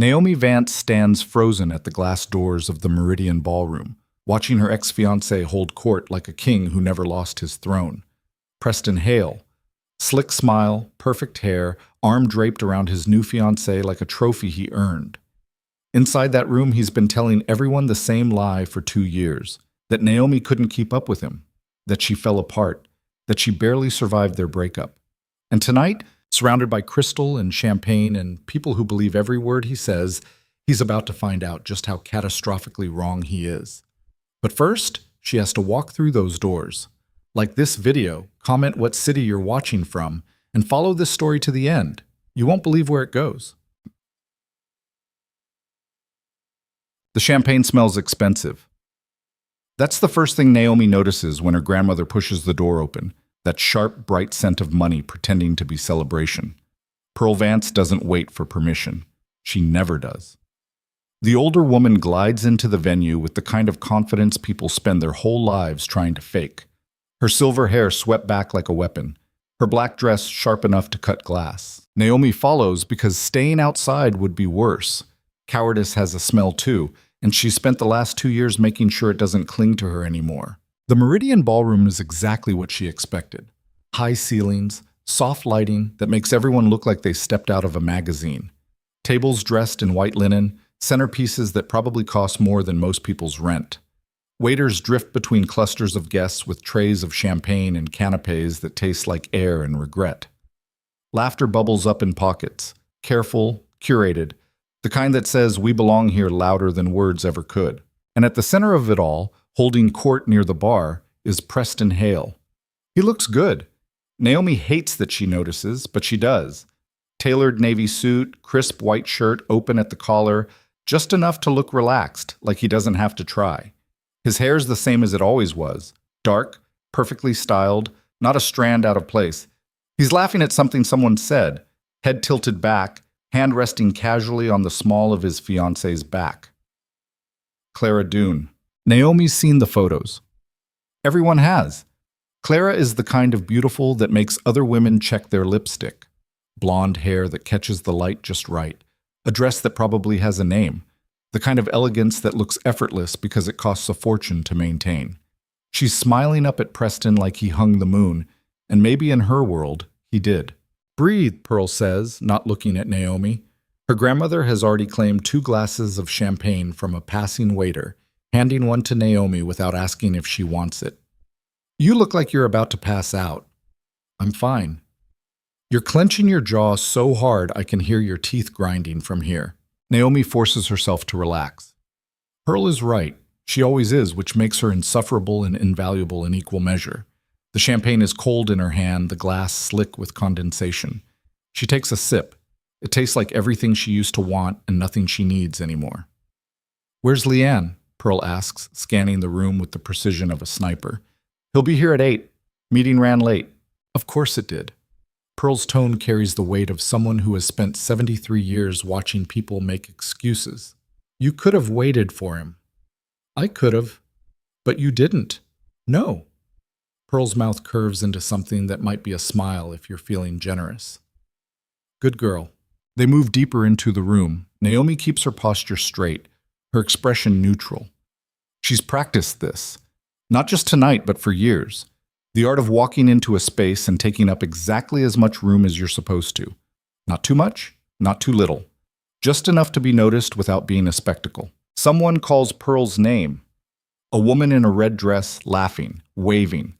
Naomi Vance stands frozen at the glass doors of the Meridian Ballroom, watching her ex-fiancé hold court like a king who never lost his throne. Preston Hale, slick smile, perfect hair, arm draped around his new fiancée like a trophy he earned. Inside that room, he's been telling everyone the same lie for 2 years, that Naomi couldn't keep up with him, that she fell apart, that she barely survived their breakup. And tonight, surrounded by crystal and champagne and people who believe every word he says, he's about to find out just how catastrophically wrong he is. But first, she has to walk through those doors. Like this video, comment what city you're watching from, and follow this story to the end. You won't believe where it goes. The champagne smells expensive. That's the first thing Naomi notices when her grandmother pushes the door open, that sharp, bright scent of money pretending to be celebration. Pearl Vance doesn't wait for permission. She never does. The older woman glides into the venue with the kind of confidence people spend their whole lives trying to fake. Her silver hair swept back like a weapon, her black dress sharp enough to cut glass. Naomi follows because staying outside would be worse. Cowardice has a smell too, and she spent the last 2 years making sure it doesn't cling to her anymore. The Meridian Ballroom is exactly what she expected. High ceilings, soft lighting that makes everyone look like they stepped out of a magazine. Tables dressed in white linen, centerpieces that probably cost more than most people's rent. Waiters drift between clusters of guests with trays of champagne and canapes that taste like air and regret. Laughter bubbles up in pockets, careful, curated, the kind that says we belong here louder than words ever could. And at the center of it all, holding court near the bar, is Preston Hale. He looks good. Naomi hates that she notices, but she does. Tailored navy suit, crisp white shirt open at the collar, just enough to look relaxed, like he doesn't have to try. His hair's the same as it always was, dark, perfectly styled, not a strand out of place. He's laughing at something someone said, head tilted back, hand resting casually on the small of his fiancée's back. Clara Dune. Naomi's seen the photos. Everyone has. Clara is the kind of beautiful that makes other women check their lipstick. Blonde hair that catches the light just right. A dress that probably has a name. The kind of elegance that looks effortless because it costs a fortune to maintain. She's smiling up at Preston like he hung the moon, and maybe in her world, he did. Breathe, Pearl says, not looking at Naomi. Her grandmother has already claimed 2 glasses of champagne from a passing waiter, handing one to Naomi without asking if she wants it. You look like you're about to pass out. I'm fine. You're clenching your jaw so hard I can hear your teeth grinding from here. Naomi forces herself to relax. Pearl is right. She always is, which makes her insufferable and invaluable in equal measure. The champagne is cold in her hand, the glass slick with condensation. She takes a sip. It tastes like everything she used to want and nothing she needs anymore. Where's Leanne? Pearl asks, scanning the room with the precision of a sniper. He'll be here at 8. Meeting ran late. Of course it did. Pearl's tone carries the weight of someone who has spent 73 years watching people make excuses. You could have waited for him. I could have. But you didn't. No. Pearl's mouth curves into something that might be a smile if you're feeling generous. Good girl. They move deeper into the room. Naomi keeps her posture straight, her expression neutral. She's practiced this. Not just tonight, but for years. The art of walking into a space and taking up exactly as much room as you're supposed to. Not too much, not too little. Just enough to be noticed without being a spectacle. Someone calls Pearl's name. A woman in a red dress, laughing, waving.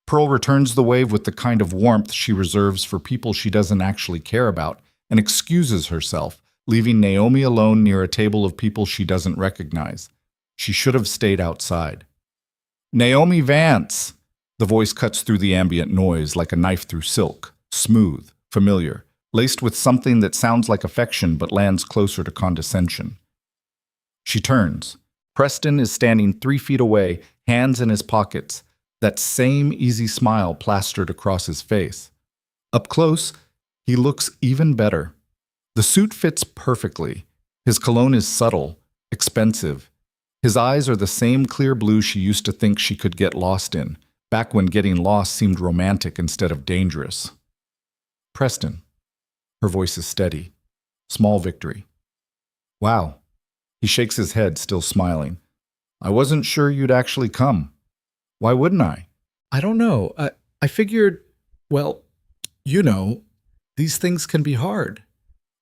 Pearl returns the wave with the kind of warmth she reserves for people she doesn't actually care about and excuses herself, leaving Naomi alone near a table of people she doesn't recognize. She should have stayed outside. Naomi Vance! The voice cuts through the ambient noise like a knife through silk, smooth, familiar, laced with something that sounds like affection but lands closer to condescension. She turns. Preston is standing 3 feet away, hands in his pockets, that same easy smile plastered across his face. Up close, he looks even better. The suit fits perfectly. His cologne is subtle, expensive. His eyes are the same clear blue she used to think she could get lost in, back when getting lost seemed romantic instead of dangerous. Preston. Her voice is steady. Small victory. Wow. He shakes his head, still smiling. I wasn't sure you'd actually come. Why wouldn't I? I don't know. I figured, well, you know, these things can be hard.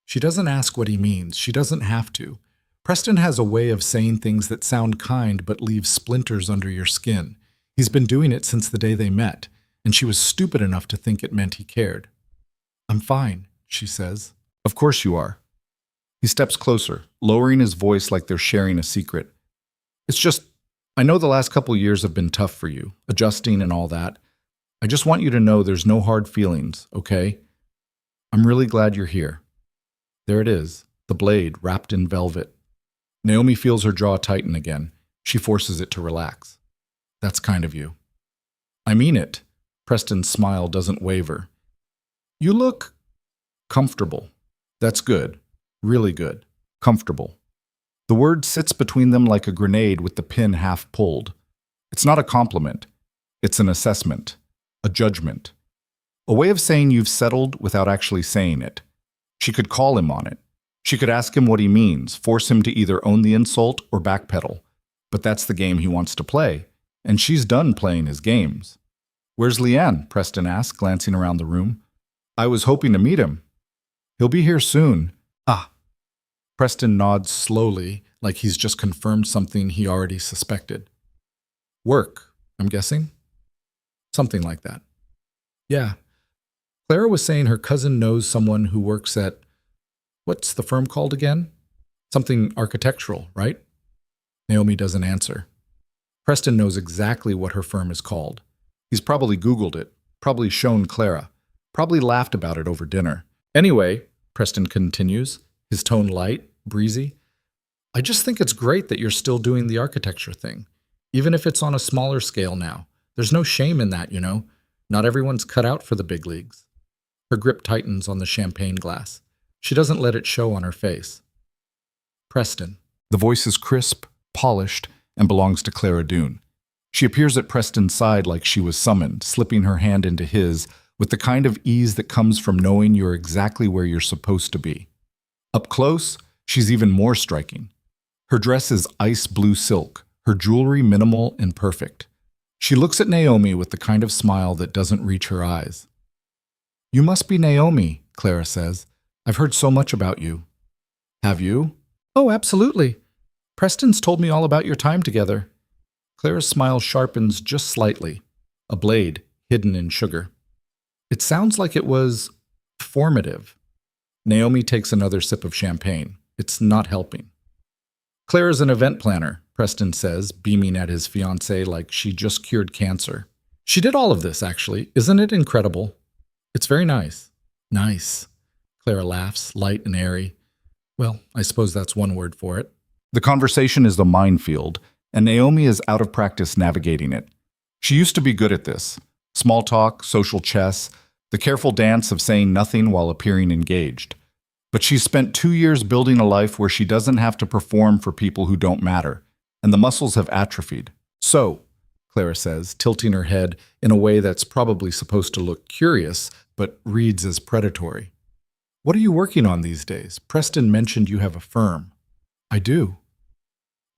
She doesn't ask what he means. She doesn't have to. Preston has a way of saying things that sound kind but leave splinters under your skin. He's been doing it since the day they met, and she was stupid enough to think it meant he cared. I'm fine, she says. Of course you are. He steps closer, lowering his voice like they're sharing a secret. It's just, I know the last couple years have been tough for you, adjusting and all that. I just want you to know there's no hard feelings, okay? I'm really glad you're here. There it is, the blade wrapped in velvet. Naomi feels her jaw tighten again. She forces it to relax. That's kind of you. I mean it. Preston's smile doesn't waver. You look comfortable. That's good. Really good. Comfortable. The word sits between them like a grenade with the pin half pulled. It's not a compliment. It's an assessment. A judgment. A way of saying you've settled without actually saying it. She could call him on it. She could ask him what he means, force him to either own the insult or backpedal. But that's the game he wants to play, and she's done playing his games. Where's Leanne? Preston asked, glancing around the room. I was hoping to meet him. He'll be here soon. Ah. Preston nods slowly, like he's just confirmed something he already suspected. Work, I'm guessing? Something like that. Yeah. Clara was saying her cousin knows someone who works at, what's the firm called again? Something architectural, right? Naomi doesn't answer. Preston knows exactly what her firm is called. He's probably Googled it, probably shown Clara, probably laughed about it over dinner. Anyway, Preston continues, his tone light, breezy. I just think it's great that you're still doing the architecture thing, even if it's on a smaller scale now. There's no shame in that, you know. Not everyone's cut out for the big leagues. Her grip tightens on the champagne glass. She doesn't let it show on her face. Preston. The voice is crisp, polished, and belongs to Clara Doone. She appears at Preston's side like she was summoned, slipping her hand into his with the kind of ease that comes from knowing you're exactly where you're supposed to be. Up close, she's even more striking. Her dress is ice blue silk, her jewelry minimal and perfect. She looks at Naomi with the kind of smile that doesn't reach her eyes. You must be Naomi, Clara says. I've heard so much about you. Have you? Oh, absolutely. Preston's told me all about your time together. Clara's smile sharpens just slightly, a blade hidden in sugar. It sounds like it was formative. Naomi takes another sip of champagne. It's not helping. Clara's an event planner, Preston says, beaming at his fiancée like she just cured cancer. She did all of this, actually. Isn't it incredible? It's very nice. Nice. Clara laughs, light and airy. Well, I suppose that's one word for it. The conversation is a minefield, and Naomi is out of practice navigating it. She used to be good at this. Small talk, social chess, the careful dance of saying nothing while appearing engaged. But she's spent 2 years building a life where she doesn't have to perform for people who don't matter, and the muscles have atrophied. So, Clara says, tilting her head in a way that's probably supposed to look curious, but reads as predatory. What are you working on these days? Preston mentioned you have a firm. I do.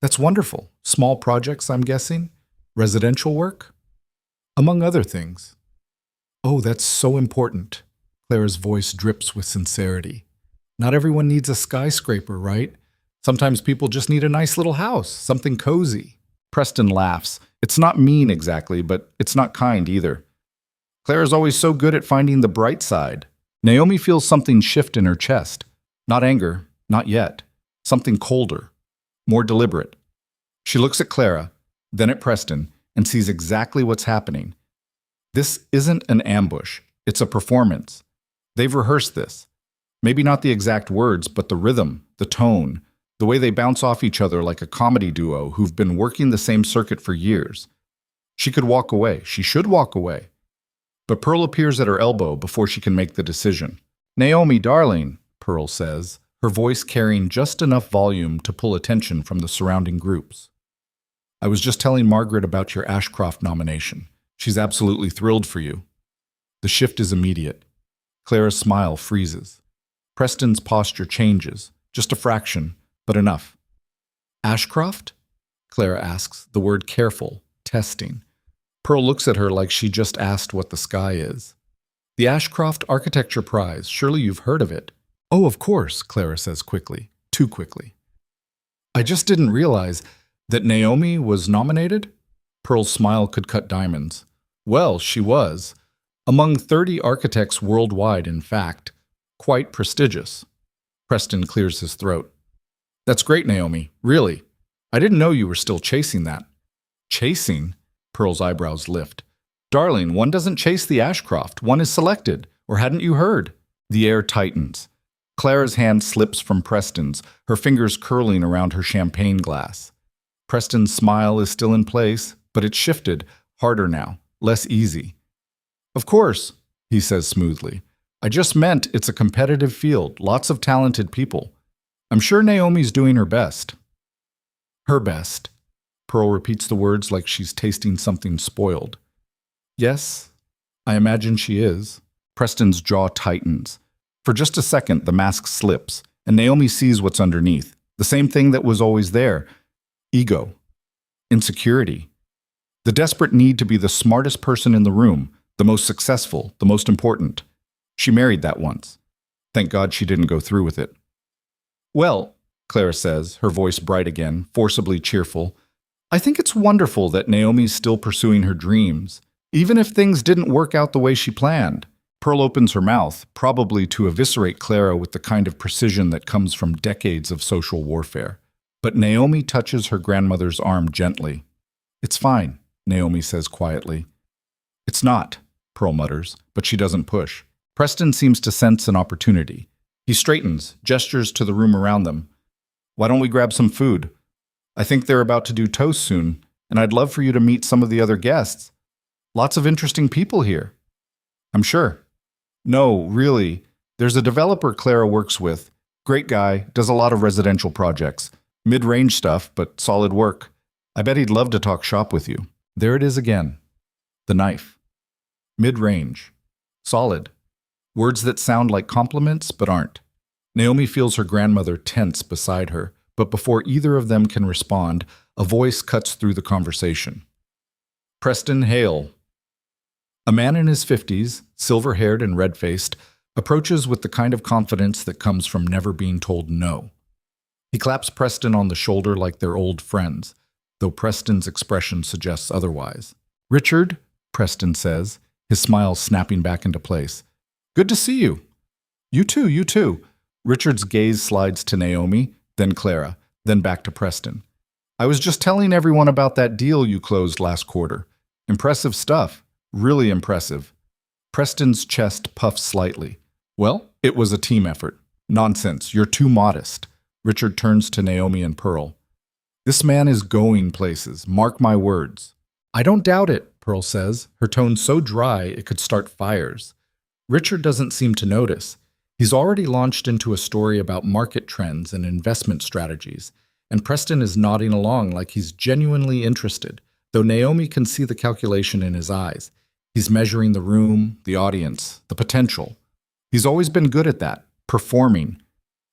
That's wonderful. Small projects, I'm guessing? Residential work? Among other things. Oh, that's so important. Clara's voice drips with sincerity. Not everyone needs a skyscraper, right? Sometimes people just need a nice little house, something cozy. Preston laughs. It's not mean exactly, but it's not kind either. Clara's always so good at finding the bright side. Naomi feels something shift in her chest. Not anger, not yet. Something colder, more deliberate. She looks at Clara, then at Preston, and sees exactly what's happening. This isn't an ambush. It's a performance. They've rehearsed this. Maybe not the exact words, but the rhythm, the tone, the way they bounce off each other like a comedy duo who've been working the same circuit for years. She could walk away. She should walk away. But Pearl appears at her elbow before she can make the decision. Naomi, darling, Pearl says, her voice carrying just enough volume to pull attention from the surrounding groups. I was just telling Margaret about your Ashcroft nomination. She's absolutely thrilled for you. The shift is immediate. Clara's smile freezes. Preston's posture changes, just a fraction, but enough. Ashcroft? Clara asks, the word careful, testing. Pearl looks at her like she just asked what the sky is. The Ashcroft Architecture Prize, surely you've heard of it. Oh, of course, Clara says quickly, too quickly. I just didn't realize that Naomi was nominated? Pearl's smile could cut diamonds. Well, she was. Among 30 architects worldwide, in fact. Quite prestigious. Preston clears his throat. That's great, Naomi, really. I didn't know you were still chasing that. Chasing? Pearl's eyebrows lift. Darling, one doesn't chase the Ashcroft. One is selected. Or hadn't you heard? The air tightens. Clara's hand slips from Preston's, her fingers curling around her champagne glass. Preston's smile is still in place, but it's shifted, harder now, less easy. Of course, he says smoothly. I just meant it's a competitive field, lots of talented people. I'm sure Naomi's doing her best. Her best. Pearl repeats the words like she's tasting something spoiled. Yes, I imagine she is. Preston's jaw tightens. For just a second, the mask slips, and Naomi sees what's underneath. The same thing that was always there. Ego. Insecurity. The desperate need to be the smartest person in the room, the most successful, the most important. She married that once. Thank God she didn't go through with it. Well, Clara says, her voice bright again, forcibly cheerful, I think it's wonderful that Naomi's still pursuing her dreams, even if things didn't work out the way she planned. Pearl opens her mouth, probably to eviscerate Clara with the kind of precision that comes from decades of social warfare. But Naomi touches her grandmother's arm gently. It's fine, Naomi says quietly. It's not, Pearl mutters, but she doesn't push. Preston seems to sense an opportunity. He straightens, gestures to the room around them. Why don't we grab some food? I think they're about to do toast soon, and I'd love for you to meet some of the other guests. Lots of interesting people here. I'm sure. No, really. There's a developer Clara works with. Great guy, does a lot of residential projects. Mid-range stuff, but solid work. I bet he'd love to talk shop with you. There it is again. The knife. Mid-range. Solid. Words that sound like compliments, but aren't. Naomi feels her grandmother tense beside her, but before either of them can respond, a voice cuts through the conversation. Preston Hale. A man in his 50s, silver-haired and red-faced, approaches with the kind of confidence that comes from never being told no. He claps Preston on the shoulder like they're old friends, though Preston's expression suggests otherwise. Richard, Preston says, his smile snapping back into place. Good to see you. You too, you too. Richard's gaze slides to Naomi, then Clara, then back to Preston. I was just telling everyone about that deal you closed last quarter. Impressive stuff. Really impressive. Preston's chest puffs slightly. Well, it was a team effort. Nonsense, you're too modest. Richard turns to Naomi and Pearl. This man is going places, mark my words. I don't doubt it, Pearl says, her tone so dry it could start fires. Richard doesn't seem to notice. He's already launched into a story about market trends and investment strategies, and Preston is nodding along like he's genuinely interested, though Naomi can see the calculation in his eyes. He's measuring the room, the audience, the potential. He's always been good at that, performing,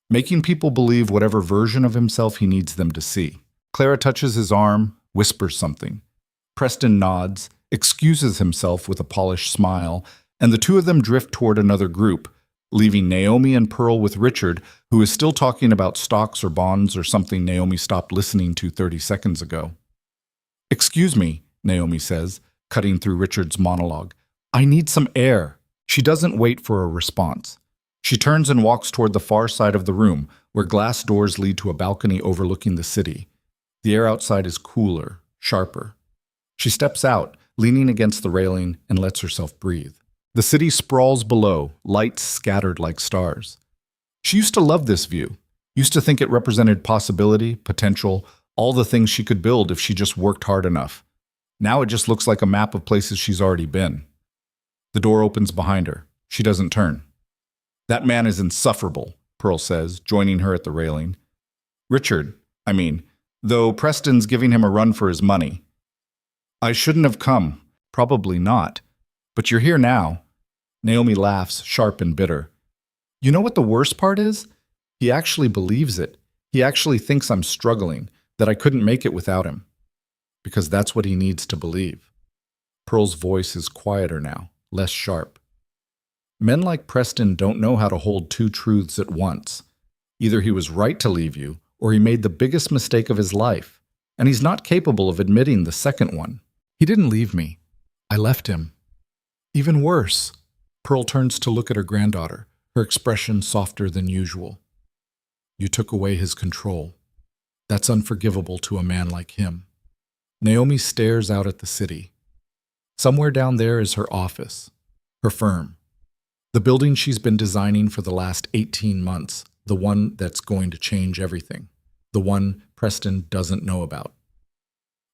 making people believe whatever version of himself he needs them to see. Clara touches his arm, whispers something. Preston nods, excuses himself with a polished smile, and the two of them drift toward another group, leaving Naomi and Pearl with Richard, who is still talking about stocks or bonds or something Naomi stopped listening to 30 seconds ago. Excuse me, Naomi says, cutting through Richard's monologue. I need some air. She doesn't wait for a response. She turns and walks toward the far side of the room, where glass doors lead to a balcony overlooking the city. The air outside is cooler, sharper. She steps out, leaning against the railing, and lets herself breathe. The city sprawls below, lights scattered like stars. She used to love this view, used to think it represented possibility, potential, all the things she could build if she just worked hard enough. Now it just looks like a map of places she's already been. The door opens behind her. She doesn't turn. That man is insufferable, Pearl says, joining her at the railing. Richard, though Preston's giving him a run for his money. I shouldn't have come. Probably not. But you're here now. Naomi laughs, sharp and bitter. You know what the worst part is? He actually believes it. He actually thinks I'm struggling, that I couldn't make it without him. Because that's what he needs to believe. Pearl's voice is quieter now, less sharp. Men like Preston don't know how to hold two truths at once. Either he was right to leave you, or he made the biggest mistake of his life, and he's not capable of admitting the second one. He didn't leave me. I left him. Even worse. Pearl turns to look at her granddaughter, her expression softer than usual. You took away his control. That's unforgivable to a man like him. Naomi stares out at the city. Somewhere down there is her office, her firm. The building she's been designing for the last 18 months, the one that's going to change everything, the one Preston doesn't know about.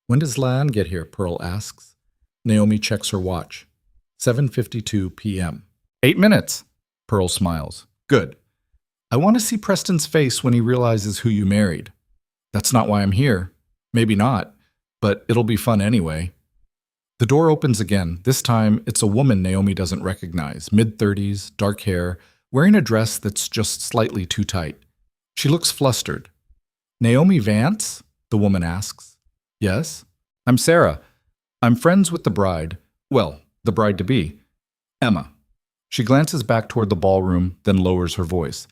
When does Lan get here? Pearl asks. Naomi checks her watch. 7:52 p.m. 8 minutes. Pearl smiles. Good. I want to see Preston's face when he realizes who you married. That's not why I'm here. Maybe not, but it'll be fun anyway. The door opens again. This time, it's a woman Naomi doesn't recognize, mid-30s, dark hair, wearing a dress that's just slightly too tight. She looks flustered. Naomi Vance? The woman asks. Yes? I'm Sarah. I'm friends with the bride. Well, the bride-to-be. Emma. She glances back toward the ballroom, then lowers her voice.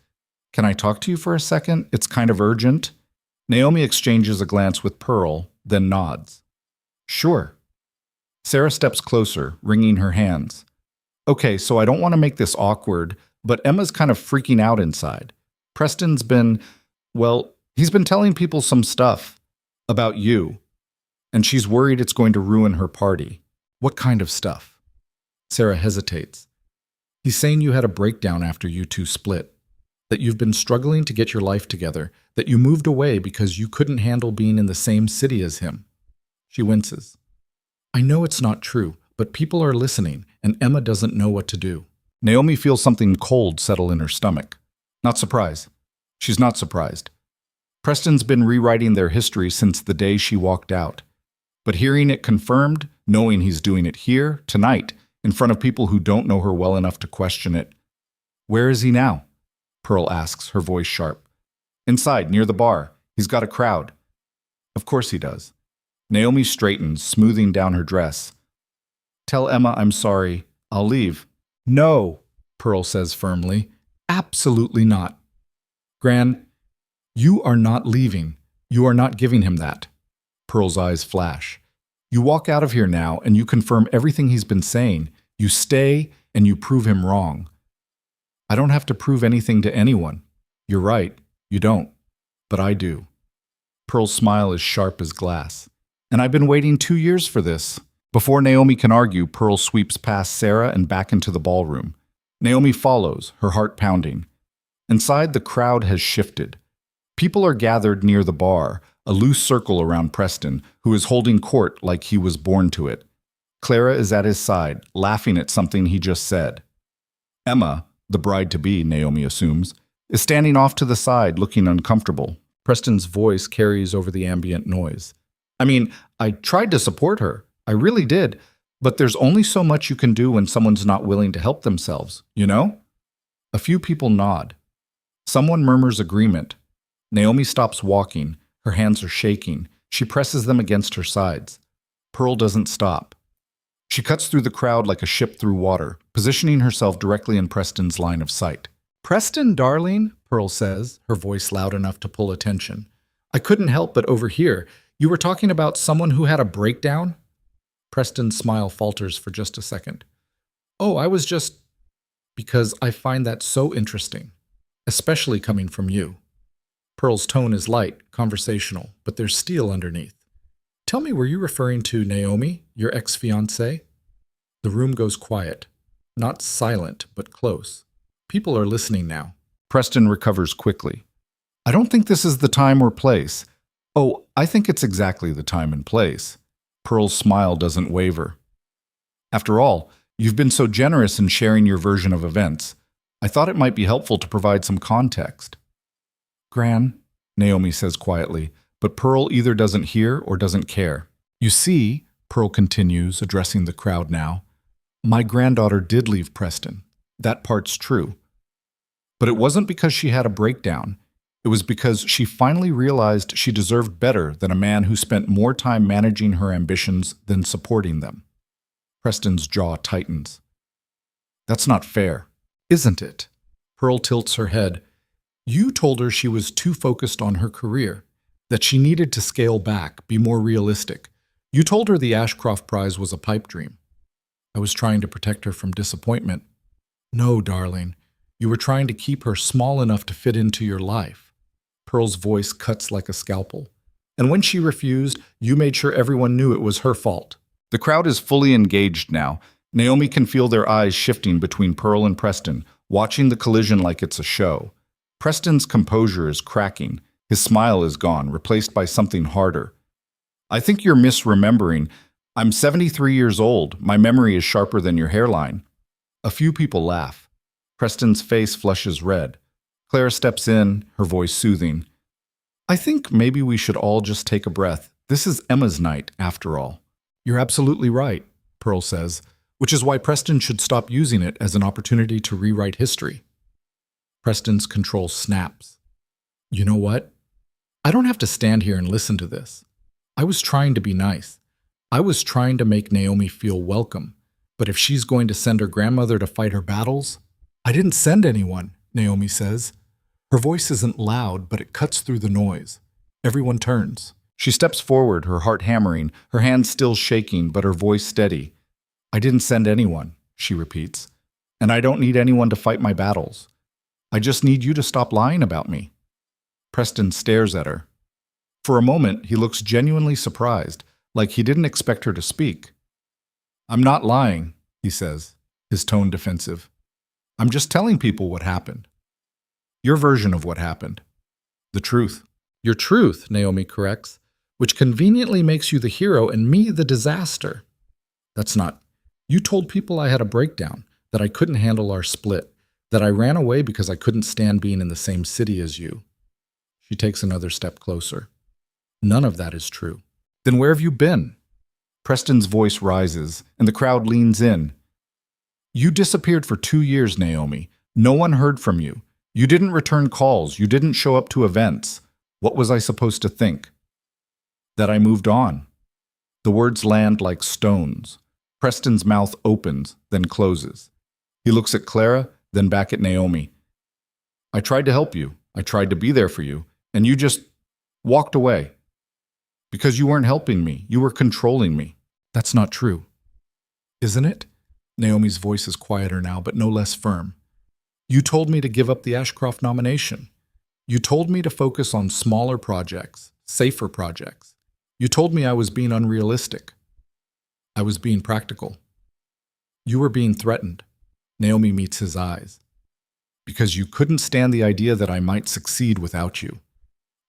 Can I talk to you for a second? It's kind of urgent. Naomi exchanges a glance with Pearl, then nods. Sure. Sarah steps closer, wringing her hands. Okay, so I don't want to make this awkward, but Emma's kind of freaking out inside. Preston's been, well, he's been telling people some stuff about you, and she's worried it's going to ruin her party. What kind of stuff? Sarah hesitates. He's saying you had a breakdown after you two split, that you've been struggling to get your life together, that you moved away because you couldn't handle being in the same city as him. She winces. I know it's not true, but people are listening, and Emma doesn't know what to do. Naomi feels something cold settle in her stomach. Not surprised. She's not surprised. Preston's been rewriting their history since the day she walked out. But hearing it confirmed, knowing he's doing it here, tonight, in front of people who don't know her well enough to question it. Where is he now? Pearl asks, her voice sharp. Inside, near the bar. He's got a crowd. Of course he does. Naomi straightens, smoothing down her dress. Tell Emma I'm sorry. I'll leave. No, Pearl says firmly. Absolutely not. Gran, you are not leaving. You are not giving him that. Pearl's eyes flash. You walk out of here now and you confirm everything he's been saying. You stay and you prove him wrong. I don't have to prove anything to anyone. You're right, you don't. But I do. Pearl's smile is sharp as glass. And I've been waiting 2 years for this. Before Naomi can argue, Pearl sweeps past Sarah and back into the ballroom. Naomi follows, her heart pounding. Inside, the crowd has shifted. People are gathered near the bar, a loose circle around Preston, who is holding court like he was born to it. Clara is at his side, laughing at something he just said. Emma, the bride-to-be, Naomi assumes, is standing off to the side, looking uncomfortable. Preston's voice carries over the ambient noise. I mean, I tried to support her. I really did. But there's only so much you can do when someone's not willing to help themselves, you know? A few people nod. Someone murmurs agreement. Naomi stops walking. Her hands are shaking. She presses them against her sides. Pearl doesn't stop. She cuts through the crowd like a ship through water, positioning herself directly in Preston's line of sight. Preston, darling, Pearl says, her voice loud enough to pull attention. I couldn't help but overhear. You were talking about someone who had a breakdown? Preston's smile falters for just a second. Oh, I was just... Because I find that so interesting, especially coming from you. Pearl's tone is light, conversational, but there's steel underneath. Tell me, were you referring to Naomi, your ex-fiancée? The room goes quiet. Not silent, but close. People are listening now. Preston recovers quickly. I don't think this is the time or place. Oh, I think it's exactly the time and place. Pearl's smile doesn't waver. After all, you've been so generous in sharing your version of events. I thought it might be helpful to provide some context. Gran, Naomi says quietly, but Pearl either doesn't hear or doesn't care. You see, Pearl continues, addressing the crowd now, my granddaughter did leave Preston. That part's true. But it wasn't because she had a breakdown. It was because she finally realized she deserved better than a man who spent more time managing her ambitions than supporting them. Preston's jaw tightens. That's not fair, isn't it? Pearl tilts her head. You told her she was too focused on her career, that she needed to scale back, be more realistic. You told her the Ashcroft Prize was a pipe dream. I was trying to protect her from disappointment. No, darling, you were trying to keep her small enough to fit into your life. Pearl's voice cuts like a scalpel. And when she refused, you made sure everyone knew it was her fault. The crowd is fully engaged now. Naomi can feel their eyes shifting between Pearl and Preston, watching the collision like it's a show. Preston's composure is cracking. His smile is gone, replaced by something harder. I think you're misremembering. I'm 73 years old. My memory is sharper than your hairline. A few people laugh. Preston's face flushes red. Clara steps in, her voice soothing. I think maybe we should all just take a breath. This is Emma's night, after all. You're absolutely right, Pearl says, which is why Preston should stop using it as an opportunity to rewrite history. Preston's control snaps. You know what? I don't have to stand here and listen to this. I was trying to be nice. I was trying to make Naomi feel welcome. But if she's going to send her grandmother to fight her battles, I didn't send anyone, Naomi says. Her voice isn't loud, but it cuts through the noise. Everyone turns. She steps forward, her heart hammering, her hands still shaking, but her voice steady. I didn't send anyone, she repeats. And I don't need anyone to fight my battles. I just need you to stop lying about me. Preston stares at her. For a moment, he looks genuinely surprised, like he didn't expect her to speak. I'm not lying, he says, his tone defensive. I'm just telling people what happened. Your version of what happened. The truth. Your truth, Naomi corrects, which conveniently makes you the hero and me the disaster. That's not. You told people I had a breakdown, that I couldn't handle our split, that I ran away because I couldn't stand being in the same city as you. She takes another step closer. None of that is true. Then where have you been? Preston's voice rises, and the crowd leans in. You disappeared for 2 years, Naomi. No one heard from you. You didn't return calls. You didn't show up to events. What was I supposed to think? That I moved on. The words land like stones. Preston's mouth opens, then closes. He looks at Clara, then back at Naomi. I tried to help you. I tried to be there for you. And you just walked away. Because you weren't helping me. You were controlling me. That's not true. Isn't it? Naomi's voice is quieter now, but no less firm. You told me to give up the Ashcroft nomination. You told me to focus on smaller projects, safer projects. You told me I was being unrealistic. I was being practical. You were being threatened. Naomi meets his eyes. Because you couldn't stand the idea that I might succeed without you.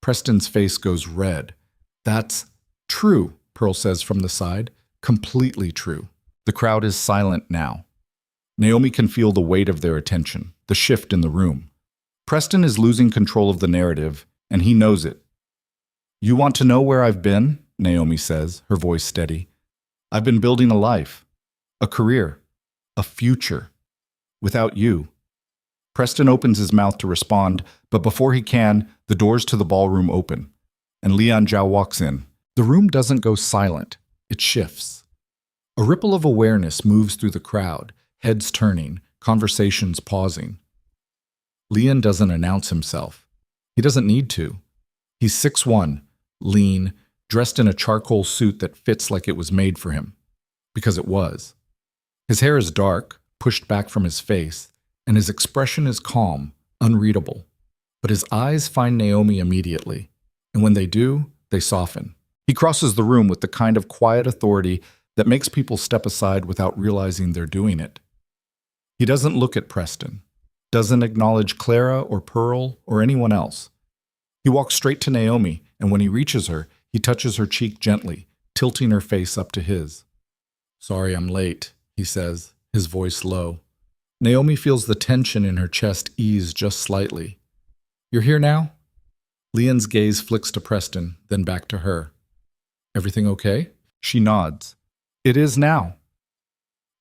Preston's face goes red. That's true, Pearl says from the side. Completely true. The crowd is silent now. Naomi can feel the weight of their attention, the shift in the room. Preston is losing control of the narrative, and he knows it. You want to know where I've been? Naomi says, her voice steady. I've been building a life, a career, a future. Without you. Preston opens his mouth to respond, but before he can, the doors to the ballroom open, and Lian Zhao walks in. The room doesn't go silent. It shifts. A ripple of awareness moves through the crowd, heads turning, conversations pausing. Lian doesn't announce himself. He doesn't need to. He's 6'1", lean, dressed in a charcoal suit that fits like it was made for him. Because it was. His hair is dark, pushed back from his face, and his expression is calm, unreadable. But his eyes find Naomi immediately, and when they do, they soften. He crosses the room with the kind of quiet authority that makes people step aside without realizing they're doing it. He doesn't look at Preston, doesn't acknowledge Clara or Pearl or anyone else. He walks straight to Naomi, and when he reaches her, he touches her cheek gently, tilting her face up to his. Sorry I'm late, he says, his voice low. Naomi feels the tension in her chest ease just slightly. You're here now? Lian's gaze flicks to Preston, then back to her. Everything okay? She nods. It is now.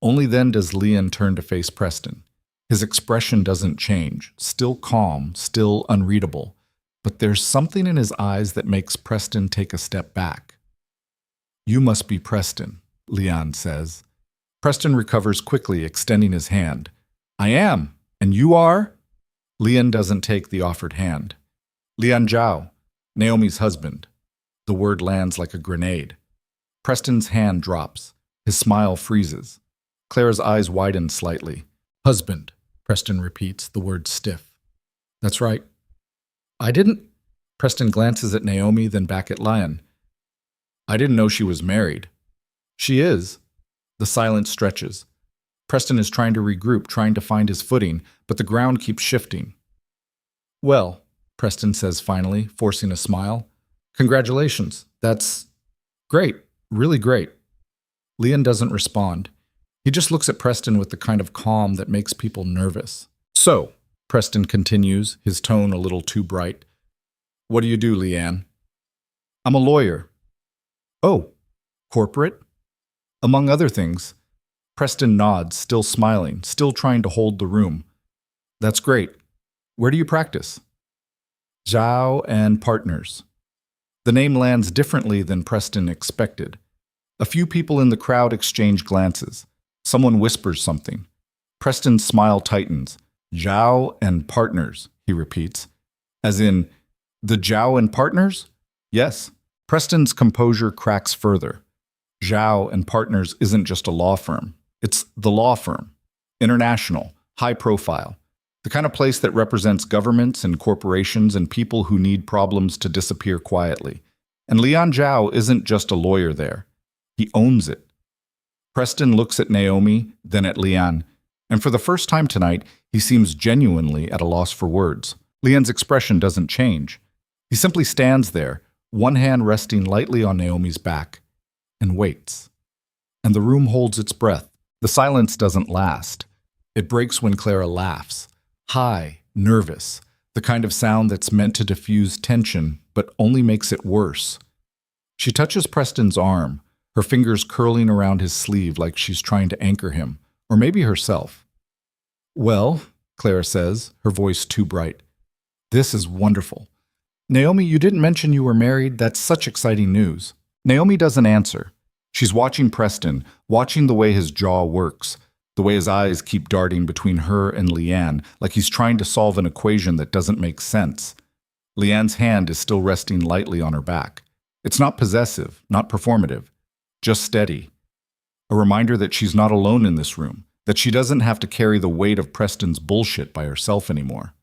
Only then does Lian turn to face Preston. His expression doesn't change, still calm, still unreadable, But there's something in his eyes that makes Preston take a step back. "You must be Preston," Leon says. Preston recovers quickly, extending his hand. "I am. And you are?" Leon doesn't take the offered hand. "Lian Zhao, Naomi's husband." The word lands like a grenade. Preston's hand drops. His smile freezes. Clara's eyes widen slightly. "Husband," Preston repeats, the word stiff. "That's right." "I didn't—" Preston glances at Naomi, then back at Lion. "I didn't know she was married." "She is." The silence stretches. Preston is trying to regroup, trying to find his footing, but the ground keeps shifting. "Well," Preston says finally, forcing a smile. "Congratulations. That's great. Really great." Leon doesn't respond. He just looks at Preston with the kind of calm that makes people nervous. "So," Preston continues, his tone a little too bright, "what do you do, Leanne?" "I'm a lawyer." "Oh, corporate?" "Among other things." Preston nods, still smiling, still trying to hold the room. "That's great. Where do you practice?" "Zhao and Partners." The name lands differently than Preston expected. A few people in the crowd exchange glances. Someone whispers something. Preston's smile tightens. "Zhao and Partners," he repeats. "As in, the Zhao and Partners?" "Yes." Preston's composure cracks further. Zhao and Partners isn't just a law firm. It's the law firm. International, high profile. The kind of place that represents governments and corporations and people who need problems to disappear quietly. And Lian Zhao isn't just a lawyer there. He owns it. Preston looks at Naomi, then at Lian, and for the first time tonight, he seems genuinely at a loss for words. Lian's expression doesn't change. He simply stands there, one hand resting lightly on Naomi's back, and waits. And the room holds its breath. The silence doesn't last. It breaks when Clara laughs. High, nervous, the kind of sound that's meant to diffuse tension, but only makes it worse. She touches Preston's arm, her fingers curling around his sleeve like she's trying to anchor him, or maybe herself. "Well," Clara says, her voice too bright, "this is wonderful. Naomi, you didn't mention you were married. That's such exciting news." Naomi doesn't answer. She's watching Preston, watching the way his jaw works, the way his eyes keep darting between her and Leanne, like he's trying to solve an equation that doesn't make sense. Leanne's hand is still resting lightly on her back. It's not possessive, not performative, just steady. A reminder that she's not alone in this room, that she doesn't have to carry the weight of Preston's bullshit by herself anymore.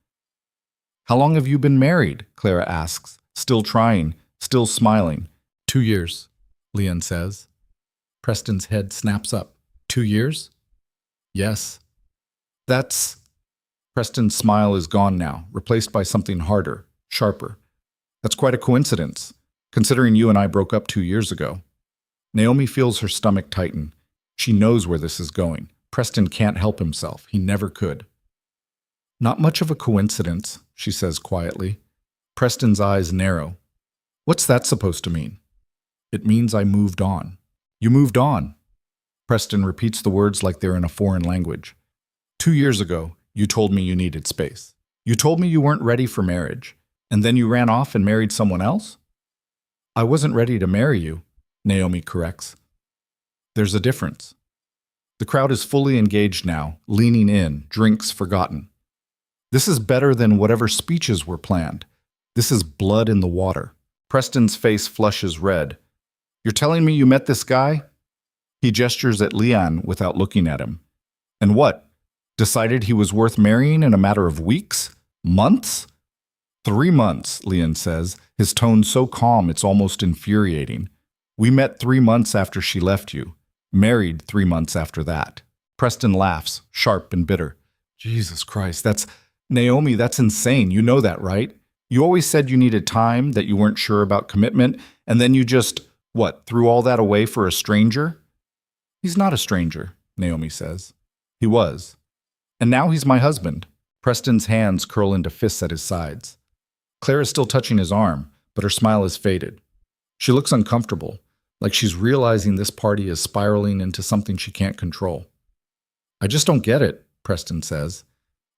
"How long have you been married?" Clara asks, still trying, still smiling. 2 years, Leanne says. Preston's head snaps up. 2 years? "Yes." "That's—" Preston's smile is gone now, replaced by something harder, sharper. "That's quite a coincidence, considering you and I broke up 2 years ago." Naomi feels her stomach tighten. She knows where this is going. Preston can't help himself. He never could. "Not much of a coincidence," she says quietly. Preston's eyes narrow. "What's that supposed to mean?" "It means I moved on." "You moved on?" Preston repeats the words like they're in a foreign language. 2 years ago, you told me you needed space. You told me you weren't ready for marriage, and then you ran off and married someone else?" "I wasn't ready to marry you," Naomi corrects. "There's a difference." The crowd is fully engaged now, leaning in, drinks forgotten. This is better than whatever speeches were planned. This is blood in the water. Preston's face flushes red. "You're telling me you met this guy?" He gestures at Leon without looking at him. "And what? Decided he was worth marrying in a matter of weeks? Months?" 3 months, Leon says, his tone so calm it's almost infuriating. "We met 3 months after she left you. Married 3 months after that." Preston laughs, sharp and bitter. "Jesus Christ, Naomi, that's insane. You know that, right? You always said you needed time, that you weren't sure about commitment, and then you just, threw all that away for a stranger?" "He's not a stranger," Naomi says. "He was. And now he's my husband." Preston's hands curl into fists at his sides. Clara's still touching his arm, but her smile is faded. She looks uncomfortable, like she's realizing this party is spiraling into something she can't control. "I just don't get it," Preston says.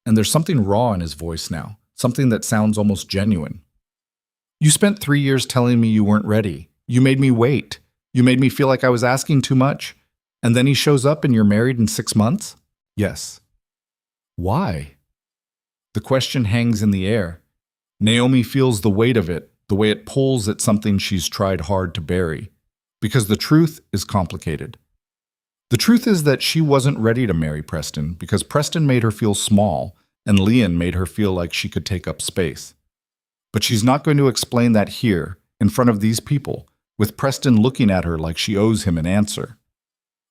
And there's something raw in his voice now, something that sounds almost genuine. You spent 3 years telling me you weren't ready. You made me wait. You made me feel like I was asking too much. And then he shows up and you're married in 6 months? Yes. Why? The question hangs in the air. Naomi feels the weight of it, the way it pulls at something she's tried hard to bury. Because the truth is complicated. The truth is that she wasn't ready to marry Preston because Preston made her feel small and Leon made her feel like she could take up space. But she's not going to explain that here, in front of these people, with Preston looking at her like she owes him an answer.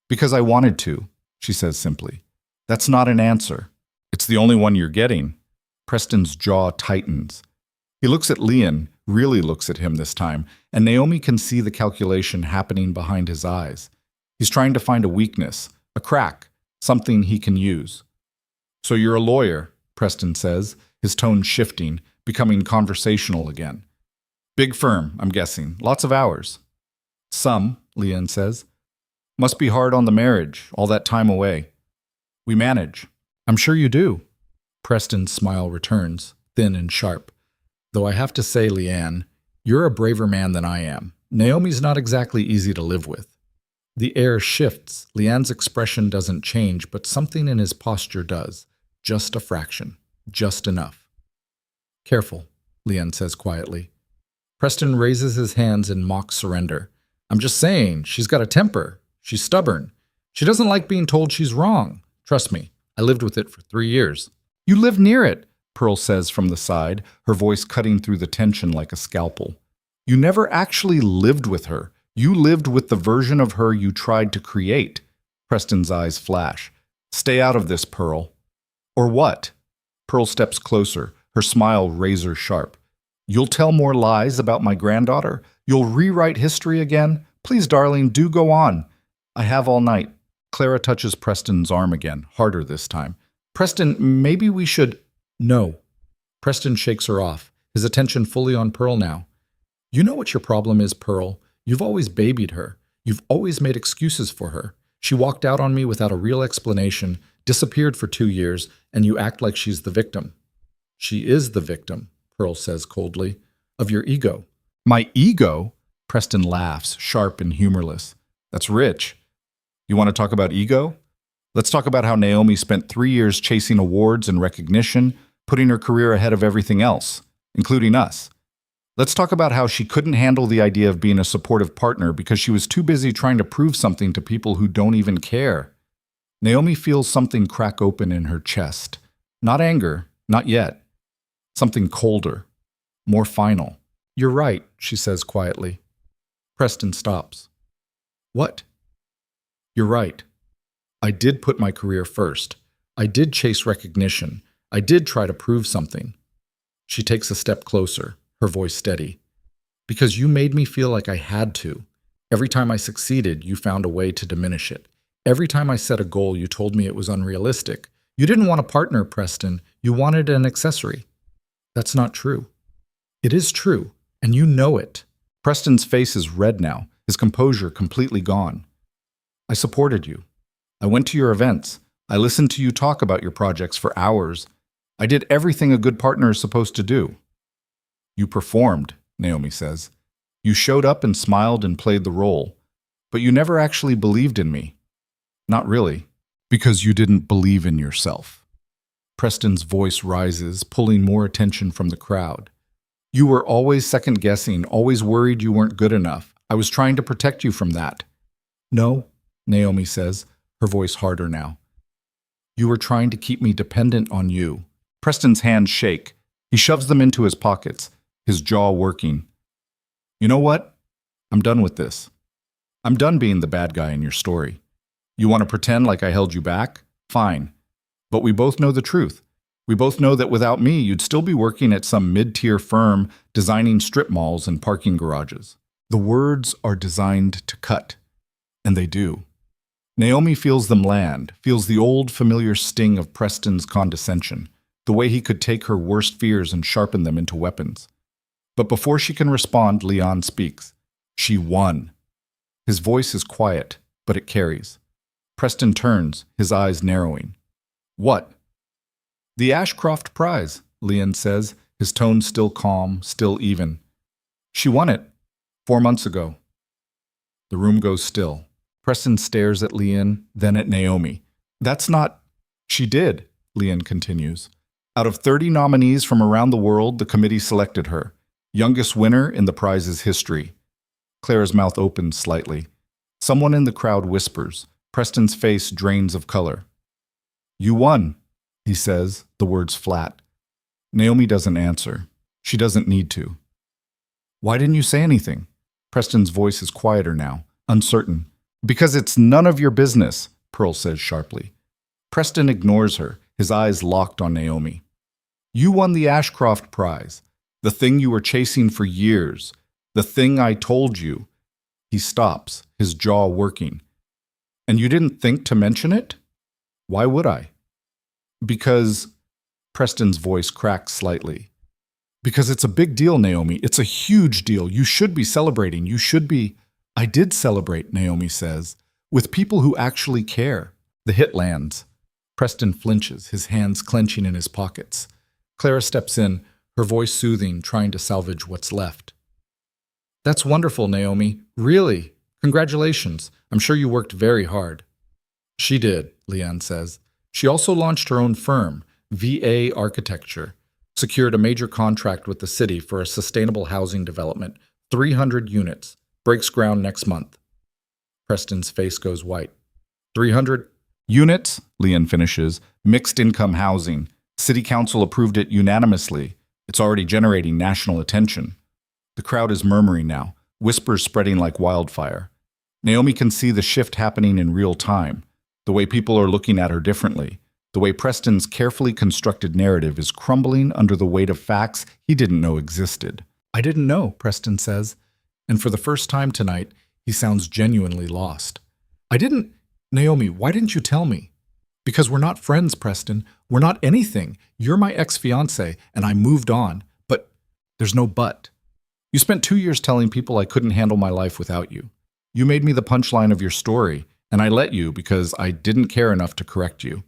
Because I wanted to, she says simply. That's not an answer. It's the only one you're getting. Preston's jaw tightens. He looks at Leon, really looks at him this time, and Naomi can see the calculation happening behind his eyes. He's trying to find a weakness, a crack, something he can use. So you're a lawyer, Preston says, his tone shifting, becoming conversational again. Big firm, I'm guessing. Lots of hours. Some, Leon says. Must be hard on the marriage, all that time away. We manage. I'm sure you do. Preston's smile returns, thin and sharp. Though I have to say, Leanne, you're a braver man than I am. Naomi's not exactly easy to live with. The air shifts. Leanne's expression doesn't change, but something in his posture does. Just a fraction. Just enough. Careful, Leanne says quietly. Preston raises his hands in mock surrender. I'm just saying, she's got a temper. She's stubborn. She doesn't like being told she's wrong. Trust me, I lived with it for 3 years. You live near it, Pearl says from the side, her voice cutting through the tension like a scalpel. You never actually lived with her. You lived with the version of her you tried to create. Preston's eyes flash. Stay out of this, Pearl. Or what? Pearl steps closer, her smile razor sharp. You'll tell more lies about my granddaughter? You'll rewrite history again? Please, darling, do go on. I have all night. Clara touches Preston's arm again, harder this time. Preston, maybe we should… No. Preston shakes her off, his attention fully on Pearl now. You know what your problem is, Pearl. You've always babied her. You've always made excuses for her. She walked out on me without a real explanation, disappeared for 2 years, and you act like she's the victim. She is the victim, Pearl says coldly, of your ego. My ego? Preston laughs, sharp and humorless. That's rich. You want to talk about ego? Let's talk about how Naomi spent 3 years chasing awards and recognition, putting her career ahead of everything else, including us. Let's talk about how she couldn't handle the idea of being a supportive partner because she was too busy trying to prove something to people who don't even care. Naomi feels something crack open in her chest. Not anger, not yet. Something colder, more final. You're right, she says quietly. Preston stops. What? You're right. I did put my career first. I did chase recognition. I did try to prove something. She takes a step closer, her voice steady. Because you made me feel like I had to. Every time I succeeded, you found a way to diminish it. Every time I set a goal, you told me it was unrealistic. You didn't want a partner, Preston. You wanted an accessory. That's not true. It is true, and you know it. Preston's face is red now, his composure completely gone. I supported you. I went to your events. I listened to you talk about your projects for hours. I did everything a good partner is supposed to do. You performed, Naomi says. You showed up and smiled and played the role. But you never actually believed in me. Not really, because you didn't believe in yourself. Preston's voice rises, pulling more attention from the crowd. You were always second-guessing, always worried you weren't good enough. I was trying to protect you from that. No, Naomi says, her voice harder now. You were trying to keep me dependent on you. Preston's hands shake. He shoves them into his pockets, his jaw working. You know what? I'm done with this. I'm done being the bad guy in your story. You want to pretend like I held you back? Fine. But we both know the truth. We both know that without me, you'd still be working at some mid-tier firm designing strip malls and parking garages. The words are designed to cut, and they do. Naomi feels them land, feels the old familiar sting of Preston's condescension, the way he could take her worst fears and sharpen them into weapons. But before she can respond, Leon speaks. She won. His voice is quiet, but it carries. Preston turns, his eyes narrowing. What? The Ashcroft Prize, Leon says, his tone still calm, still even. She won it 4 months ago. The room goes still. Preston stares at Leon, then at Naomi. That's not... She did, Leon continues. Out of 30 nominees from around the world, the committee selected her. Youngest winner in the prize's history. Clara's mouth opens slightly. Someone in the crowd whispers. Preston's face drains of color. You won, he says, the words flat. Naomi doesn't answer. She doesn't need to. Why didn't you say anything? Preston's voice is quieter now, uncertain. Because it's none of your business, Pearl says sharply. Preston ignores her, his eyes locked on Naomi. You won the Ashcroft Prize, the thing you were chasing for years, the thing I told you. He stops, his jaw working. And you didn't think to mention it? Why would I? Because... Preston's voice cracks slightly. Because it's a big deal, Naomi. It's a huge deal. You should be celebrating. You should be... I did celebrate, Naomi says, with people who actually care. The hit lands. Preston flinches, his hands clenching in his pockets. Clara steps in, her voice soothing, trying to salvage what's left. That's wonderful, Naomi. Really. Congratulations. I'm sure you worked very hard. She did, Leanne says. She also launched her own firm, VA Architecture, secured a major contract with the city for a sustainable housing development, 300 units, breaks ground next month. Preston's face goes white. 300 units, Leanne finishes, mixed income housing. City Council approved it unanimously. It's already generating national attention. The crowd is murmuring now, whispers spreading like wildfire. Naomi can see the shift happening in real time, the way people are looking at her differently, the way Preston's carefully constructed narrative is crumbling under the weight of facts he didn't know existed. I didn't know, Preston says, and for the first time tonight, he sounds genuinely lost. Naomi, why didn't you tell me? Because we're not friends, Preston. We're not anything. You're my ex-fiancée, and I moved on. But there's no but. You spent 2 years telling people I couldn't handle my life without you. You made me the punchline of your story, and I let you because I didn't care enough to correct you.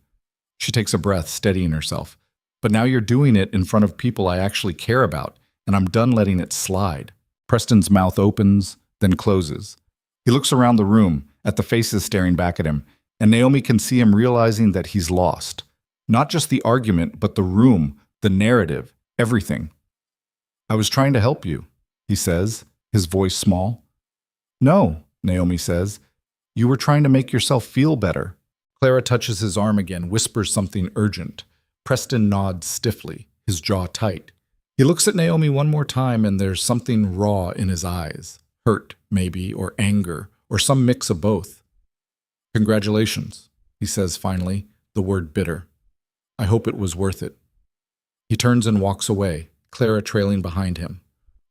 She takes a breath, steadying herself. But now you're doing it in front of people I actually care about, and I'm done letting it slide. Preston's mouth opens, then closes. He looks around the room, at the faces staring back at him, and Naomi can see him realizing that he's lost. Not just the argument, but the room, the narrative, everything. I was trying to help you, he says, his voice small. No, Naomi says. You were trying to make yourself feel better. Clara touches his arm again, whispers something urgent. Preston nods stiffly, his jaw tight. He looks at Naomi one more time, and there's something raw in his eyes. Hurt, maybe, or anger, or some mix of both. Congratulations, he says finally, the word bitter. I hope it was worth it. He turns and walks away, Clara trailing behind him.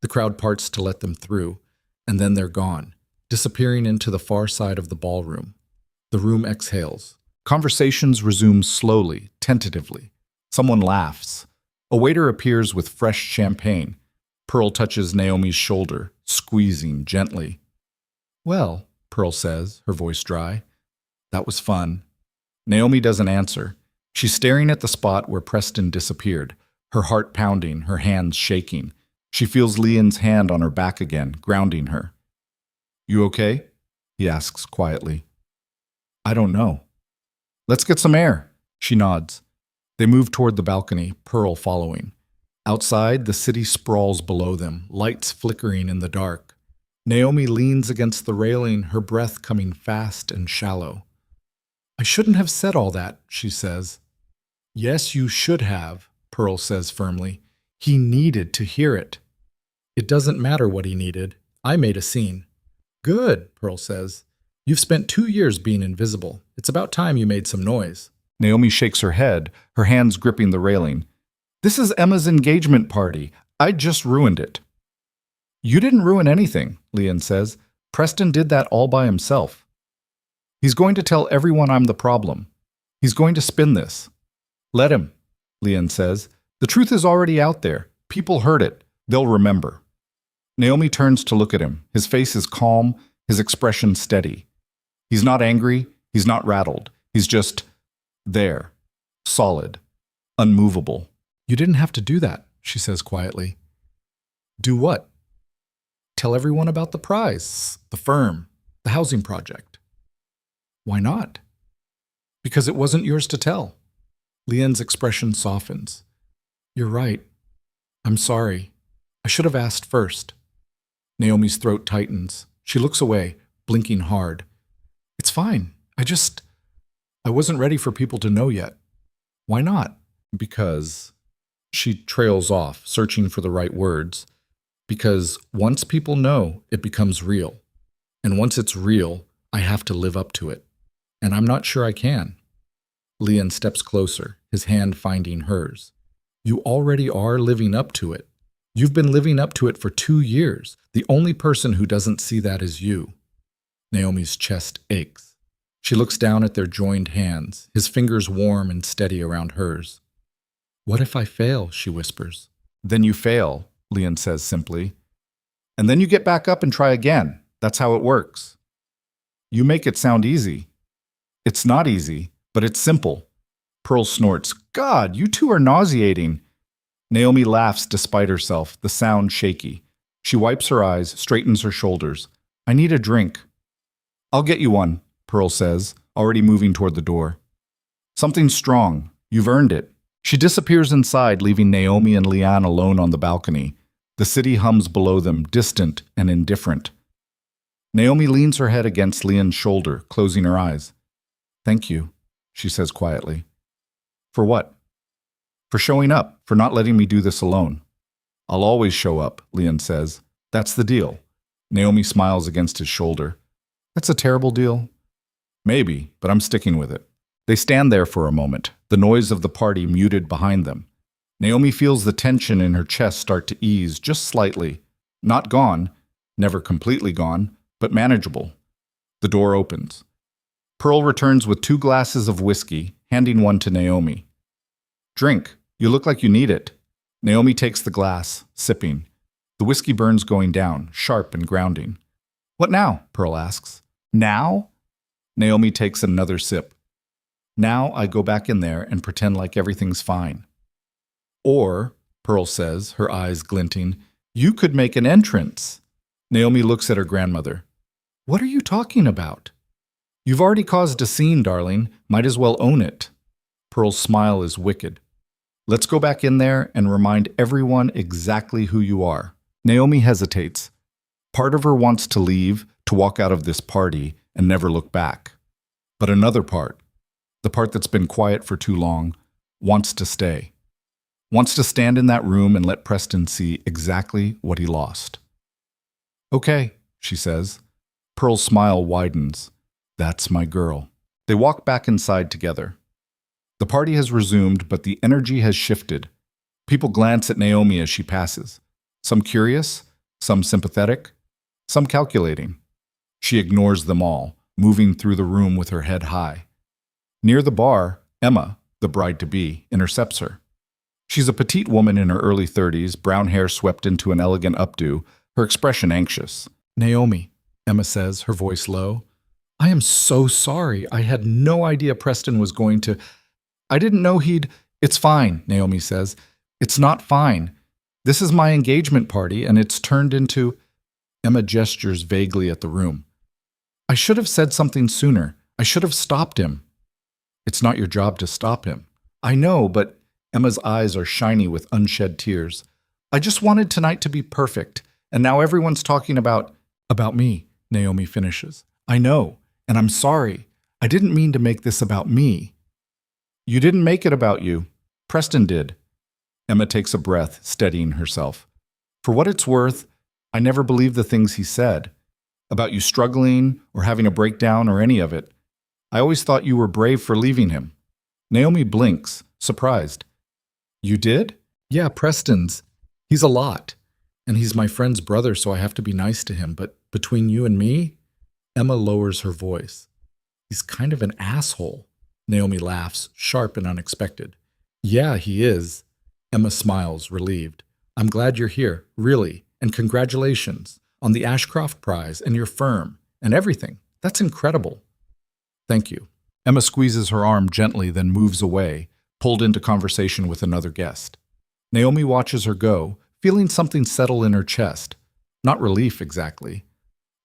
The crowd parts to let them through, and then they're gone, disappearing into the far side of the ballroom. The room exhales. Conversations resume slowly, tentatively. Someone laughs. A waiter appears with fresh champagne. Pearl touches Naomi's shoulder, squeezing gently. Well, Pearl says, her voice dry. That was fun. Naomi doesn't answer. She's staring at the spot where Preston disappeared, her heart pounding, her hands shaking. She feels Leon's hand on her back again, grounding her. You okay? He asks quietly. I don't know. Let's get some air. She nods. They move toward the balcony, Pearl following. Outside, the city sprawls below them, lights flickering in the dark. Naomi leans against the railing, her breath coming fast and shallow. I shouldn't have said all that, she says. Yes, you should have, Pearl says firmly. He needed to hear it. It doesn't matter what he needed. I made a scene. Good, Pearl says. You've spent 2 years being invisible. It's about time you made some noise. Naomi shakes her head, her hands gripping the railing. This is Emma's engagement party. I just ruined it. You didn't ruin anything, Leanne says. Preston did that all by himself. He's going to tell everyone I'm the problem. He's going to spin this. Let him, Leanne says. The truth is already out there. People heard it. They'll remember. Naomi turns to look at him. His face is calm, his expression steady. He's not angry, he's not rattled. He's just there, solid, unmovable. You didn't have to do that, she says quietly. Do what? Tell everyone about the prize, the firm, the housing project. Why not? Because it wasn't yours to tell. Leanne's expression softens. You're right. I'm sorry. I should have asked first. Naomi's throat tightens. She looks away, blinking hard. It's fine. I wasn't ready for people to know yet. Why not? Because she trails off, searching for the right words. Because once people know, it becomes real. And once it's real, I have to live up to it. And I'm not sure I can. Leon steps closer, his hand finding hers. You already are living up to it. You've been living up to it for 2 years. The only person who doesn't see that is you. Naomi's chest aches. She looks down at their joined hands, his fingers warm and steady around hers. What if I fail? She whispers. Then you fail, Leon says simply. And then you get back up and try again. That's how it works. You make it sound easy. It's not easy, but it's simple. Pearl snorts. God, you two are nauseating. Naomi laughs despite herself, the sound shaky. She wipes her eyes, straightens her shoulders. I need a drink. I'll get you one, Pearl says, already moving toward the door. Something strong. You've earned it. She disappears inside, leaving Naomi and Leanne alone on the balcony. The city hums below them, distant and indifferent. Naomi leans her head against Leon's shoulder, closing her eyes. Thank you, she says quietly. For what? For showing up, for not letting me do this alone. I'll always show up, Leon says. That's the deal. Naomi smiles against his shoulder. That's a terrible deal. Maybe, but I'm sticking with it. They stand there for a moment, the noise of the party muted behind them. Naomi feels the tension in her chest start to ease just slightly. Not gone, never completely gone, but manageable. The door opens. Pearl returns with 2 glasses of whiskey, handing one to Naomi. Drink. You look like you need it. Naomi takes the glass, sipping. The whiskey burns going down, sharp and grounding. What now? Pearl asks. Now? Naomi takes another sip. Now I go back in there and pretend like everything's fine. Or, Pearl says, her eyes glinting, you could make an entrance. Naomi looks at her grandmother. What are you talking about? You've already caused a scene, darling. Might as well own it. Pearl's smile is wicked. Let's go back in there and remind everyone exactly who you are. Naomi hesitates. Part of her wants to leave, to walk out of this party, and never look back. But another part, the part that's been quiet for too long, wants to stay. Wants to stand in that room and let Preston see exactly what he lost. Okay, she says. Pearl's smile widens. That's my girl. They walk back inside together. The party has resumed, but the energy has shifted. People glance at Naomi as she passes. Some curious, some sympathetic, some calculating. She ignores them all, moving through the room with her head high. Near the bar, Emma, the bride-to-be, intercepts her. She's a petite woman in her early 30s, brown hair swept into an elegant updo, her expression anxious. Naomi, Emma says, her voice low. I am so sorry. I had no idea Preston was going to... I didn't know he'd... It's fine, Naomi says. It's not fine. This is my engagement party, and it's turned into... Emma gestures vaguely at the room. I should have said something sooner. I should have stopped him. It's not your job to stop him. I know, but Emma's eyes are shiny with unshed tears. I just wanted tonight to be perfect, and now everyone's talking about me, Naomi finishes. I know, and I'm sorry. I didn't mean to make this about me. You didn't make it about you. Preston did. Emma takes a breath, steadying herself. For what it's worth, I never believed the things he said. About you struggling, or having a breakdown, or any of it. I always thought you were brave for leaving him. Naomi blinks, surprised. You did? Yeah, Preston's. He's a lot. And he's my friend's brother, so I have to be nice to him. But between you and me? Emma lowers her voice. He's kind of an asshole. Naomi laughs, sharp and unexpected. Yeah, he is. Emma smiles, relieved. I'm glad you're here, really, and congratulations on the Ashcroft Prize and your firm and everything. That's incredible. Thank you. Emma squeezes her arm gently, then moves away, pulled into conversation with another guest. Naomi watches her go, feeling something settle in her chest. Not relief exactly,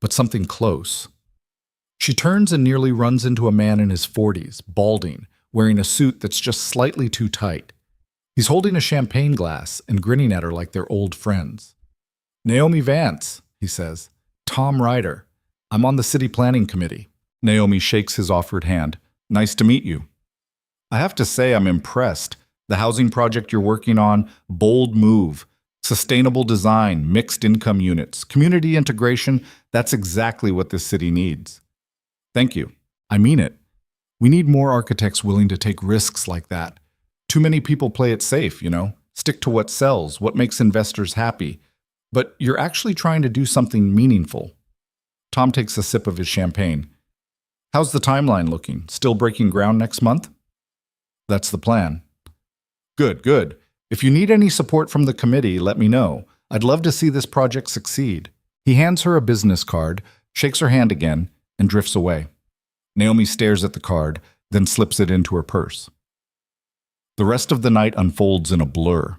but something close. She turns and nearly runs into a man in his 40s, balding, wearing a suit that's just slightly too tight. He's holding a champagne glass and grinning at her like they're old friends. "Naomi Vance," he says. "Tom Ryder. I'm on the city planning committee." Naomi shakes his offered hand. "Nice to meet you." "I have to say I'm impressed. The housing project you're working on, bold move. Sustainable design, mixed income units, community integration, that's exactly what this city needs." "Thank you. I mean it. We need more architects willing to take risks like that. Too many people play it safe, stick to what sells, what makes investors happy. But you're actually trying to do something meaningful." Tom takes a sip of his champagne. "How's the timeline looking? Still breaking ground next month?" "That's the plan." "Good, good. If you need any support from the committee, let me know. I'd love to see this project succeed." He hands her a business card, shakes her hand again, and drifts away. Naomi stares at the card, then slips it into her purse. The rest of the night unfolds in a blur.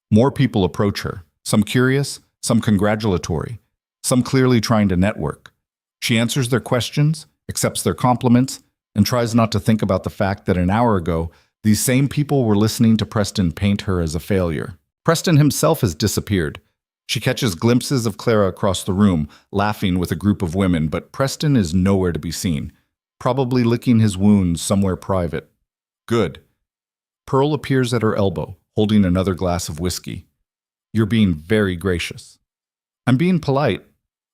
More people approach her, some curious, some congratulatory, some clearly trying to network. She answers their questions, accepts their compliments, and tries not to think about the fact that an hour ago, these same people were listening to Preston paint her as a failure. Preston himself has disappeared. She catches glimpses of Clara across the room, laughing with a group of women, but Preston is nowhere to be seen, probably licking his wounds somewhere private. Good. Pearl appears at her elbow, holding another glass of whiskey. "You're being very gracious." "I'm being polite."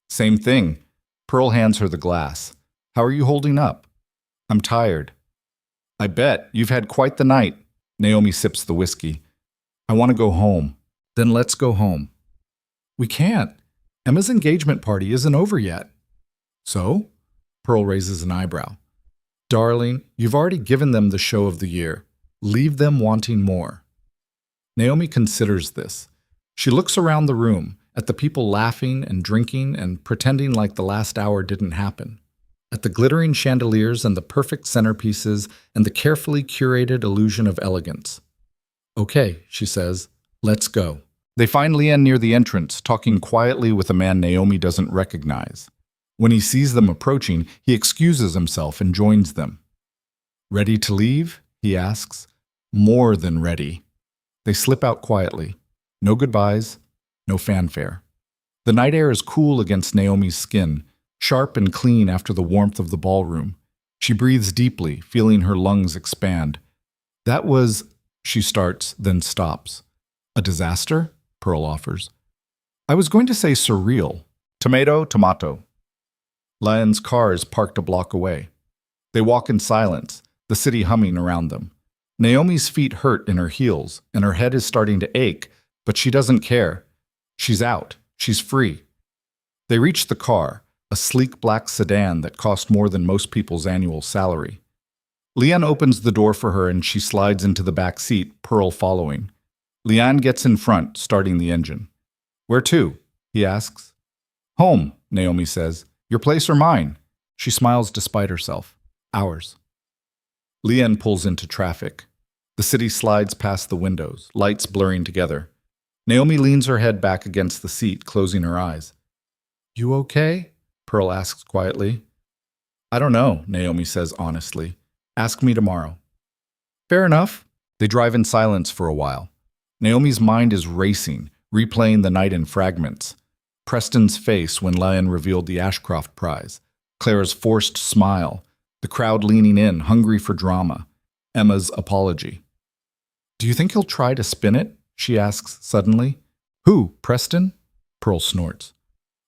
"Same thing." Pearl hands her the glass. "How are you holding up?" "I'm tired." "I bet. You've had quite the night." Naomi sips the whiskey. "I want to go home." "Then let's go home." "We can't. Emma's engagement party isn't over yet." "So?" Pearl raises an eyebrow. "Darling, you've already given them the show of the year. Leave them wanting more." Naomi considers this. She looks around the room, at the people laughing and drinking and pretending like the last hour didn't happen, at the glittering chandeliers and the perfect centerpieces and the carefully curated illusion of elegance. "Okay," she says, "let's go." They find Leanne near the entrance, talking quietly with a man Naomi doesn't recognize. When he sees them approaching, he excuses himself and joins them. "Ready to leave?" he asks. "More than ready." They slip out quietly. No goodbyes, no fanfare. The night air is cool against Naomi's skin, sharp and clean after the warmth of the ballroom. She breathes deeply, feeling her lungs expand. "That was," she starts, then stops. "A disaster?" Pearl offers. "I was going to say surreal. Tomato, tomato." Lian's car is parked a block away. They walk in silence, the city humming around them. Naomi's feet hurt in her heels, and her head is starting to ache, but she doesn't care. She's out. She's free. They reach the car, a sleek black sedan that cost more than most people's annual salary. Leanne opens the door for her and she slides into the back seat, Pearl following. Leanne gets in front, starting the engine. "Where to?" he asks. "Home," Naomi says. "Your place or mine?" She smiles despite herself. "Ours." Leanne pulls into traffic. The city slides past the windows, lights blurring together. Naomi leans her head back against the seat, closing her eyes. "You okay?" Pearl asks quietly. "I don't know," Naomi says honestly. "Ask me tomorrow." "Fair enough." They drive in silence for a while. Naomi's mind is racing, replaying the night in fragments. Preston's face when Lion revealed the Ashcroft Prize. Clara's forced smile. The crowd leaning in, hungry for drama. Emma's apology. "Do you think he'll try to spin it?" she asks suddenly. "Who, Preston?" Pearl snorts.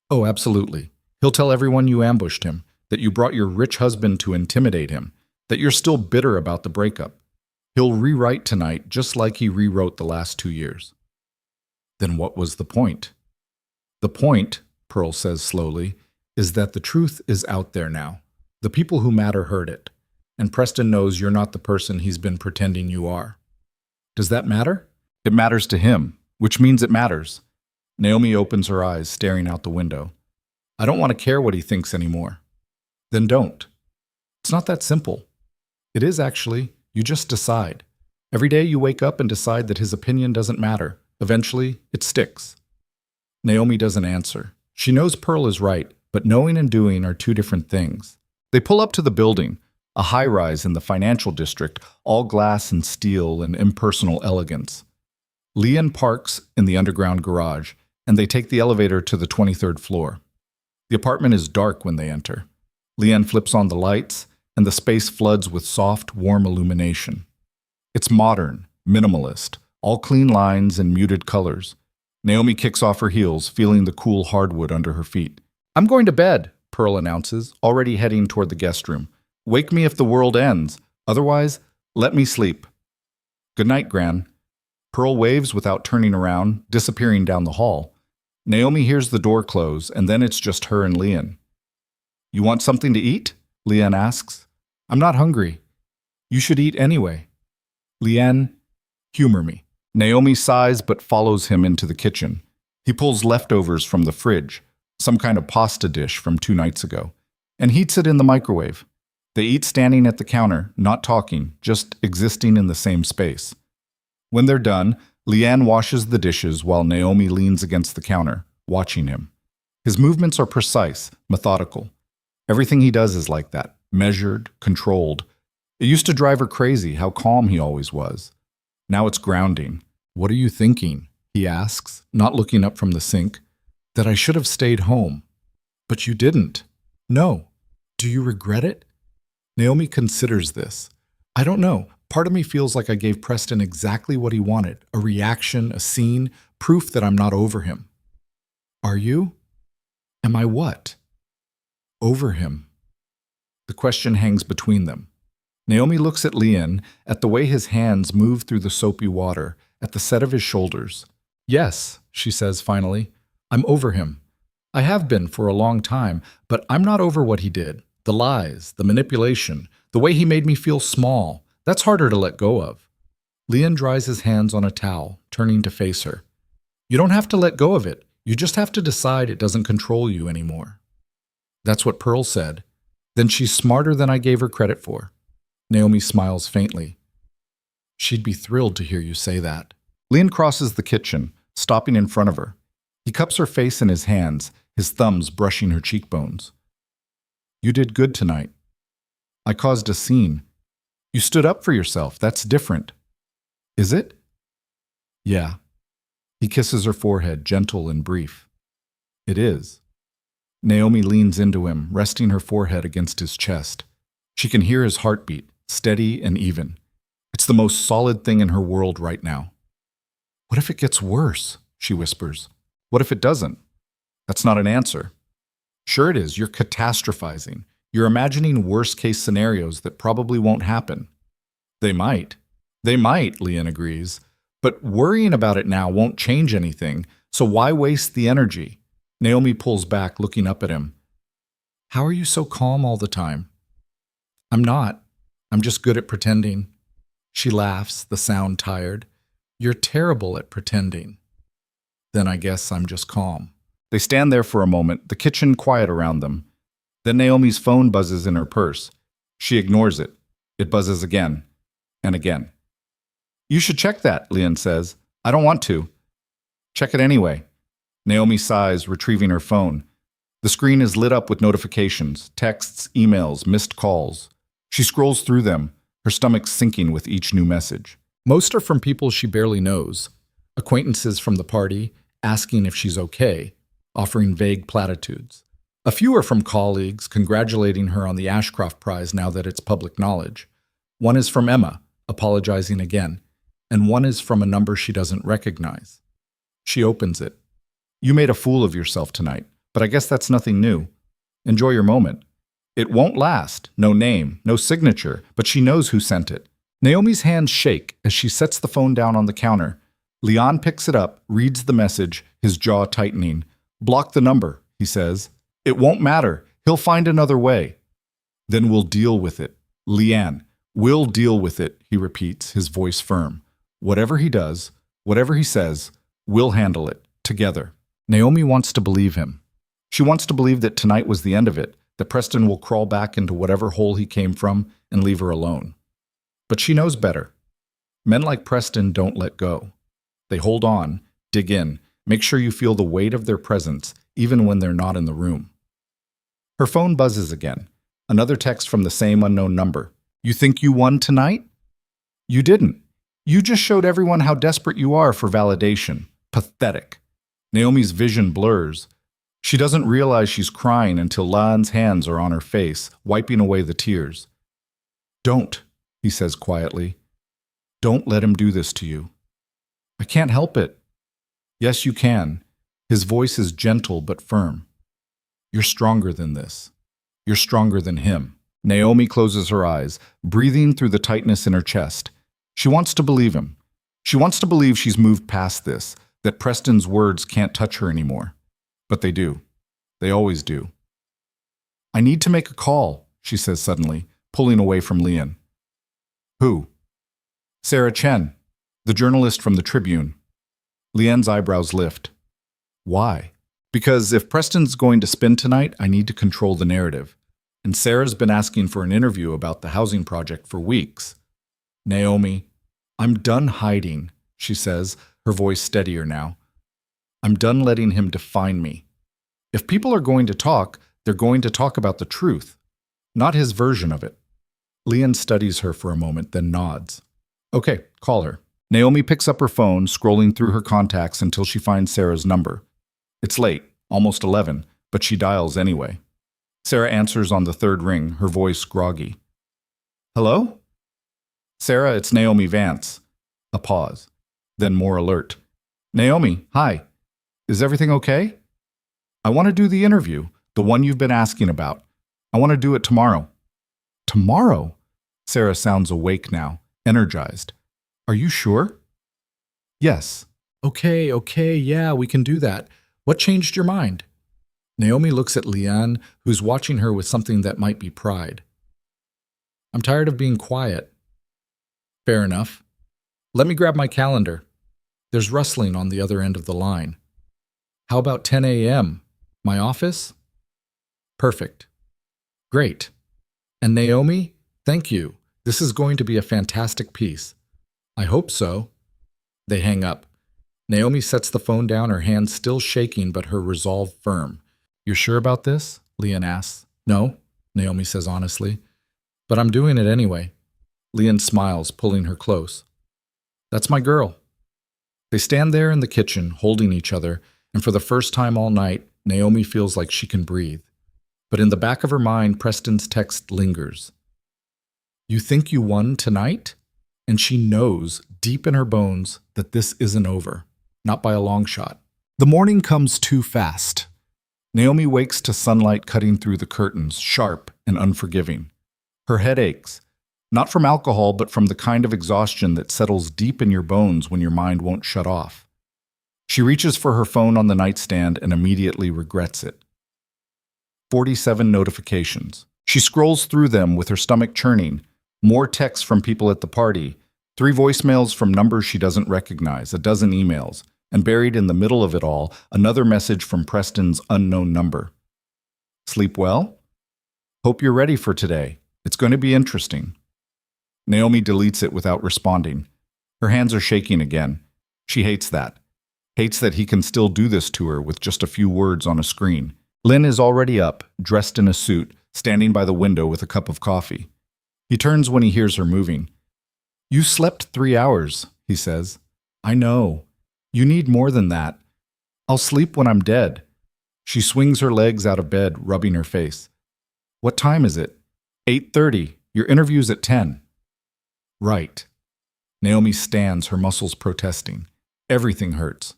"Oh, absolutely. He'll tell everyone you ambushed him, that you brought your rich husband to intimidate him, that you're still bitter about the breakup. He'll rewrite tonight just like he rewrote the last 2 years." "Then what was the point?" "The point," Pearl says slowly, "is that the truth is out there now. The people who matter heard it, and Preston knows you're not the person he's been pretending you are." "Does that matter?" "It matters to him, which means it matters." Naomi opens her eyes, staring out the window. "I don't want to care what he thinks anymore." "Then don't." "It's not that simple." "It is, actually. You just decide. Every day you wake up and decide that his opinion doesn't matter. Eventually, it sticks." Naomi doesn't answer. She knows Pearl is right, but knowing and doing are two different things. They pull up to the building, a high-rise in the financial district, all glass and steel and impersonal elegance. Leanne parks in the underground garage, and they take the elevator to the 23rd floor. The apartment is dark when they enter. Leanne flips on the lights, and the space floods with soft, warm illumination. It's modern, minimalist, all clean lines and muted colors. Naomi kicks off her heels, feeling the cool hardwood under her feet. "I'm going to bed," Pearl announces, already heading toward the guest room. "Wake me if the world ends. Otherwise, let me sleep." "Good night, Gran." Pearl waves without turning around, disappearing down the hall. Naomi hears the door close, and then it's just her and Leanne. "You want something to eat?" Leanne asks. "I'm not hungry." "You should eat anyway." "Leanne, humor me." Naomi sighs but follows him into the kitchen. He pulls leftovers from the fridge, some kind of pasta dish from 2 nights ago, and heats it in the microwave. They eat standing at the counter, not talking, just existing in the same space. When they're done, Leanne washes the dishes while Naomi leans against the counter, watching him. His movements are precise, methodical. Everything he does is like that, measured, controlled. It used to drive her crazy how calm he always was. Now it's grounding. "What are you thinking?" he asks, not looking up from the sink. "That I should have stayed home." "But you didn't." "No." "Do you regret it?" Naomi considers this. "I don't know. Part of me feels like I gave Preston exactly what he wanted, a reaction, a scene, proof that I'm not over him." "Are you?" "Am I what?" "Over him." The question hangs between them. Naomi looks at Leanne, at the way his hands move through the soapy water, at the set of his shoulders. "Yes," she says finally, "I'm over him. I have been for a long time, but I'm not over what he did. The lies, the manipulation, the way he made me feel small. That's harder to let go of." Leanne dries his hands on a towel, turning to face her. "You don't have to let go of it. You just have to decide it doesn't control you anymore." That's what Pearl said. Then she's smarter than I gave her credit for. Naomi smiles faintly. "She'd be thrilled to hear you say that." Leanne crosses the kitchen, stopping in front of her. He cups her face in his hands, his thumbs brushing her cheekbones. "You did good tonight. I caused a scene. You stood up for yourself. That's different." "Is it?" "Yeah." He kisses her forehead, gentle and brief. "It is." Naomi leans into him, resting her forehead against his chest. She can hear his heartbeat, steady and even. It's the most solid thing in her world right now. "What if it gets worse?" she whispers. "What if it doesn't?" That's not an answer. "Sure it is. You're catastrophizing. You're imagining worst-case scenarios that probably won't happen." "They might." "They might," Leanne agrees. "But worrying about it now won't change anything, so why waste the energy?" Naomi pulls back, looking up at him. "How are you so calm all the time?" "I'm not. I'm just good at pretending." She laughs, the sound tired. "You're terrible at pretending." "Then I guess I'm just calm." They stand there for a moment, the kitchen quiet around them. Then Naomi's phone buzzes in her purse. She ignores it. It buzzes again and again. "You should check that," Leanne says. "I don't want to." "Check it anyway." Naomi sighs, retrieving her phone. The screen is lit up with notifications, texts, emails, missed calls. She scrolls through them, her stomach sinking with each new message. Most are from people she barely knows, acquaintances from the party, asking if she's okay, offering vague platitudes. A few are from colleagues, congratulating her on the Ashcroft Prize now that it's public knowledge. One is from Emma, apologizing again, and one is from a number she doesn't recognize. She opens it. "You made a fool of yourself tonight, but I guess that's nothing new. Enjoy your moment. It won't last. No name, no signature, but she knows who sent it." Naomi's hands shake as she sets the phone down on the counter. Leon picks it up, reads the message, his jaw tightening. "Block the number," he says. "It won't matter. He'll find another way." "Then we'll deal with it. Leanne, we'll deal with it," he repeats, his voice firm. "Whatever he does, whatever he says, we'll handle it, together." Naomi wants to believe him. She wants to believe that tonight was the end of it, that Preston will crawl back into whatever hole he came from and leave her alone. But she knows better. Men like Preston don't let go. They hold on, dig in, make sure you feel the weight of their presence, even when they're not in the room. Her phone buzzes again. Another text from the same unknown number. You think you won tonight? You didn't. You just showed everyone how desperate you are for validation. Pathetic. Naomi's vision blurs. She doesn't realize she's crying until Lan's hands are on her face, wiping away the tears. Don't, he says quietly. Don't let him do this to you. I can't help it. Yes, you can. His voice is gentle but firm. You're stronger than this. You're stronger than him. Naomi closes her eyes, breathing through the tightness in her chest. She wants to believe him. She wants to believe she's moved past this, that Preston's words can't touch her anymore. But they do. They always do. I need to make a call, she says suddenly, pulling away from Lian. Who? Sarah Chen, the journalist from the Tribune. Lian's eyebrows lift. Why? Because if Preston's going to spin tonight, I need to control the narrative. And Sarah's been asking for an interview about the housing project for weeks. Naomi, I'm done hiding, she says, her voice steadier now. I'm done letting him define me. If people are going to talk, they're going to talk about the truth, not his version of it. Lian studies her for a moment, then nods. Okay, call her. Naomi picks up her phone, scrolling through her contacts until she finds Sarah's number. It's late, almost 11, but she dials anyway. Sarah answers on the third ring, her voice groggy. Hello? Sarah, it's Naomi Vance. A pause, then more alert. Naomi, hi. Is everything okay? I want to do the interview, the one you've been asking about. I want to do it tomorrow. Tomorrow? Sarah sounds awake now, energized. Are you sure? Yes. Okay, yeah, we can do that. What changed your mind? Naomi looks at Lian, who's watching her with something that might be pride. I'm tired of being quiet. Fair enough. Let me grab my calendar. There's rustling on the other end of the line. How about 10 a.m.? My office? Perfect. Great. And Naomi, thank you. This is going to be a fantastic piece. I hope so. They hang up. Naomi sets the phone down, her hands still shaking but her resolve firm. You're sure about this? Lian asks. No, Naomi says honestly. But I'm doing it anyway. Lian smiles, pulling her close. That's my girl. They stand there in the kitchen, holding each other, and for the first time all night, Naomi feels like she can breathe. But in the back of her mind, Preston's text lingers. You think you won tonight? And she knows, deep in her bones, that this isn't over. Not by a long shot. The morning comes too fast. Naomi wakes to sunlight cutting through the curtains, sharp and unforgiving. Her head aches, not from alcohol, but from the kind of exhaustion that settles deep in your bones when your mind won't shut off. She reaches for her phone on the nightstand and immediately regrets it. 47 notifications. She scrolls through them with her stomach churning. More texts from people at the party. 3 voicemails from numbers she doesn't recognize, a dozen emails, and buried in the middle of it all, another message from Preston's unknown number. Sleep well? Hope you're ready for today. It's going to be interesting. Naomi deletes it without responding. Her hands are shaking again. She hates that. Hates that he can still do this to her with just a few words on a screen. Lynn is already up, dressed in a suit, standing by the window with a cup of coffee. He turns when he hears her moving. You slept 3 hours, he says. I know. You need more than that. I'll sleep when I'm dead. She swings her legs out of bed, rubbing her face. What time is it? 8:30. Your interview's at 10. Right. Naomi stands, her muscles protesting. Everything hurts.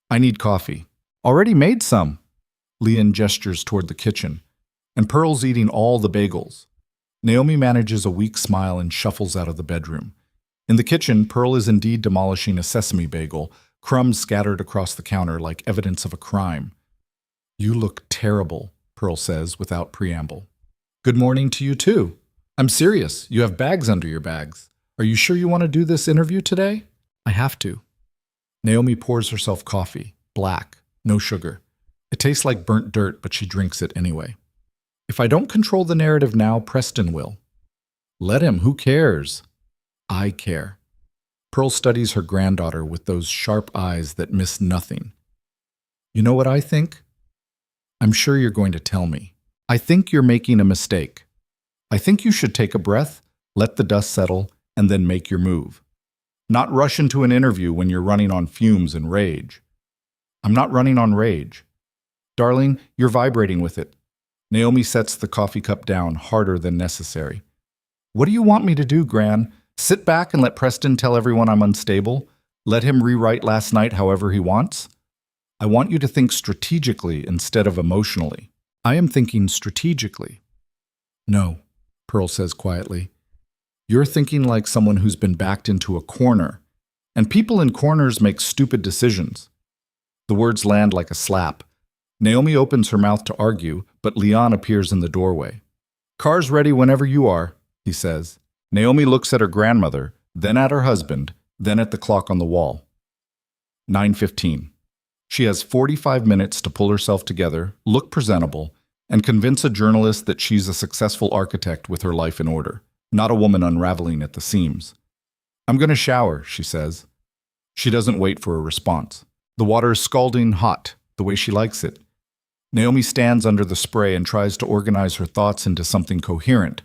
I need coffee. Already made some. Lian gestures toward the kitchen. And Pearl's eating all the bagels. Naomi manages a weak smile and shuffles out of the bedroom. In the kitchen, Pearl is indeed demolishing a sesame bagel, crumbs scattered across the counter like evidence of a crime. You look terrible, Pearl says without preamble. Good morning to you too. I'm serious. You have bags under your bags. Are you sure you want to do this interview today? I have to. Naomi pours herself coffee, black, no sugar. It tastes like burnt dirt, but she drinks it anyway. If I don't control the narrative now, Preston will. Let him, who cares? I care. Pearl studies her granddaughter with those sharp eyes that miss nothing. You know what I think? I'm sure you're going to tell me. I think you're making a mistake. I think you should take a breath, let the dust settle, and then make your move. Not rush into an interview when you're running on fumes and rage. I'm not running on rage. Darling, you're vibrating with it. Naomi sets the coffee cup down harder than necessary. What do you want me to do, Gran? Sit back and let Preston tell everyone I'm unstable? Let him rewrite last night however he wants? I want you to think strategically instead of emotionally. I am thinking strategically. No, Pearl says quietly. You're thinking like someone who's been backed into a corner, and people in corners make stupid decisions. The words land like a slap. Naomi opens her mouth to argue, but Leon appears in the doorway. Car's ready whenever you are, he says. Naomi looks at her grandmother, then at her husband, then at the clock on the wall. 9:15. She has 45 minutes to pull herself together, look presentable, and convince a journalist that she's a successful architect with her life in order, not a woman unraveling at the seams. I'm going to shower, she says. She doesn't wait for a response. The water is scalding hot, the way she likes it. Naomi stands under the spray and tries to organize her thoughts into something coherent.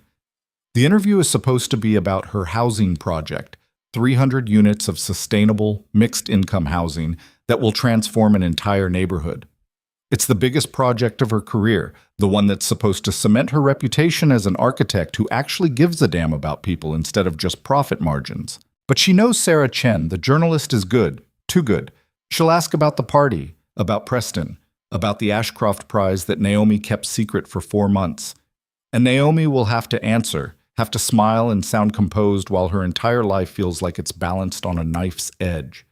The interview is supposed to be about her housing project, 300 units of sustainable, mixed-income housing that will transform an entire neighborhood. It's the biggest project of her career, the one that's supposed to cement her reputation as an architect who actually gives a damn about people instead of just profit margins. But she knows Sarah Chen, the journalist, is good, too good. She'll ask about the party, about Preston, about the Ashcroft Prize that Naomi kept secret for 4 months. And Naomi will have to answer, have to smile and sound composed while her entire life feels like it's balanced on a knife's edge.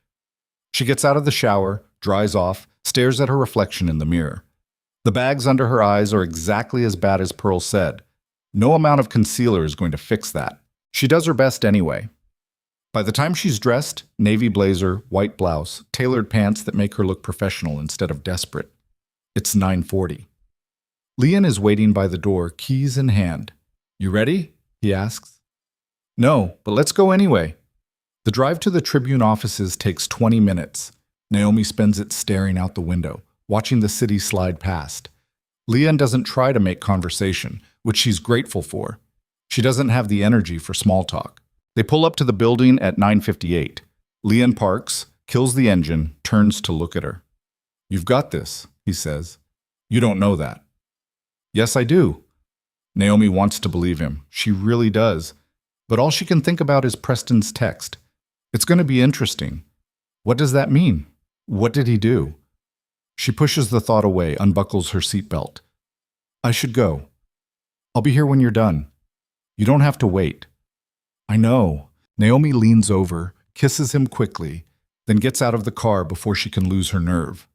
She gets out of the shower, dries off, stares at her reflection in the mirror. The bags under her eyes are exactly as bad as Pearl said. No amount of concealer is going to fix that. She does her best anyway. By the time she's dressed, navy blazer, white blouse, tailored pants that make her look professional instead of desperate. It's 9:40. Leon is waiting by the door, keys in hand. You ready? He asks. No, but let's go anyway. The drive to the Tribune offices takes 20 minutes. Naomi spends it staring out the window, watching the city slide past. Leon doesn't try to make conversation, which she's grateful for. She doesn't have the energy for small talk. They pull up to the building at 9:58. Leon parks, kills the engine, turns to look at her. You've got this, he says. You don't know that. Yes, I do. Naomi wants to believe him. She really does. But all she can think about is Preston's text. It's going to be interesting. What does that mean? What did he do? She pushes the thought away, unbuckles her seatbelt. I should go. I'll be here when you're done. You don't have to wait. I know. Naomi leans over, kisses him quickly, then gets out of the car before she can lose her nerve.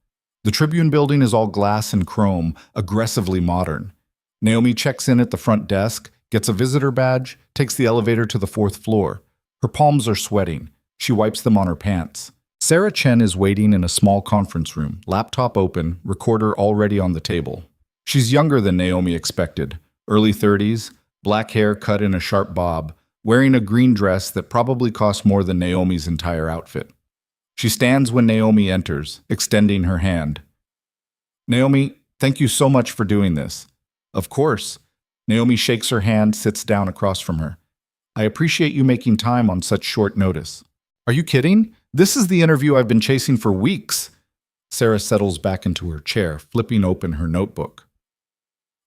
The Tribune building is all glass and chrome, aggressively modern. Naomi checks in at the front desk, gets a visitor badge, takes the elevator to the 4th floor. Her palms are sweating. She wipes them on her pants. Sarah Chen is waiting in a small conference room, laptop open, recorder already on the table. She's younger than Naomi expected, early 30s, black hair cut in a sharp bob, wearing a green dress that probably cost more than Naomi's entire outfit. She stands when Naomi enters, extending her hand. Naomi, thank you so much for doing this. Of course. Naomi shakes her hand, sits down across from her. I appreciate you making time on such short notice. Are you kidding? This is the interview I've been chasing for weeks. Sarah settles back into her chair, flipping open her notebook.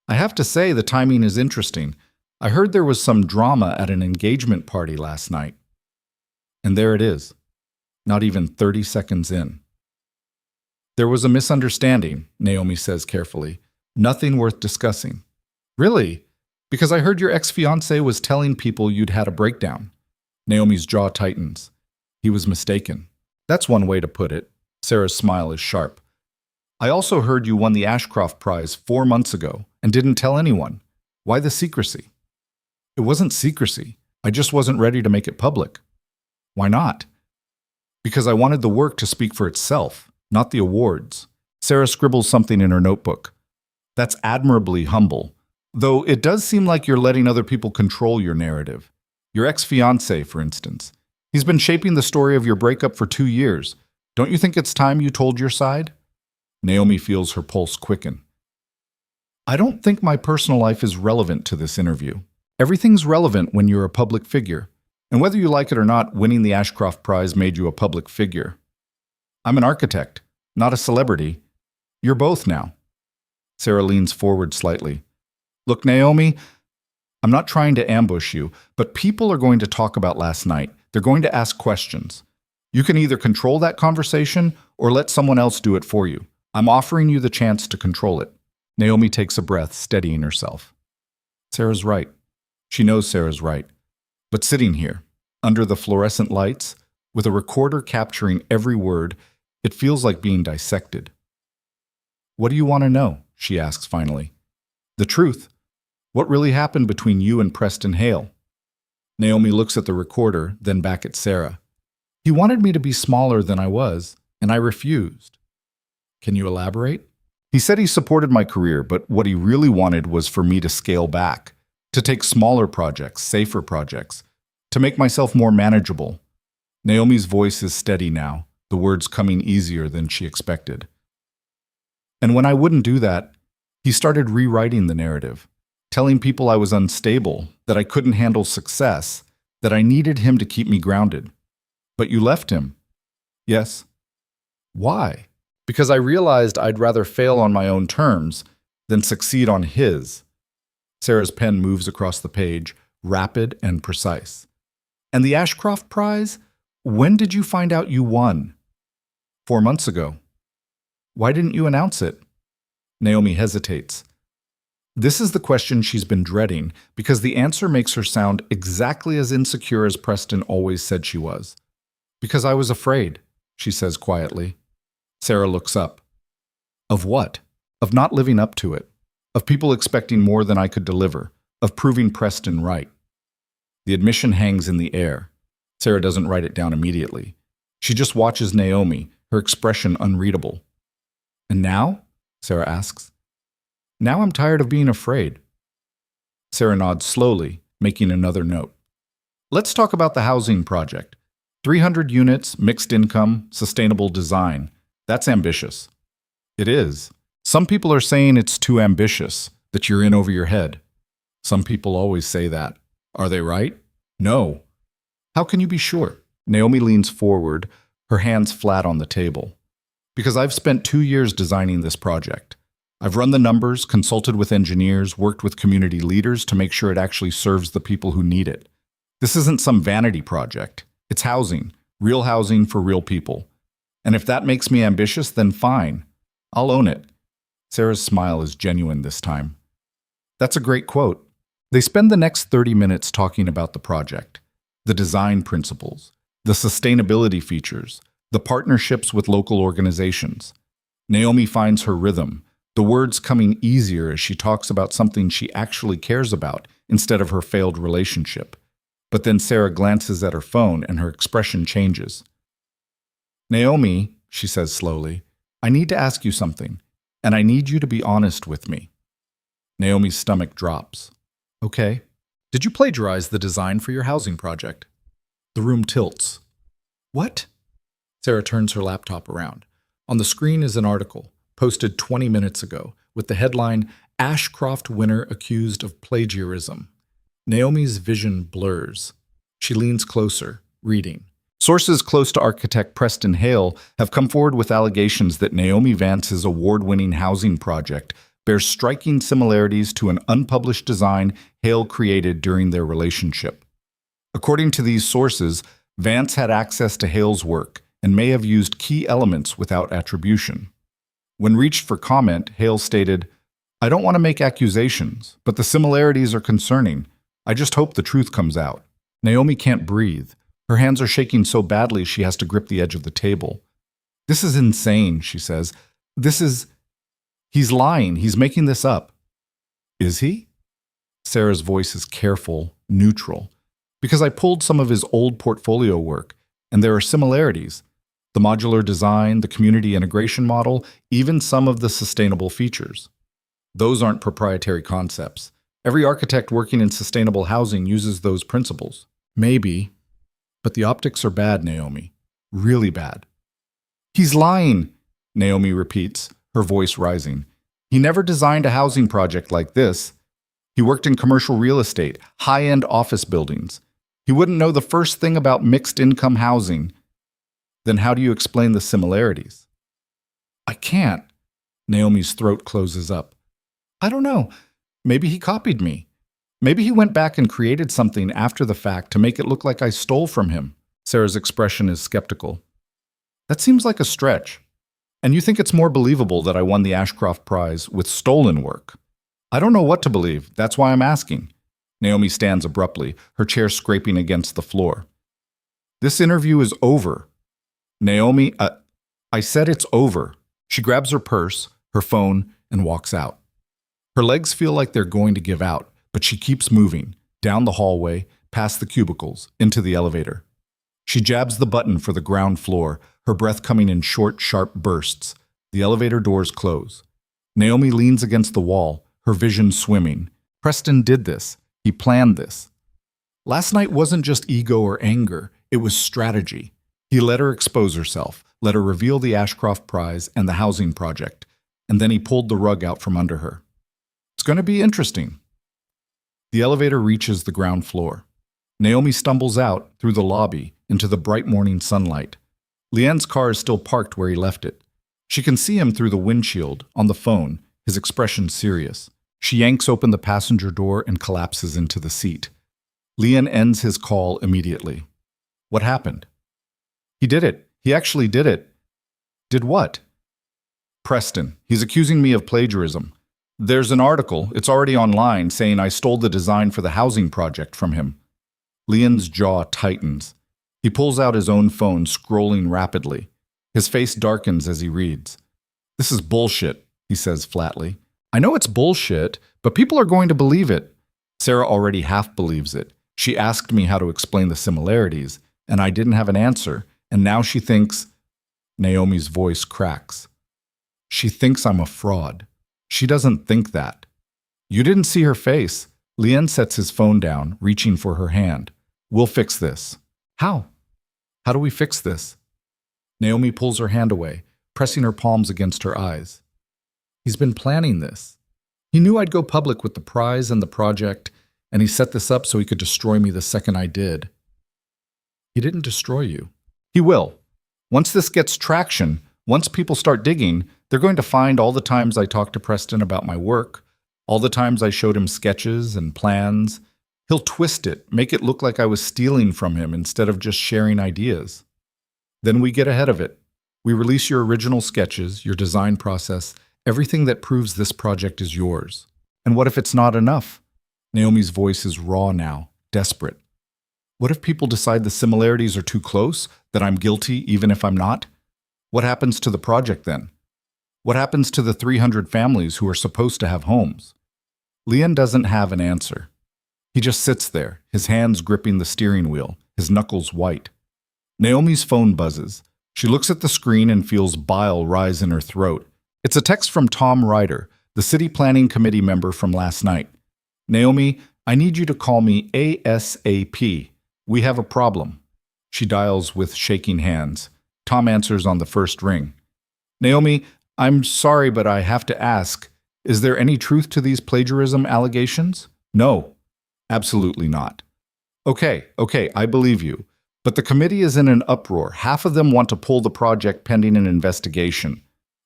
I have to say the timing is interesting. I heard there was some drama at an engagement party last night. And there it is. Not even 30 seconds in. There was a misunderstanding, Naomi says carefully. Nothing worth discussing. Really? Because I heard your ex-fiancé was telling people you'd had a breakdown. Naomi's jaw tightens. He was mistaken. That's one way to put it. Sarah's smile is sharp. I also heard you won the Ashcroft Prize 4 months ago and didn't tell anyone. Why the secrecy? It wasn't secrecy. I just wasn't ready to make it public. Why not? Because I wanted the work to speak for itself, not the awards. Sarah scribbles something in her notebook. That's admirably humble, though it does seem like you're letting other people control your narrative. Your ex-fiancé, for instance. He's been shaping the story of your breakup for 2 years. Don't you think it's time you told your side? Naomi feels her pulse quicken. I don't think my personal life is relevant to this interview. Everything's relevant when you're a public figure. And whether you like it or not, winning the Ashcroft Prize made you a public figure. I'm an architect, not a celebrity. You're both now. Sarah leans forward slightly. Look, Naomi, I'm not trying to ambush you, but people are going to talk about last night. They're going to ask questions. You can either control that conversation or let someone else do it for you. I'm offering you the chance to control it. Naomi takes a breath, steadying herself. Sarah's right. She knows Sarah's right. But sitting here, under the fluorescent lights, with a recorder capturing every word, it feels like being dissected. What do you want to know? She asks finally. The truth. What really happened between you and Preston Hale? Naomi looks at the recorder, then back at Sarah. He wanted me to be smaller than I was, and I refused. Can you elaborate? He said he supported my career, but what he really wanted was for me to scale back, to take smaller projects, safer projects, to make myself more manageable. Naomi's voice is steady now, the words coming easier than she expected. And when I wouldn't do that, he started rewriting the narrative, telling people I was unstable, that I couldn't handle success, that I needed him to keep me grounded. But you left him. Yes. Why? Because I realized I'd rather fail on my own terms than succeed on his. Sarah's pen moves across the page, rapid and precise. And the Ashcroft Prize? When did you find out you won? 4 months ago. Why didn't you announce it? Naomi hesitates. This is the question she's been dreading because the answer makes her sound exactly as insecure as Preston always said she was. Because I was afraid, she says quietly. Sarah looks up. Of what? Of not living up to it. Of people expecting more than I could deliver. Of proving Preston right. The admission hangs in the air. Sarah doesn't write it down immediately. She just watches Naomi, her expression unreadable. And now? Sarah asks. Now I'm tired of being afraid. Sarah nods slowly, making another note. Let's talk about the housing project. 300 units, mixed income, sustainable design. That's ambitious. It is. Some people are saying it's too ambitious, that you're in over your head. Some people always say that. Are they right? No. How can you be sure? Naomi leans forward, her hands flat on the table. Because I've spent 2 years designing this project. I've run the numbers, consulted with engineers, worked with community leaders to make sure it actually serves the people who need it. This isn't some vanity project. It's housing, real housing for real people. And if that makes me ambitious, then fine. I'll own it. Sarah's smile is genuine this time. That's a great quote. They spend the next 30 minutes talking about the project, the design principles, the sustainability features, the partnerships with local organizations. Naomi finds her rhythm, the words coming easier as she talks about something she actually cares about instead of her failed relationship. But then Sarah glances at her phone and her expression changes. Naomi, she says slowly, I need to ask you something, and I need you to be honest with me. Naomi's stomach drops. Okay. Did you plagiarize the design for your housing project? The room tilts. What? Sarah turns her laptop around. On the screen is an article, posted 20 minutes ago, with the headline, Ashcroft Winner Accused of Plagiarism. Naomi's vision blurs. She leans closer, reading. Sources close to architect Preston Hale have come forward with allegations that Naomi Vance's award-winning housing project bears striking similarities to an unpublished design Hale created during their relationship. According to these sources, Vance had access to Hale's work and may have used key elements without attribution. When reached for comment, Hale stated, I don't want to make accusations, but the similarities are concerning. I just hope the truth comes out. Naomi can't breathe. Her hands are shaking so badly she has to grip the edge of the table. This is insane, she says. He's lying. He's making this up. Is he? Sarah's voice is careful, neutral. Because I pulled some of his old portfolio work, and there are similarities. The modular design, the community integration model, even some of the sustainable features. Those aren't proprietary concepts. Every architect working in sustainable housing uses those principles. Maybe. But the optics are bad, Naomi. Really bad. He's lying, Naomi repeats, her voice rising. He never designed a housing project like this. He worked in commercial real estate, high-end office buildings. He wouldn't know the first thing about mixed-income housing. Then how do you explain the similarities? I can't. Naomi's throat closes up. I don't know. Maybe he copied me. Maybe he went back and created something after the fact to make it look like I stole from him. Sarah's expression is skeptical. That seems like a stretch. And you think it's more believable that I won the Ashcroft Prize with stolen work? I don't know what to believe. That's why I'm asking. Naomi stands abruptly, her chair scraping against the floor. This interview is over. Naomi, I said it's over. She grabs her purse, her phone, and walks out. Her legs feel like they're going to give out, but she keeps moving, down the hallway, past the cubicles, into the elevator. She jabs the button for the ground floor, her breath coming in short, sharp bursts. The elevator doors close. Naomi leans against the wall, her vision swimming. Preston did this. He planned this. Last night wasn't just ego or anger, it was strategy. He let her expose herself, let her reveal the Ashcroft Prize and the housing project, and then he pulled the rug out from under her. It's going to be interesting. The elevator reaches the ground floor. Naomi stumbles out through the lobby into the bright morning sunlight. Leanne's car is still parked where he left it. She can see him through the windshield, on the phone, his expression serious. She yanks open the passenger door and collapses into the seat. Leanne ends his call immediately. What happened? He did it. He actually did it. Did what? Preston. He's accusing me of plagiarism. There's an article, it's already online, saying I stole the design for the housing project from him. Leanne's jaw tightens. He pulls out his own phone, scrolling rapidly. His face darkens as he reads. This is bullshit, he says flatly. I know it's bullshit, but people are going to believe it. Sarah already half believes it. She asked me how to explain the similarities, and I didn't have an answer, and now she thinks... Naomi's voice cracks. She thinks I'm a fraud. She doesn't think that. You didn't see her face. Leanne sets his phone down, reaching for her hand. We'll fix this. How? How do we fix this? Naomi pulls her hand away, pressing her palms against her eyes. He's been planning this. He knew I'd go public with the prize and the project, and he set this up so he could destroy me the second I did. He didn't destroy you. He will. Once this gets traction, once people start digging, they're going to find all the times I talked to Preston about my work, all the times I showed him sketches and plans. He'll twist it, make it look like I was stealing from him instead of just sharing ideas. Then we get ahead of it. We release your original sketches, your design process, everything that proves this project is yours. And what if it's not enough? Naomi's voice is raw now, desperate. What if people decide the similarities are too close, that I'm guilty even if I'm not? What happens to the project then? What happens to the 300 families who are supposed to have homes? Leanne doesn't have an answer. He just sits there, his hands gripping the steering wheel, his knuckles white. Naomi's phone buzzes. She looks at the screen and feels bile rise in her throat. It's a text from Tom Ryder, the city planning committee member from last night. Naomi, I need you to call me ASAP. We have a problem. She dials with shaking hands. Tom answers on the first ring. Naomi, I'm sorry, but I have to ask, is there any truth to these plagiarism allegations? No, absolutely not. Okay, I believe you. But the committee is in an uproar. Half of them want to pull the project pending an investigation.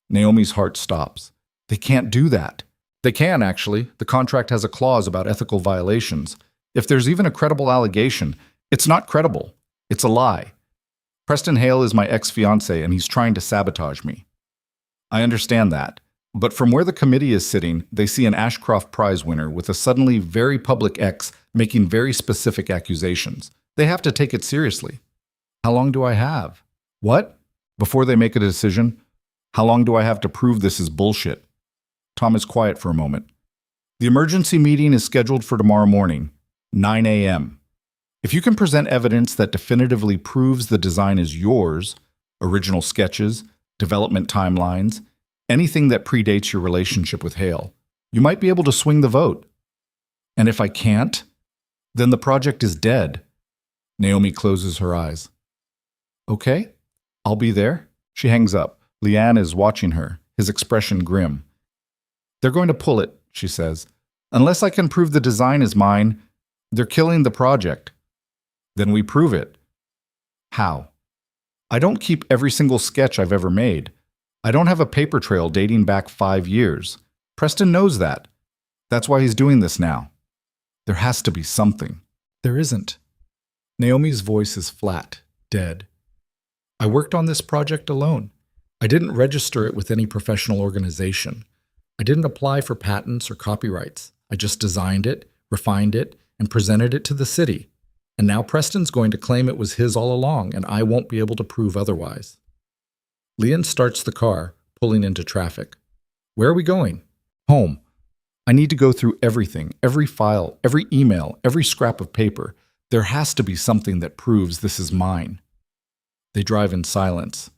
Naomi's heart stops. They can't do that. They can, actually. The contract has a clause about ethical violations. If there's even a credible allegation, it's not credible. It's a lie. Preston Hale is my ex-fiancé and he's trying to sabotage me. I understand that. But from where the committee is sitting, they see an Ashcroft Prize winner with a suddenly very public ex making very specific accusations. They have to take it seriously. How long do I have? What? Before they make a decision, how long do I have to prove this is bullshit? Tom is quiet for a moment. The emergency meeting is scheduled for tomorrow morning, 9 a.m. If you can present evidence that definitively proves the design is yours, original sketches, development timelines, anything that predates your relationship with Hale, you might be able to swing the vote. And if I can't, then the project is dead. Naomi closes her eyes. Okay, I'll be there. She hangs up. Leanne is watching her, his expression grim. They're going to pull it, she says. Unless I can prove the design is mine, they're killing the project. Then we prove it. How? I don't keep every single sketch I've ever made. I don't have a paper trail dating back 5 years. Preston knows that. That's why he's doing this now. There has to be something. There isn't. Naomi's voice is flat, dead. I worked on this project alone. I didn't register it with any professional organization. I didn't apply for patents or copyrights. I just designed it, refined it, and presented it to the city. And now Preston's going to claim it was his all along, and I won't be able to prove otherwise. Leon starts the car, pulling into traffic. Where are we going? Home. I need to go through everything, every file, every email, every scrap of paper. There has to be something that proves this is mine. They drive in silence.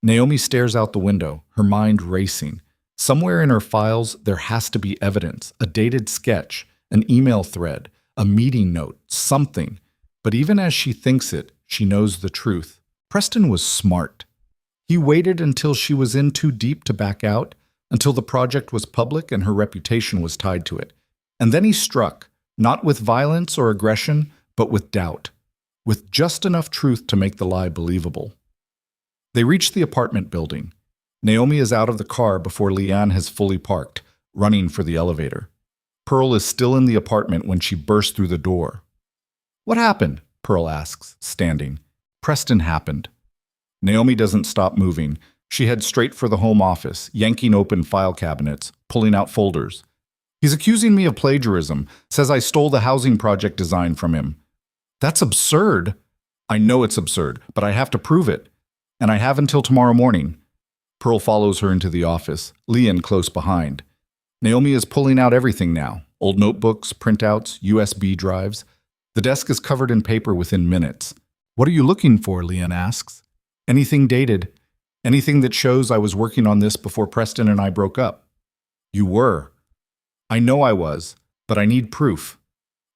Naomi stares out the window, her mind racing. Somewhere in her files, there has to be evidence, a dated sketch, an email thread, a meeting note, something. But even as she thinks it, she knows the truth. Preston was smart. He waited until she was in too deep to back out, until the project was public and her reputation was tied to it. And then he struck, not with violence or aggression, but with doubt, with just enough truth to make the lie believable. They reach the apartment building. Naomi is out of the car before Leanne has fully parked, running for the elevator. Pearl is still in the apartment when she bursts through the door. What happened? Pearl asks, standing. Preston happened. Naomi doesn't stop moving. She heads straight for the home office, yanking open file cabinets, pulling out folders. He's accusing me of plagiarism, says I stole the housing project design from him. That's absurd. I know it's absurd, but I have to prove it. And I have until tomorrow morning. Pearl follows her into the office, Leon close behind. Naomi is pulling out everything now. Old notebooks, printouts, USB drives. The desk is covered in paper within minutes. What are you looking for? Leon asks. Anything dated. Anything that shows I was working on this before Preston and I broke up. You were. I know I was, but I need proof.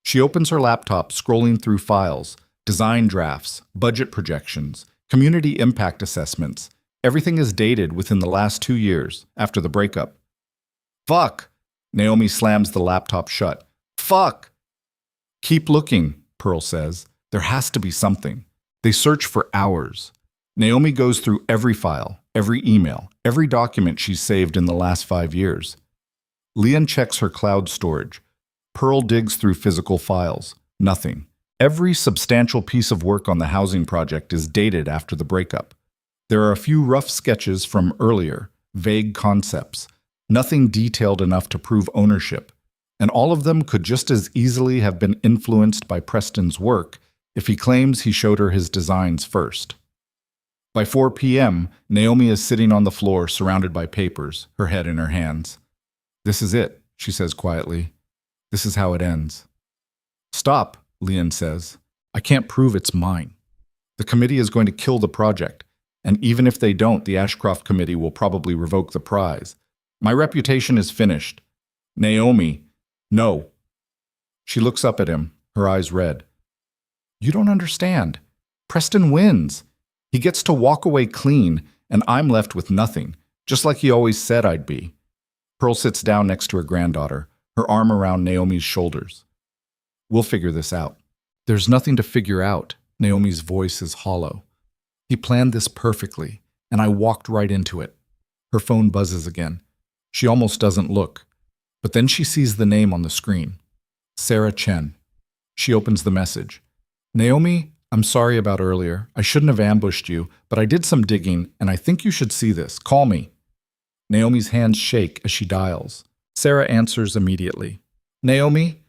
She opens her laptop, scrolling through files, design drafts, budget projections, community impact assessments. Everything is dated within the last 2 years, after the breakup. Fuck! Naomi slams the laptop shut. Fuck! Keep looking, Pearl says. There has to be something. They search for hours. Naomi goes through every file, every email, every document she's saved in the last 5 years. Leon checks her cloud storage. Pearl digs through physical files. Nothing. Every substantial piece of work on the housing project is dated after the breakup. There are a few rough sketches from earlier, vague concepts, nothing detailed enough to prove ownership, and all of them could just as easily have been influenced by Preston's work if he claims he showed her his designs first. By 4 p.m., Naomi is sitting on the floor surrounded by papers, her head in her hands. This is it, she says quietly. This is how it ends. Stop, Leon says. I can't prove it's mine. The committee is going to kill the project, and even if they don't, the Ashcroft Committee will probably revoke the prize. My reputation is finished. Naomi, no. She looks up at him, her eyes red. You don't understand. Preston wins. He gets to walk away clean, and I'm left with nothing, just like he always said I'd be. Pearl sits down next to her granddaughter, her arm around Naomi's shoulders. We'll figure this out. There's nothing to figure out. Naomi's voice is hollow. He planned this perfectly, and I walked right into it. Her phone buzzes again. She almost doesn't look, but then she sees the name on the screen. Sarah Chen. She opens the message. Naomi, I'm sorry about earlier. I shouldn't have ambushed you, but I did some digging, and I think you should see this. Call me. Naomi's hands shake as she dials. Sarah answers immediately. Naomi,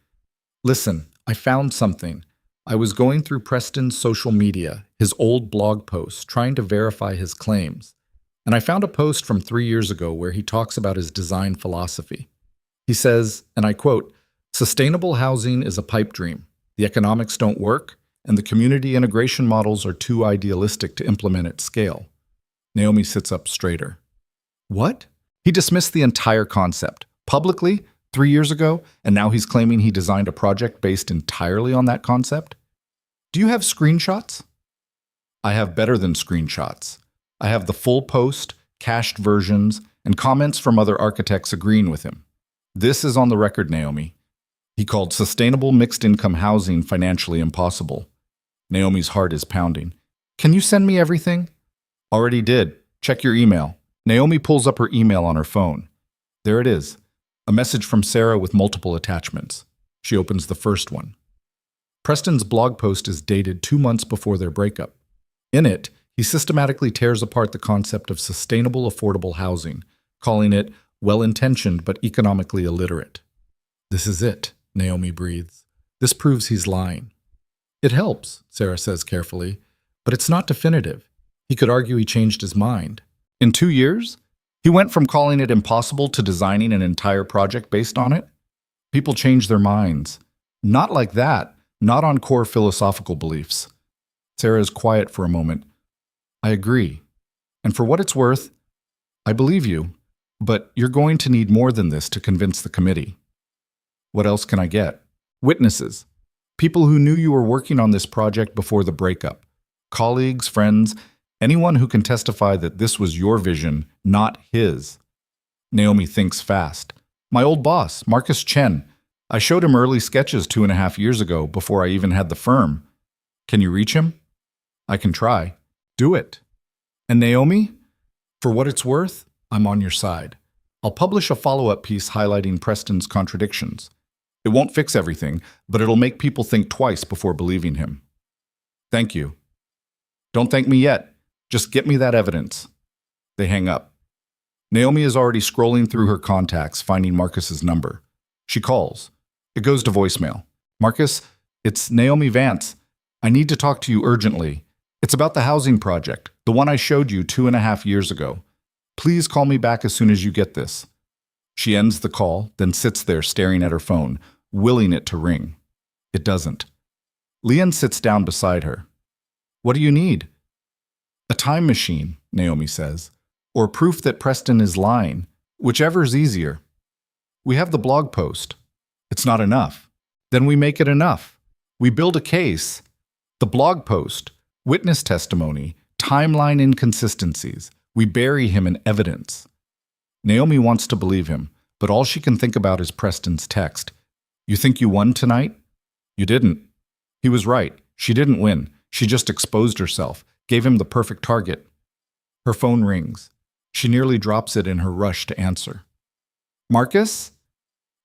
listen, I found something. I was going through Preston's social media, his old blog posts, trying to verify his claims. And I found a post from 3 years ago where he talks about his design philosophy. He says, and I quote, "Sustainable housing is a pipe dream. The economics don't work, and the community integration models are too idealistic to implement at scale." Naomi sits up straighter. What? He dismissed the entire concept, publicly, 3 years ago, and now he's claiming he designed a project based entirely on that concept? Do you have screenshots? I have better than screenshots. I have the full post, cached versions, and comments from other architects agreeing with him. This is on the record, Naomi. He called sustainable mixed-income housing financially impossible. Naomi's heart is pounding. Can you send me everything? Already did. Check your email. Naomi pulls up her email on her phone. There it is. A message from Sarah with multiple attachments. She opens the first one. Preston's blog post is dated 2 months before their breakup. In it, he systematically tears apart the concept of sustainable, affordable housing, calling it well-intentioned but economically illiterate. This is it, Naomi breathes. This proves he's lying. It helps, Sarah says carefully, but it's not definitive. He could argue he changed his mind. In 2 years, he went from calling it impossible to designing an entire project based on it. People change their minds. Not like that, not on core philosophical beliefs. Sarah is quiet for a moment. I agree. And for what it's worth, I believe you, but you're going to need more than this to convince the committee. What else can I get? Witnesses. People who knew you were working on this project before the breakup. Colleagues, friends, anyone who can testify that this was your vision, not his. Naomi thinks fast. My old boss, Marcus Chen. I showed him early sketches 2.5 years ago before I even had the firm. Can you reach him? I can try. Do it. And Naomi, for what it's worth, I'm on your side. I'll publish a follow-up piece highlighting Preston's contradictions. It won't fix everything, but it'll make people think twice before believing him. Thank you. Don't thank me yet. Just get me that evidence. They hang up. Naomi is already scrolling through her contacts, finding Marcus's number. She calls. It goes to voicemail. Marcus, it's Naomi Vance. I need to talk to you urgently. It's about the housing project, the one I showed you 2.5 years ago. Please call me back as soon as you get this. She ends the call, then sits there staring at her phone, willing it to ring. It doesn't. Leon sits down beside her. What do you need? A time machine, Naomi says, or proof that Preston is lying, whichever's easier. We have the blog post. It's not enough. Then we make it enough. We build a case. The blog post, witness testimony, timeline inconsistencies. We bury him in evidence. Naomi wants to believe him, but all she can think about is Preston's text. You think you won tonight? You didn't. He was right. She didn't win. She just exposed herself, gave him the perfect target. Her phone rings. She nearly drops it in her rush to answer. Marcus?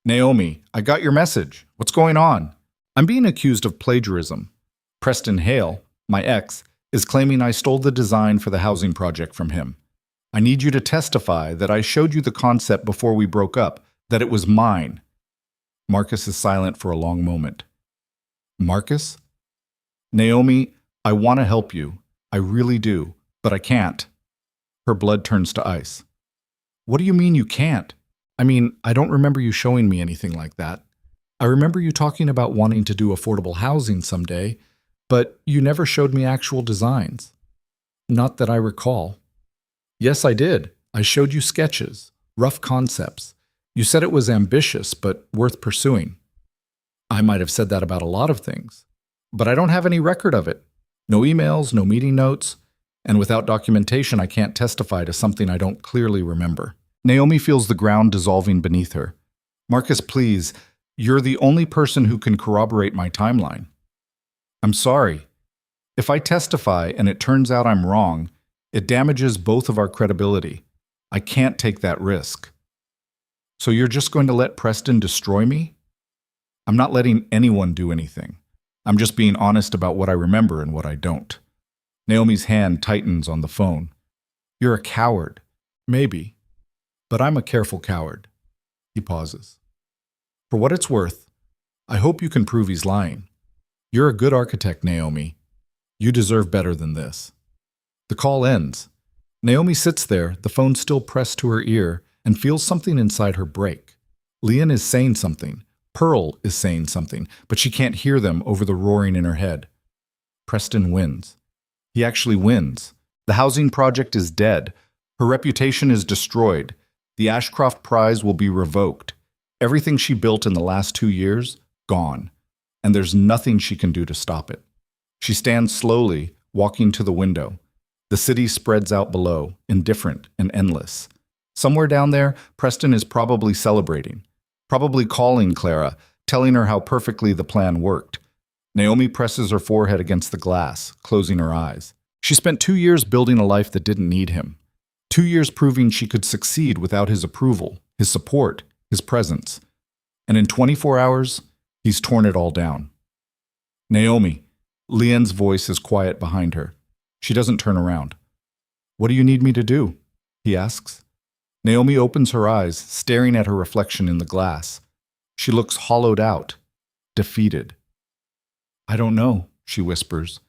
Naomi, I got your message. What's going on? I'm being accused of plagiarism. Preston Hale, my ex, is claiming I stole the design for the housing project from him. I need you to testify that I showed you the concept before we broke up, that it was mine. Marcus is silent for a long moment. Marcus? Naomi, I want to help you. I really do, but I can't. Her blood turns to ice. What do you mean you can't? I mean, I don't remember you showing me anything like that. I remember you talking about wanting to do affordable housing someday, but you never showed me actual designs. Not that I recall. Yes, I did. I showed you sketches, rough concepts. You said it was ambitious, but worth pursuing. I might have said that about a lot of things, but I don't have any record of it. No emails, no meeting notes, and without documentation, I can't testify to something I don't clearly remember. Naomi feels the ground dissolving beneath her. Marcus, please, you're the only person who can corroborate my timeline. I'm sorry. If I testify and it turns out I'm wrong, it damages both of our credibility. I can't take that risk. So you're just going to let Preston destroy me? I'm not letting anyone do anything. I'm just being honest about what I remember and what I don't. Naomi's hand tightens on the phone. You're a coward. Maybe. But I'm a careful coward. He pauses. For what it's worth, I hope you can prove he's lying. You're a good architect, Naomi. You deserve better than this. The call ends. Naomi sits there, the phone still pressed to her ear, and feels something inside her break. Leon is saying something. Pearl is saying something, but she can't hear them over the roaring in her head. Preston wins. He actually wins. The housing project is dead. Her reputation is destroyed. The Ashcroft Prize will be revoked. Everything she built in the last 2 years, gone. And there's nothing she can do to stop it. She stands slowly, walking to the window. The city spreads out below, indifferent and endless. Somewhere down there, Preston is probably celebrating. probably calling Clara, telling her how perfectly the plan worked. Naomi presses her forehead against the glass, closing her eyes. She spent 2 years building a life that didn't need him. 2 years proving she could succeed without his approval, his support, his presence. And in 24 hours, he's torn it all down. Naomi. Leanne's voice is quiet behind her. She doesn't turn around. What do you need me to do? He asks. Naomi opens her eyes, staring at her reflection in the glass. She looks hollowed out, defeated. I don't know, she whispers.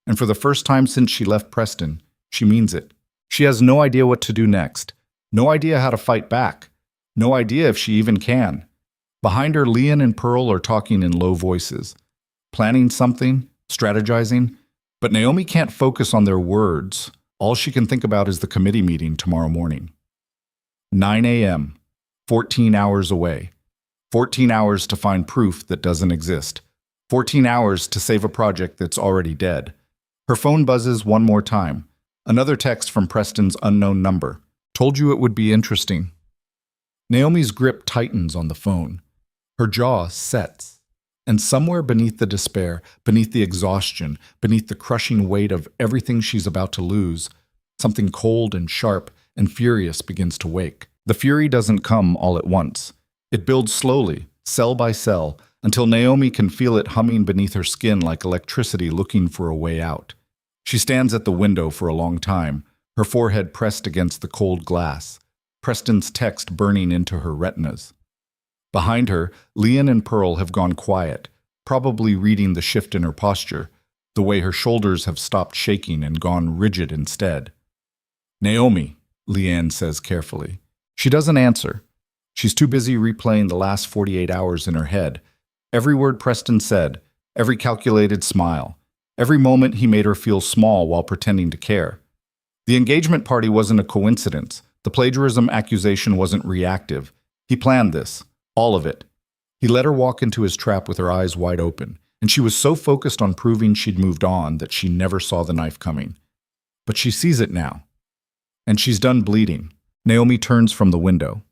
And for the first time since she left Preston, she means it. She has no idea what to do next, no idea how to fight back, no idea if she even can. Behind her, Leanne and Pearl are talking in low voices, planning something, strategizing, but Naomi can't focus on their words. All she can think about is the committee meeting tomorrow morning. 9 a.m., 14 hours away. 14 hours to find proof that doesn't exist. 14 hours to save a project that's already dead. Her phone buzzes one more time. Another text from Preston's unknown number. Told you it would be interesting. Naomi's grip tightens on the phone. Her jaw sets. And somewhere beneath the despair, beneath the exhaustion, beneath the crushing weight of everything she's about to lose, something cold and sharp and furious begins to wake. The fury doesn't come all at once. It builds slowly, cell by cell, until Naomi can feel it humming beneath her skin like electricity looking for a way out. She stands at the window for a long time, her forehead pressed against the cold glass, Preston's text burning into her retinas. Behind her, Leanne and Pearl have gone quiet, probably reading the shift in her posture, the way her shoulders have stopped shaking and gone rigid instead. Naomi, Leanne says carefully. She doesn't answer. She's too busy replaying the last 48 hours in her head. Every word Preston said, every calculated smile, every moment he made her feel small while pretending to care. The engagement party wasn't a coincidence. The plagiarism accusation wasn't reactive. He planned this. All of it. He let her walk into his trap with her eyes wide open, and she was so focused on proving she'd moved on that she never saw the knife coming. But she sees it now. And she's done bleeding. Naomi turns from the window.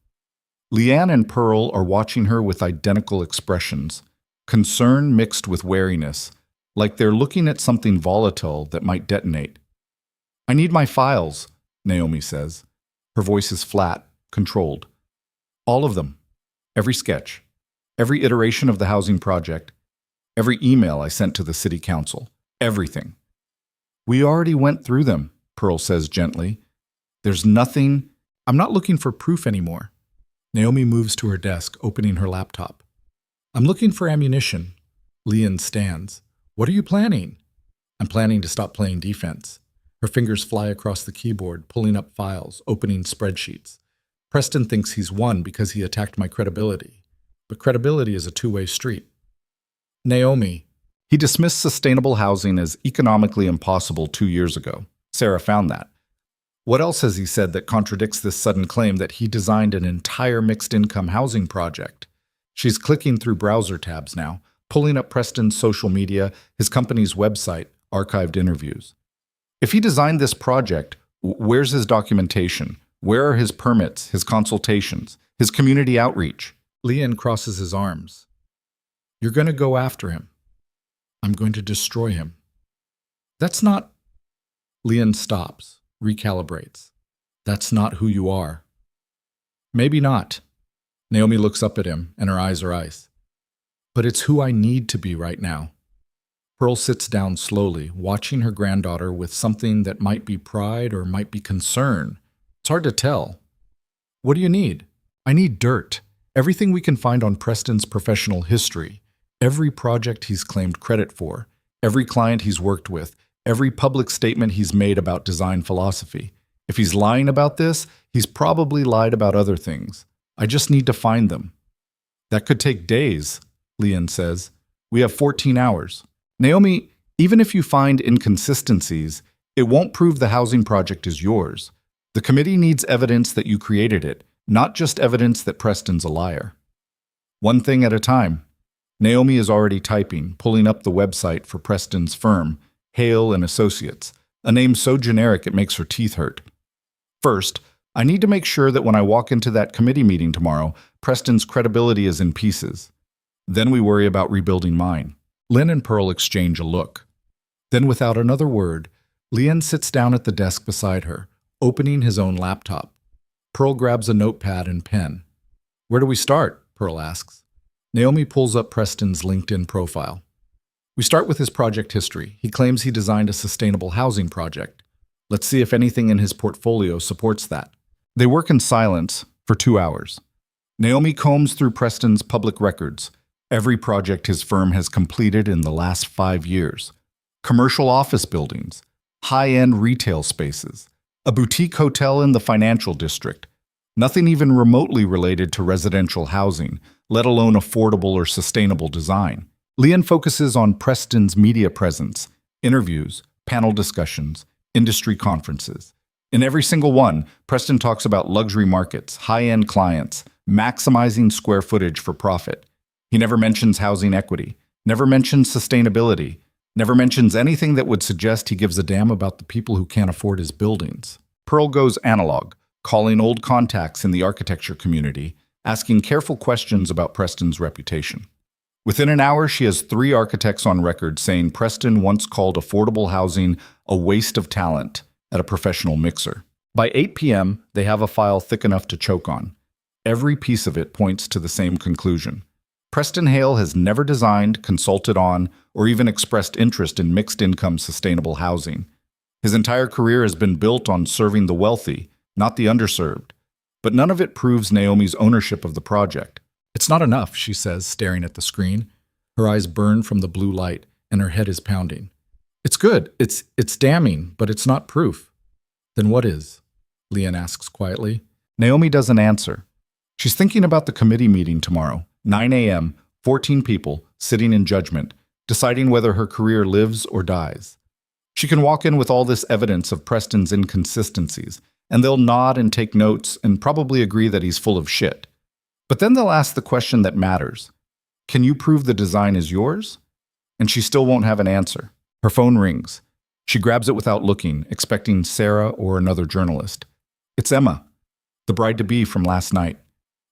Leanne and Pearl are watching her with identical expressions, concern mixed with wariness, like they're looking at something volatile that might detonate. I need my files, Naomi says. Her voice is flat, controlled. All of them. Every sketch, every iteration of the housing project, every email I sent to the city council, everything. We already went through them, Pearl says gently. There's nothing. I'm not looking for proof anymore. Naomi moves to her desk, opening her laptop. I'm looking for ammunition. Leanne stands. What are you planning? I'm planning to stop playing defense. Her fingers fly across the keyboard, pulling up files, opening spreadsheets. Preston thinks he's won because he attacked my credibility. But credibility is a two-way street. Naomi. He dismissed sustainable housing as economically impossible 2 years ago. Sarah found that. What else has he said that contradicts this sudden claim that he designed an entire mixed-income housing project? She's clicking through browser tabs now, pulling up Preston's social media, his company's website, archived interviews. If he designed this project, where's his documentation? Where are his permits, his consultations, his community outreach? Leanne crosses his arms. You're going to go after him. I'm going to destroy him. That's not... Leanne stops, recalibrates. That's not who you are. Maybe not. Naomi looks up at him, and her eyes are ice. But it's who I need to be right now. Pearl sits down slowly, watching her granddaughter with something that might be pride or might be concern. It's hard to tell. What do you need? I need dirt. Everything we can find on Preston's professional history. Every project he's claimed credit for. Every client he's worked with. Every public statement he's made about design philosophy. If he's lying about this, he's probably lied about other things. I just need to find them. That could take days, Leanne says. We have 14 hours. Naomi, even if you find inconsistencies, it won't prove the housing project is yours. The committee needs evidence that you created it, not just evidence that Preston's a liar. One thing at a time. Naomi is already typing, pulling up the website for Preston's firm, Hale and Associates, a name so generic it makes her teeth hurt. First, I need to make sure that when I walk into that committee meeting tomorrow, Preston's credibility is in pieces. Then we worry about rebuilding mine. Lynn and Pearl exchange a look. Then, without another word, Lian sits down at the desk beside her, opening his own laptop. Pearl grabs a notepad and pen. "Where do we start?" Pearl asks. Naomi pulls up Preston's LinkedIn profile. "We start with his project history. He claims he designed a sustainable housing project. Let's see if anything in his portfolio supports that." They work in silence for 2 hours. Naomi combs through Preston's public records, every project his firm has completed in the last 5 years. Commercial office buildings, high-end retail spaces, a boutique hotel in the financial district. Nothing even remotely related to residential housing, let alone affordable or sustainable design. Lian focuses on Preston's media presence, interviews, panel discussions, industry conferences. In every single one, Preston talks about luxury markets, high-end clients, maximizing square footage for profit. He never mentions housing equity, never mentions sustainability, never mentions anything that would suggest he gives a damn about the people who can't afford his buildings. Pearl goes analog, calling old contacts in the architecture community, asking careful questions about Preston's reputation. Within an hour, she has 3 architects on record saying Preston once called affordable housing a waste of talent at a professional mixer. By 8 p.m., they have a file thick enough to choke on. Every piece of it points to the same conclusion. Preston Hale has never designed, consulted on, or even expressed interest in mixed-income sustainable housing. His entire career has been built on serving the wealthy, not the underserved. But none of it proves Naomi's ownership of the project. "It's not enough," she says, staring at the screen. Her eyes burn from the blue light, and her head is pounding. "It's good. It's damning, but it's not proof." "Then what is?" Lian asks quietly. Naomi doesn't answer. She's thinking about the committee meeting tomorrow, 9 a.m., 14 people, sitting in judgment, deciding whether her career lives or dies. She can walk in with all this evidence of Preston's inconsistencies, and they'll nod and take notes and probably agree that he's full of shit. But then they'll ask the question that matters. Can you prove the design is yours? And she still won't have an answer. Her phone rings. She grabs it without looking, expecting Sarah or another journalist. It's Emma, the bride-to-be from last night.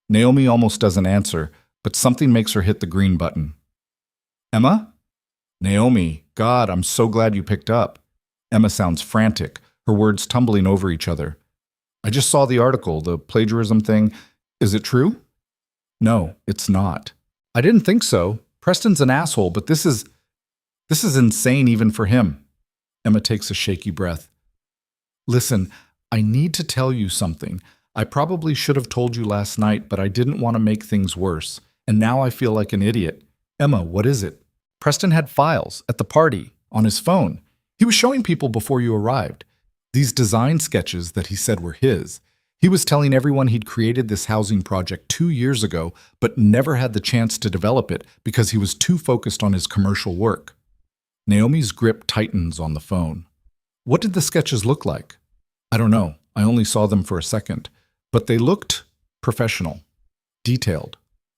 Naomi almost doesn't answer, but something makes her hit the green button. "Emma?" "Naomi, God, I'm so glad you picked up." Emma sounds frantic, her words tumbling over each other. "I just saw the article, the plagiarism thing. Is it true?" "No, it's not." "I didn't think so. Preston's an asshole, but this is insane even for him." Emma takes a shaky breath. "Listen, I need to tell you something. I probably should have told you last night, but I didn't want to make things worse. And now I feel like an idiot." "Emma, what is it?" "Preston had files at the party on his phone. He was showing people before you arrived. These design sketches that he said were his. He was telling everyone he'd created this housing project 2 years ago, but never had the chance to develop it because he was too focused on his commercial work." Naomi's grip tightens on the phone. "What did the sketches look like?" "I don't know. I only saw them for a second. But they looked professional, detailed,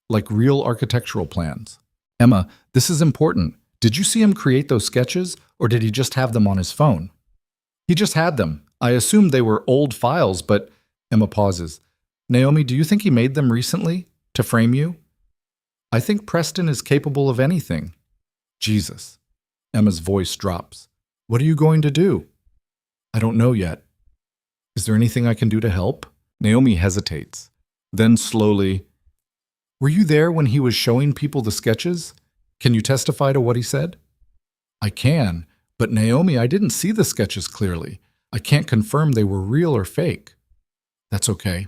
like real architectural plans." "Emma, this is important. Did you see him create those sketches, or did he just have them on his phone?" "He just had them. I assumed they were old files, but..." Emma pauses. "Naomi, do you think he made them recently, to frame you?" "I think Preston is capable of anything." "Jesus." Emma's voice drops. "What are you going to do?" "I don't know yet." "Is there anything I can do to help?" Naomi hesitates. Then slowly, "Were you there when he was showing people the sketches? Can you testify to what he said?" "I can, but Naomi, I didn't see the sketches clearly. I can't confirm they were real or fake." "That's okay.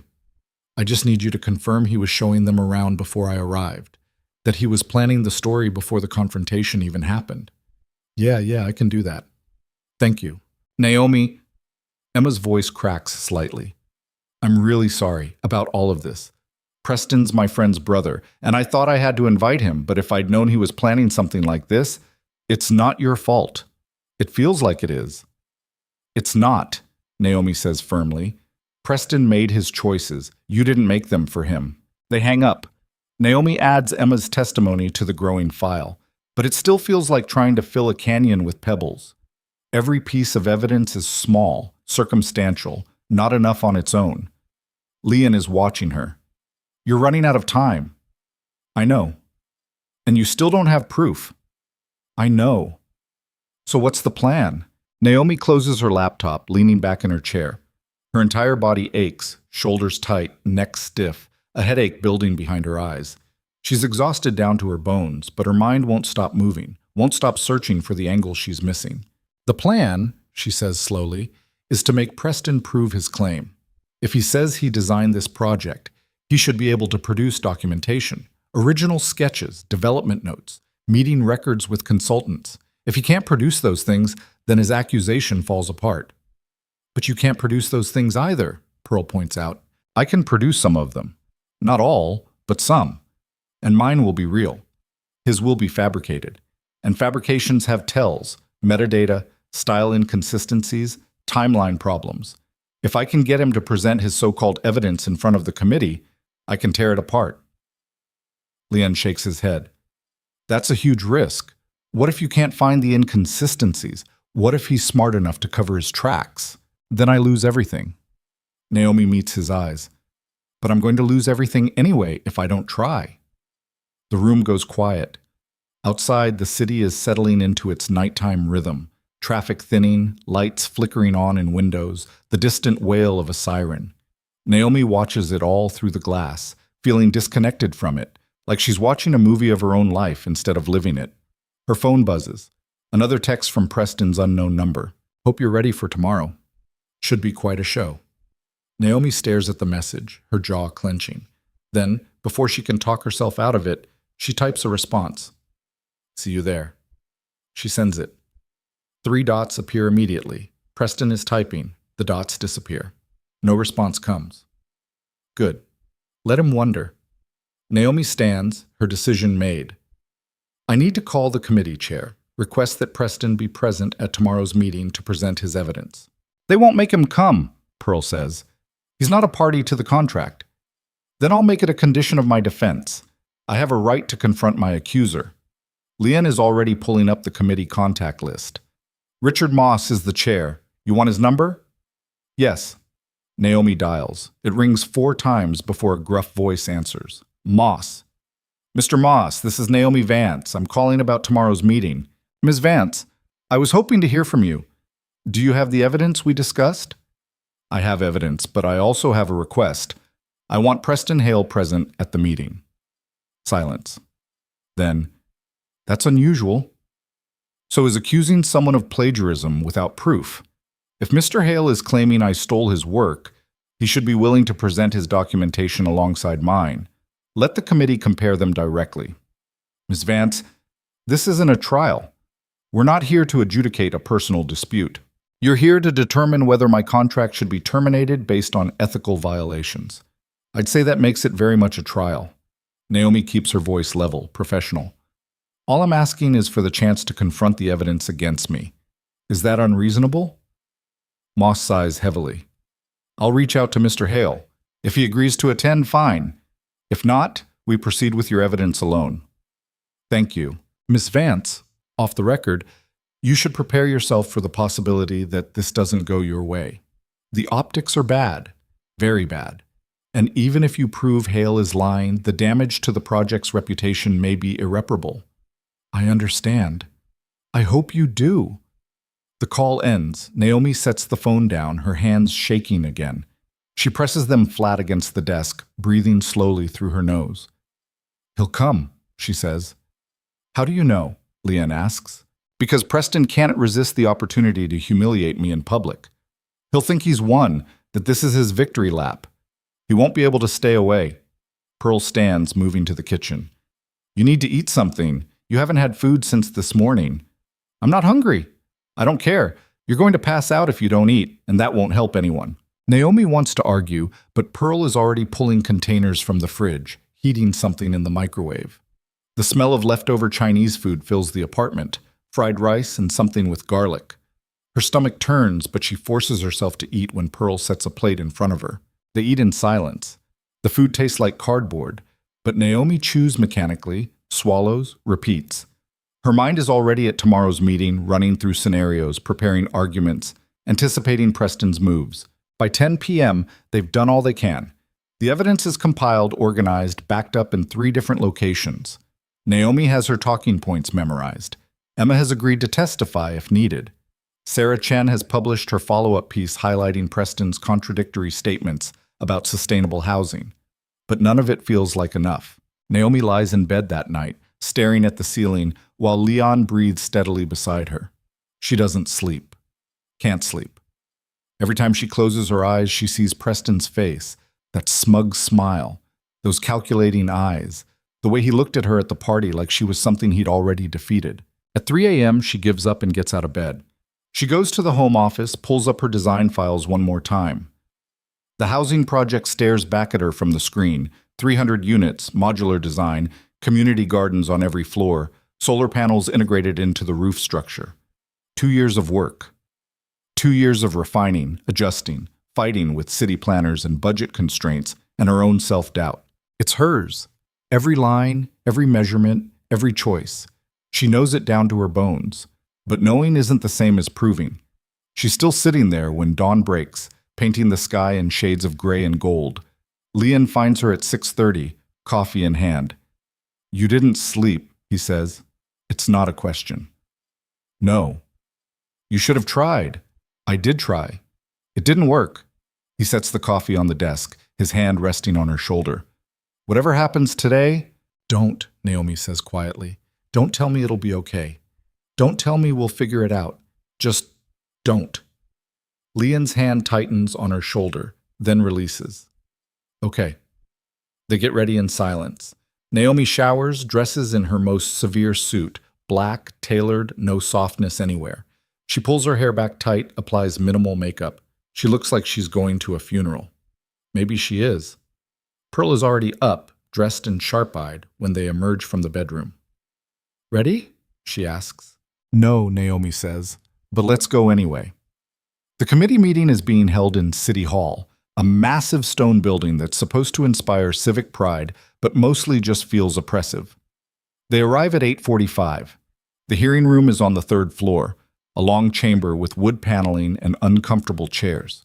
I just need you to confirm he was showing them around before I arrived, that he was planning the story before the confrontation even happened." Yeah, I can do that. "Thank you." "Naomi," Emma's voice cracks slightly. "I'm really sorry about all of this. Preston's my friend's brother, and I thought I had to invite him, but if I'd known he was planning something like this, it's not your fault. It feels like it is." "It's not," Naomi says firmly. "Preston made his choices. You didn't make them for him." They hang up. Naomi adds Emma's testimony to the growing file, but it still feels like trying to fill a canyon with pebbles. Every piece of evidence is small, circumstantial, not enough on its own. Lian is watching her. You're running out of time. I know. And you still don't have proof. I know. So what's the plan? Naomi closes her laptop, leaning back in her chair. Her entire body aches, shoulders tight, neck stiff, a headache building behind her eyes. She's exhausted down to her bones, but her mind won't stop moving, won't stop searching for the angle she's missing. The plan, she says slowly, is to make Preston prove his claim. If he says he designed this project, he should be able to produce documentation, original sketches, development notes, meeting records with consultants. If he can't produce those things, then his accusation falls apart. But you can't produce those things either, Pearl points out. I can produce some of them. Not all, but some. And mine will be real. His will be fabricated. And fabrications have tells, metadata, style inconsistencies, timeline problems. If I can get him to present his so-called evidence in front of the committee, I can tear it apart. Leon shakes his head. That's a huge risk. What if you can't find the inconsistencies? What if he's smart enough to cover his tracks? Then I lose everything. Naomi meets his eyes. But I'm going to lose everything anyway if I don't try. The room goes quiet. Outside, the city is settling into its nighttime rhythm. Traffic thinning, lights flickering on in windows, the distant wail of a siren. Naomi watches it all through the glass, feeling disconnected from it, like she's watching a movie of her own life instead of living it. Her phone buzzes. Another text from Preston's unknown number. Hope you're ready for tomorrow. Should be quite a show. Naomi stares at the message, her jaw clenching. Then, before she can talk herself out of it, she types a response. See you there. She sends it. 3 dots appear immediately. Preston is typing. The dots disappear. No response comes. Good. Let him wonder. Naomi stands, her decision made. I need to call the committee chair, request that Preston be present at tomorrow's meeting to present his evidence. They won't make him come, Pearl says. He's not a party to the contract. Then I'll make it a condition of my defense. I have a right to confront my accuser. Leon is already pulling up the committee contact list. Richard Moss is the chair. You want his number? Yes. Naomi dials. It rings 4 times before a gruff voice answers. Moss. Mr. Moss, this is Naomi Vance. I'm calling about tomorrow's meeting. Ms. Vance, I was hoping to hear from you. Do you have the evidence we discussed? I have evidence, but I also have a request. I want Preston Hale present at the meeting. Silence. Then, that's unusual. So is accusing someone of plagiarism without proof. If Mr. Hale is claiming I stole his work, he should be willing to present his documentation alongside mine. Let the committee compare them directly. Ms. Vance, this isn't a trial. We're not here to adjudicate a personal dispute. You're here to determine whether my contract should be terminated based on ethical violations. I'd say that makes it very much a trial. Naomi keeps her voice level, professional. All I'm asking is for the chance to confront the evidence against me. Is that unreasonable? Moss sighs heavily. I'll reach out to Mr. Hale. If he agrees to attend, fine. If not, we proceed with your evidence alone. Thank you. Miss Vance, off the record, you should prepare yourself for the possibility that this doesn't go your way. The optics are bad, very bad. And even if you prove Hale is lying, the damage to the project's reputation may be irreparable. I understand. I hope you do. The call ends. Naomi sets the phone down, her hands shaking again. She presses them flat against the desk, breathing slowly through her nose. He'll come, she says. How do you know? Leon asks. Because Preston can't resist the opportunity to humiliate me in public. He'll think he's won, that this is his victory lap. He won't be able to stay away. Pearl stands, moving to the kitchen. You need to eat something. You haven't had food since this morning. I'm not hungry. I don't care. You're going to pass out if you don't eat, and that won't help anyone. Naomi wants to argue, but Pearl is already pulling containers from the fridge, heating something in the microwave. The smell of leftover Chinese food fills the apartment, fried rice and something with garlic. Her stomach turns, but she forces herself to eat when Pearl sets a plate in front of her. They eat in silence. The food tastes like cardboard, but Naomi chews mechanically, swallows, repeats. Her mind is already at tomorrow's meeting, running through scenarios, preparing arguments, anticipating Preston's moves. By 10 p.m., they've done all they can. The evidence is compiled, organized, backed up in 3 different locations. Naomi has her talking points memorized. Emma has agreed to testify if needed. Sarah Chen has published her follow-up piece highlighting Preston's contradictory statements about sustainable housing. But none of it feels like enough. Naomi lies in bed that night, staring at the ceiling, while Leon breathes steadily beside her. She doesn't sleep. Can't sleep. Every time she closes her eyes, she sees Preston's face, that smug smile, those calculating eyes, the way he looked at her at the party like she was something he'd already defeated. At 3 a.m., she gives up and gets out of bed. She goes to the home office, pulls up her design files one more time. The housing project stares back at her from the screen. 300 units, modular design, community gardens on every floor, solar panels integrated into the roof structure. 2 years of work. 2 years of refining, adjusting, fighting with city planners and budget constraints and her own self-doubt. It's hers. Every line, every measurement, every choice. She knows it down to her bones. But knowing isn't the same as proving. She's still sitting there when dawn breaks, painting the sky in shades of gray and gold. Leon finds her at 6:30, coffee in hand. "You didn't sleep," he says. "It's not a question." "No." "You should have tried." "I did try. It didn't work." He sets the coffee on the desk, his hand resting on her shoulder. "Whatever happens today, don't," Naomi says quietly. "Don't tell me it'll be okay. Don't tell me we'll figure it out. Just don't." Leon's hand tightens on her shoulder, then releases. "Okay." They get ready in silence. Naomi showers, dresses in her most severe suit, black, tailored, no softness anywhere. She pulls her hair back tight, applies minimal makeup. She looks like she's going to a funeral. Maybe she is. Pearl is already up, dressed and sharp-eyed, when they emerge from the bedroom. "Ready?" she asks. "No," Naomi says, "but let's go anyway." The committee meeting is being held in City Hall, a massive stone building that's supposed to inspire civic pride, but mostly just feels oppressive. They arrive at 8:45. The hearing room is on the 3rd floor, a long chamber with wood paneling and uncomfortable chairs.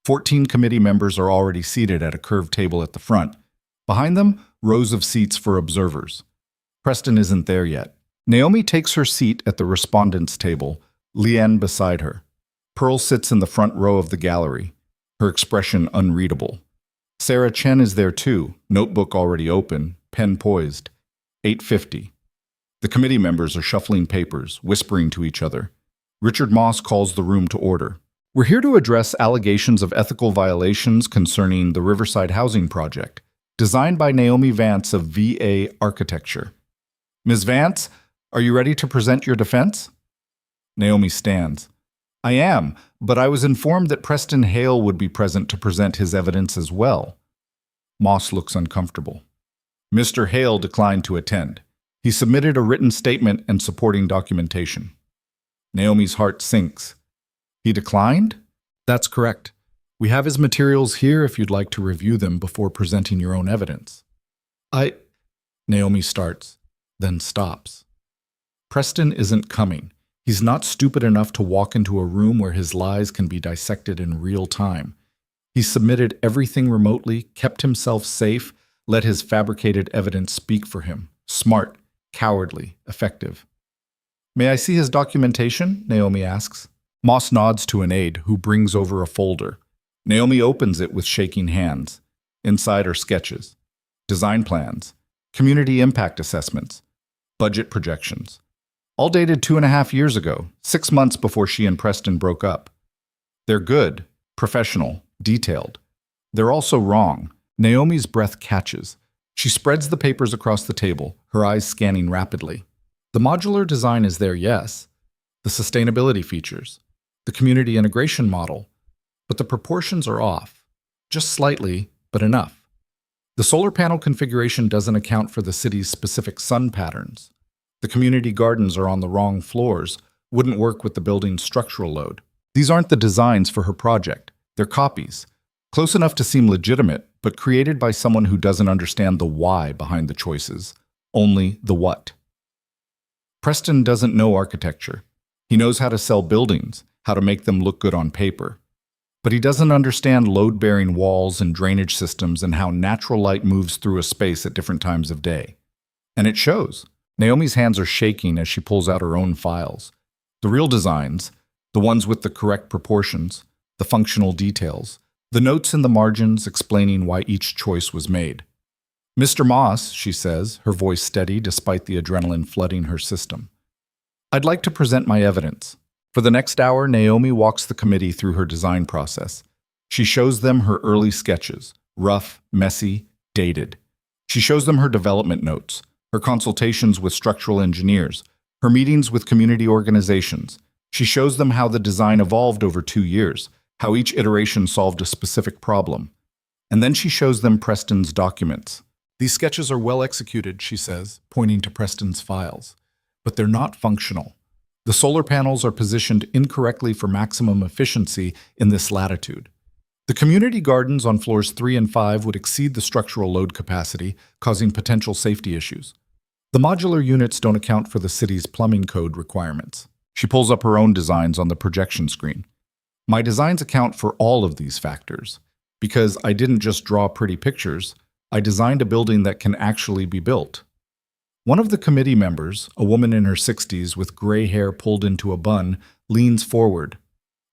14 committee members are already seated at a curved table at the front. Behind them, rows of seats for observers. Preston isn't there yet. Naomi takes her seat at the respondents' table, Leanne beside her. Pearl sits in the front row of the gallery, her expression unreadable. Sarah Chen is there too, notebook already open, pen poised. 8:50. The committee members are shuffling papers, whispering to each other. Richard Moss calls the room to order. "We're here to address allegations of ethical violations concerning the Riverside Housing Project, designed by Naomi Vance of VA Architecture. Ms. Vance, are you ready to present your defense?" Naomi stands. "I am, but I was informed that Preston Hale would be present to present his evidence as well." Moss looks uncomfortable. "Mr. Hale declined to attend. He submitted a written statement and supporting documentation." Naomi's heart sinks. "He declined?" "That's correct. We have his materials here if you'd like to review them before presenting your own evidence." Naomi starts, then stops. Preston isn't coming. He's not stupid enough to walk into a room where his lies can be dissected in real time. He's submitted everything remotely, kept himself safe, let his fabricated evidence speak for him. Smart, cowardly, effective. "May I see his documentation?" Naomi asks. Moss nods to an aide, who brings over a folder. Naomi opens it with shaking hands. Inside are sketches, design plans, community impact assessments, budget projections. All dated 2.5 years ago, 6 months before she and Preston broke up. They're good, professional, detailed. They're also wrong. Naomi's breath catches. She spreads the papers across the table, her eyes scanning rapidly. The modular design is there, yes. The sustainability features. The community integration model. But the proportions are off. Just slightly, but enough. The solar panel configuration doesn't account for the city's specific sun patterns. The community gardens are on the wrong floors, wouldn't work with the building's structural load. These aren't the designs for her project. They're copies. Close enough to seem legitimate, but created by someone who doesn't understand the why behind the choices, only the what. Preston doesn't know architecture. He knows how to sell buildings, how to make them look good on paper. but he doesn't understand load-bearing walls and drainage systems and how natural light moves through a space at different times of day. And it shows. Naomi's hands are shaking as she pulls out her own files. The real designs, the ones with the correct proportions, the functional details, the notes in the margins explaining why each choice was made. "Mr. Moss," she says, her voice steady despite the adrenaline flooding her system, "I'd like to present my evidence." For the next hour, Naomi walks the committee through her design process. She shows them her early sketches, rough, messy, dated. She shows them her development notes, her consultations with structural engineers, her meetings with community organizations. She shows them how the design evolved over 2 years, how each iteration solved a specific problem. And then she shows them Preston's documents. "These sketches are well executed," she says, pointing to Preston's files, "but they're not functional. The solar panels are positioned incorrectly for maximum efficiency in this latitude. The community gardens on floors 3 and 5 would exceed the structural load capacity, causing potential safety issues. The modular units don't account for the city's plumbing code requirements." She pulls up her own designs on the projection screen. "My designs account for all of these factors, because I didn't just draw pretty pictures, I designed a building that can actually be built." One of the committee members, a woman in her 60s with gray hair pulled into a bun, leans forward.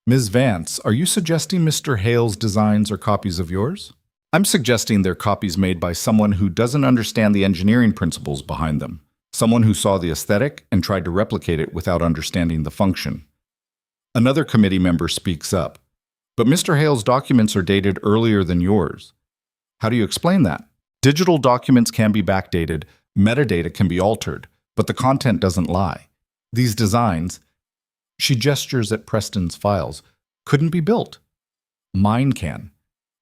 "Ms. Vance, are you suggesting Mr. Hale's designs are copies of yours?" "I'm suggesting they're copies made by someone who doesn't understand the engineering principles behind them, someone who saw the aesthetic and tried to replicate it without understanding the function." Another committee member speaks up. "But Mr. Hale's documents are dated earlier than yours. How do you explain that? Digital documents can be backdated, metadata can be altered, but the content doesn't lie. These designs," she gestures at Preston's files, "couldn't be built. Mine can.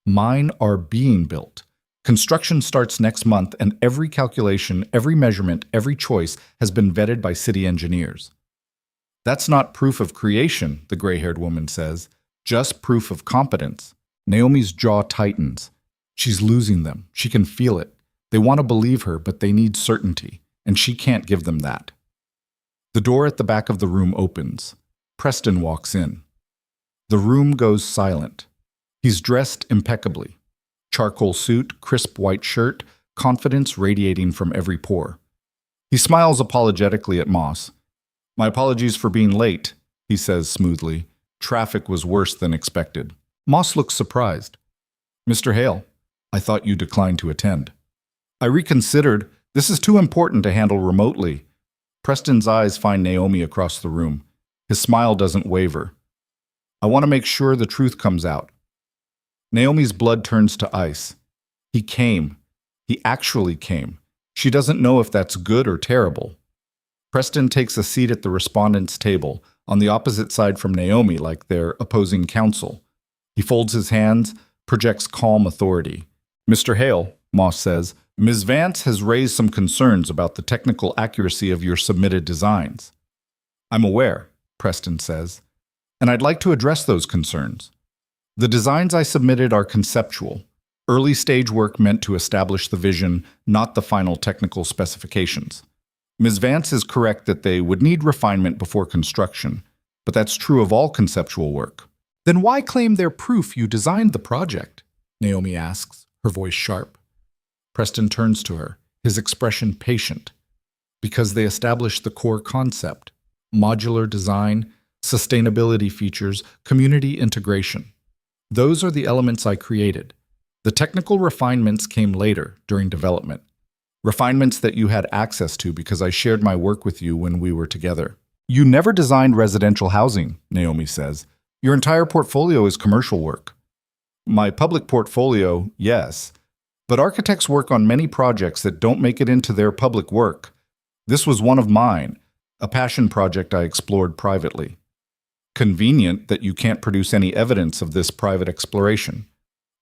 Mine are being built. Construction starts next month, and every calculation, every measurement, every choice has been vetted by city engineers." "That's not proof of creation," the gray-haired woman says, "just proof of competence." Naomi's jaw tightens. She's losing them. She can feel it. They want to believe her, but they need certainty, and she can't give them that. The door at the back of the room opens. Preston walks in. The room goes silent. He's dressed impeccably. Charcoal suit, crisp white shirt, confidence radiating from every pore. He smiles apologetically at Moss. "My apologies for being late," he says smoothly. "Traffic was worse than expected." Moss looks surprised. "Mr. Hale, I thought you declined to attend." "I reconsidered. This is too important to handle remotely." Preston's eyes find Naomi across the room. His smile doesn't waver. "I want to make sure the truth comes out." Naomi's blood turns to ice. He came. He actually came. She doesn't know if that's good or terrible. Preston takes a seat at the respondents' table, on the opposite side from Naomi, like they're opposing counsel. He folds his hands, projects calm authority. "Mr. Hale," Moss says, "Ms. Vance has raised some concerns about the technical accuracy of your submitted designs." "I'm aware," Preston says, "and I'd like to address those concerns. The designs I submitted are conceptual, early-stage work meant to establish the vision, not the final technical specifications. Ms. Vance is correct that they would need refinement before construction, but that's true of all conceptual work." "Then why claim they're proof you designed the project?" Naomi asks, her voice sharp. Preston turns to her, his expression patient. "Because they establish the core concept: modular design, sustainability features, community integration. Those are the elements I created. The technical refinements came later, during development. Refinements that you had access to because I shared my work with you when we were together." "You never designed residential housing," Naomi says. "Your entire portfolio is commercial work." "My public portfolio, yes. But architects work on many projects that don't make it into their public work. This was one of mine, a passion project I explored privately." "Convenient that you can't produce any evidence of this private exploration."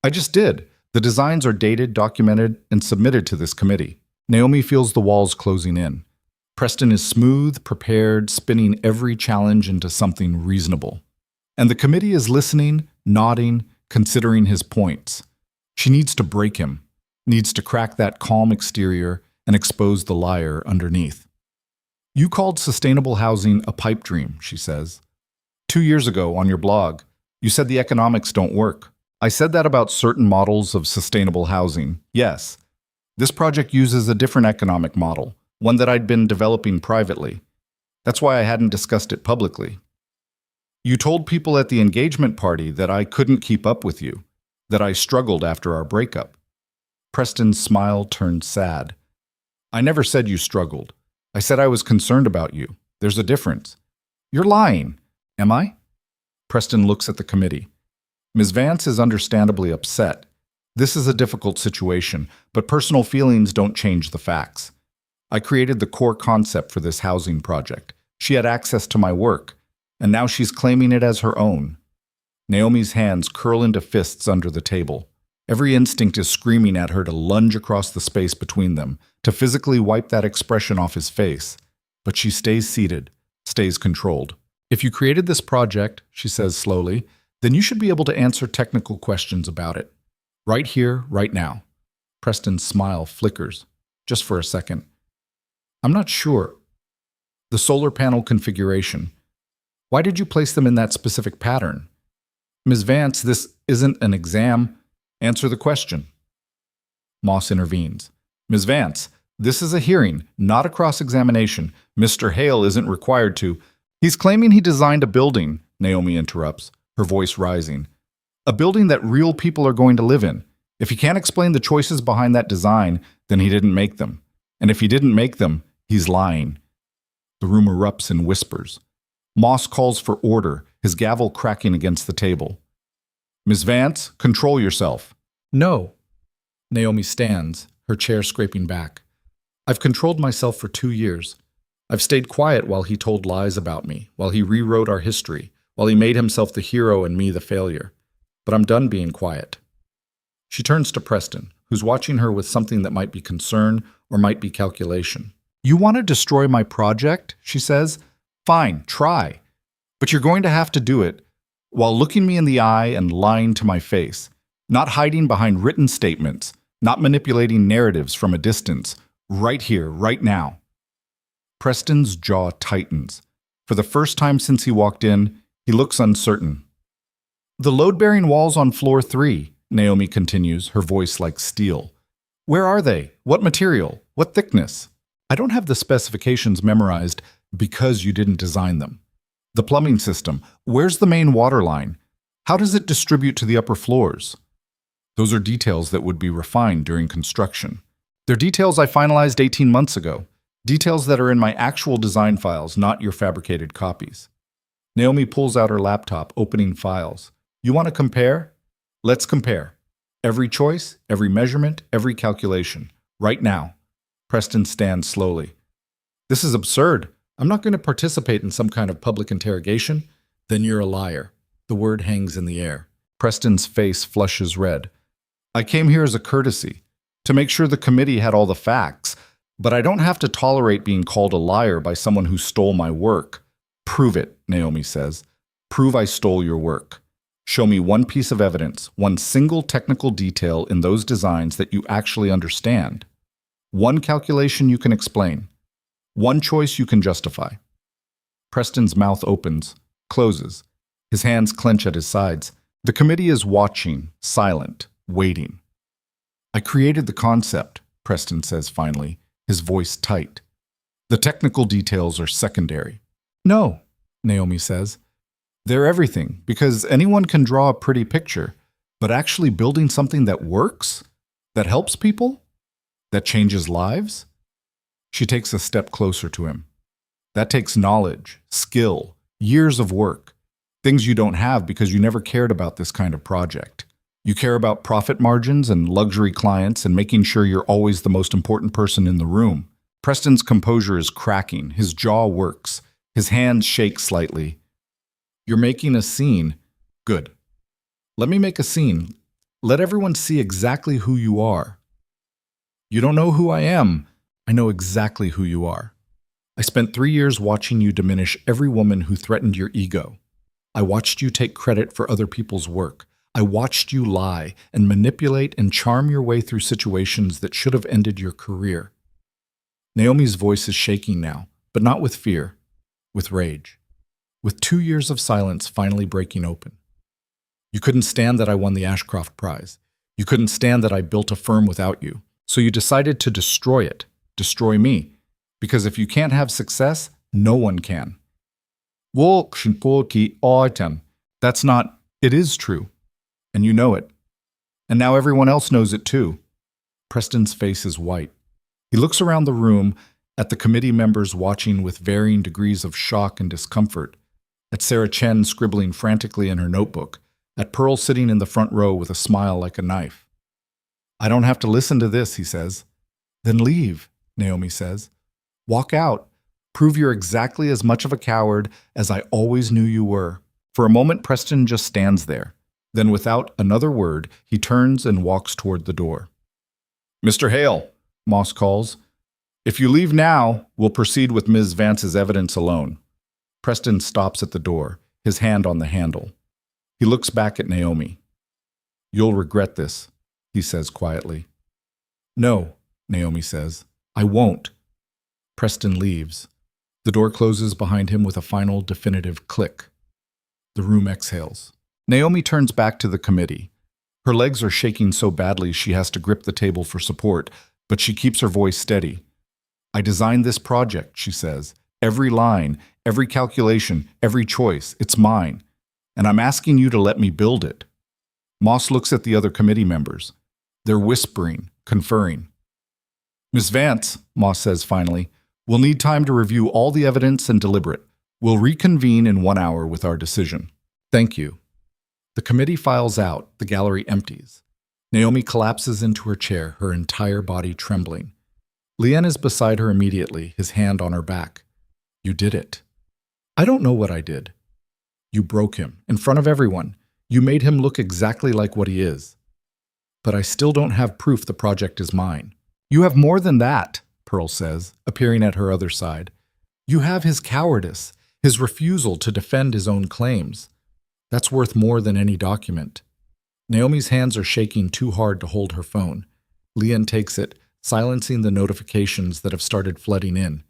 "I just did. The designs are dated, documented, and submitted to this committee." Naomi feels the walls closing in. Preston is smooth, prepared, spinning every challenge into something reasonable. And the committee is listening, nodding, considering his points. She needs to break him, needs to crack that calm exterior and expose the liar underneath. "You called sustainable housing a pipe dream," she says. 2 years ago on your blog, You said the economics don't work. I said that about certain models of sustainable housing. Yes. This project uses a different economic model, one that I'd been developing privately. That's why I hadn't discussed it publicly. You told people at the engagement party that I couldn't keep up with you, that I struggled after our breakup. Preston's smile turned sad. I never said you struggled. I said I was concerned about you. There's a difference. You're lying. Am I? Preston looks at the committee. Ms. Vance is understandably upset. This is a difficult situation, but personal feelings don't change the facts. I created the core concept for this housing project. She had access to my work, and now she's claiming it as her own. Naomi's hands curl into fists under the table. Every instinct is screaming at her to lunge across the space between them, to physically wipe that expression off his face. But she stays seated, stays controlled. If you created this project, she says slowly, then you should be able to answer technical questions about it. Right here, right now. Preston's smile flickers, just for a second. I'm not sure. The solar panel configuration. Why did you place them in that specific pattern? Ms. Vance, this isn't an exam. Answer the question. Moss intervenes. Ms. Vance, this is a hearing, not a cross-examination. Mr. Hale isn't required to. He's claiming he designed a building, Naomi interrupts, her voice rising. A building that real people are going to live in. If he can't explain the choices behind that design, then he didn't make them. And if he didn't make them, he's lying. The room erupts in whispers. Moss calls for order, his gavel cracking against the table. Ms. Vance, control yourself. No. Naomi stands, her chair scraping back. I've controlled myself for 2 years. I've stayed quiet while he told lies about me, while he rewrote our history, while he made himself the hero and me the failure. But I'm done being quiet. She turns to Preston, who's watching her with something that might be concern or might be calculation. You want to destroy my project? She says. Fine, try. But you're going to have to do it while looking me in the eye and lying to my face, not hiding behind written statements, not manipulating narratives from a distance, right here, right now. Preston's jaw tightens. For the first time since he walked in, he looks uncertain. The load-bearing walls on floor 3, Naomi continues, her voice like steel. Where are they? What material? What thickness? I don't have the specifications memorized because you didn't design them. The plumbing system, where's the main water line? How does it distribute to the upper floors? Those are details that would be refined during construction. They're details I finalized 18 months ago. Details that are in my actual design files, not your fabricated copies. Naomi pulls out her laptop, opening files. You want to compare? Let's compare. Every choice, every measurement, every calculation. Right now. Preston stands slowly. This is absurd. I'm not going to participate in some kind of public interrogation. Then you're a liar. The word hangs in the air. Preston's face flushes red. I came here as a courtesy, to make sure the committee had all the facts, but I don't have to tolerate being called a liar by someone who stole my work. Prove it, Naomi says. Prove I stole your work. Show me one piece of evidence, one single technical detail in those designs that you actually understand. One calculation you can explain. One choice you can justify. Preston's mouth opens, closes. His hands clench at his sides. The committee is watching, silent, waiting. I created the concept, Preston says finally, his voice tight. The technical details are secondary. No, Naomi says. They're everything, because anyone can draw a pretty picture, but actually building something that works, that helps people, that changes lives? She takes a step closer to him. That takes knowledge, skill, years of work, things you don't have because you never cared about this kind of project. You care about profit margins and luxury clients and making sure you're always the most important person in the room. Preston's composure is cracking. His jaw works. His hands shake slightly. You're making a scene. Good. Let me make a scene. Let everyone see exactly who you are. You don't know who I am. I know exactly who you are. I spent 3 years watching you diminish every woman who threatened your ego. I watched you take credit for other people's work. I watched you lie and manipulate and charm your way through situations that should have ended your career. Naomi's voice is shaking now, but not with fear, with rage, with 2 years of silence finally breaking open. You couldn't stand that I won the Ashcroft Prize. You couldn't stand that I built a firm without you. So you decided to destroy it, destroy me. Because if you can't have success, no one can. That's not, it is true. And you know it. And now everyone else knows it too. Preston's face is white. He looks around the room at the committee members watching with varying degrees of shock and discomfort, at Sarah Chen scribbling frantically in her notebook, at Pearl sitting in the front row with a smile like a knife. I don't have to listen to this, he says. Then leave, Naomi says. Walk out. Prove you're exactly as much of a coward as I always knew you were. For a moment, Preston just stands there. Then without another word, he turns and walks toward the door. Mr. Hale, Moss calls. If you leave now, we'll proceed with Ms. Vance's evidence alone. Preston stops at the door, his hand on the handle. He looks back at Naomi. You'll regret this, he says quietly. No, Naomi says. I won't. Preston leaves. The door closes behind him with a final definitive click. The room exhales. Naomi turns back to the committee. Her legs are shaking so badly she has to grip the table for support, but she keeps her voice steady. I designed this project, she says. Every line, every calculation, every choice, it's mine. And I'm asking you to let me build it. Moss looks at the other committee members. They're whispering, conferring. Miss Vance, Moss says finally, we'll need time to review all the evidence and deliberate. We'll reconvene in 1 hour with our decision. Thank you. The committee files out, the gallery empties. Naomi collapses into her chair, her entire body trembling. Lien is beside her immediately, his hand on her back. You did it. I don't know what I did. You broke him, in front of everyone. You made him look exactly like what he is. But I still don't have proof the project is mine. You have more than that, Pearl says, appearing at her other side. You have his cowardice, his refusal to defend his own claims. That's worth more than any document. Naomi's hands are shaking too hard to hold her phone. Lien takes it, silencing the notifications that have started flooding in.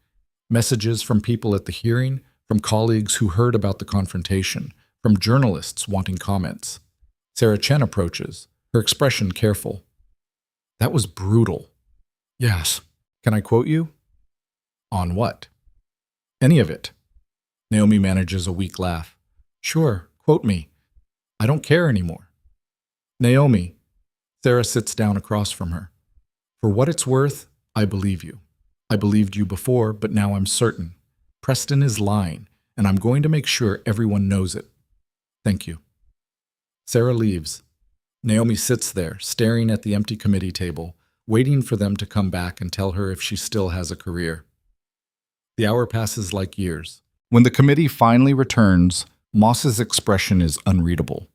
Messages from people at the hearing, from colleagues who heard about the confrontation, from journalists wanting comments. Sarah Chen approaches, her expression careful. That was brutal. Yes. Can I quote you? On what? Any of it. Naomi manages a weak laugh. Sure. Quote me. I don't care anymore. Naomi. Sarah sits down across from her. For what it's worth, I believe you. I believed you before, but now I'm certain. Preston is lying, and I'm going to make sure everyone knows it. Thank you. Sarah leaves. Naomi sits there, staring at the empty committee table, waiting for them to come back and tell her if she still has a career. The hour passes like years. When the committee finally returns, Moss's expression is unreadable.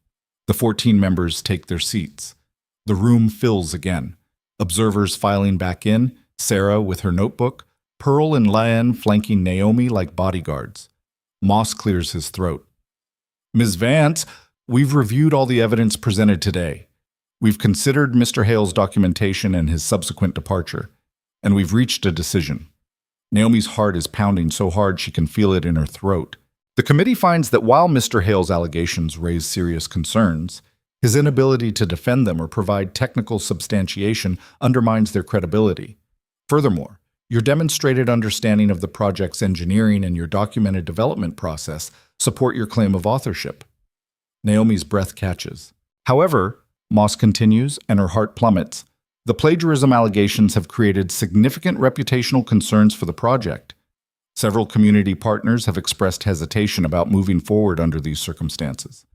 The 14 members take their seats. The room fills again. Observers filing back in, Sarah with her notebook, Pearl and Lien flanking Naomi like bodyguards. Moss clears his throat. Ms. Vance, we've reviewed all the evidence presented today. We've considered Mr. Hale's documentation and his subsequent departure, and we've reached a decision. Naomi's heart is pounding so hard she can feel it in her throat. The committee finds that while Mr. Hale's allegations raise serious concerns, his inability to defend them or provide technical substantiation undermines their credibility. Furthermore, your demonstrated understanding of the project's engineering and your documented development process support your claim of authorship. Naomi's breath catches. However, Moss continues, and her heart plummets, the plagiarism allegations have created significant reputational concerns for the project. Several community partners have expressed hesitation about moving forward under these circumstances.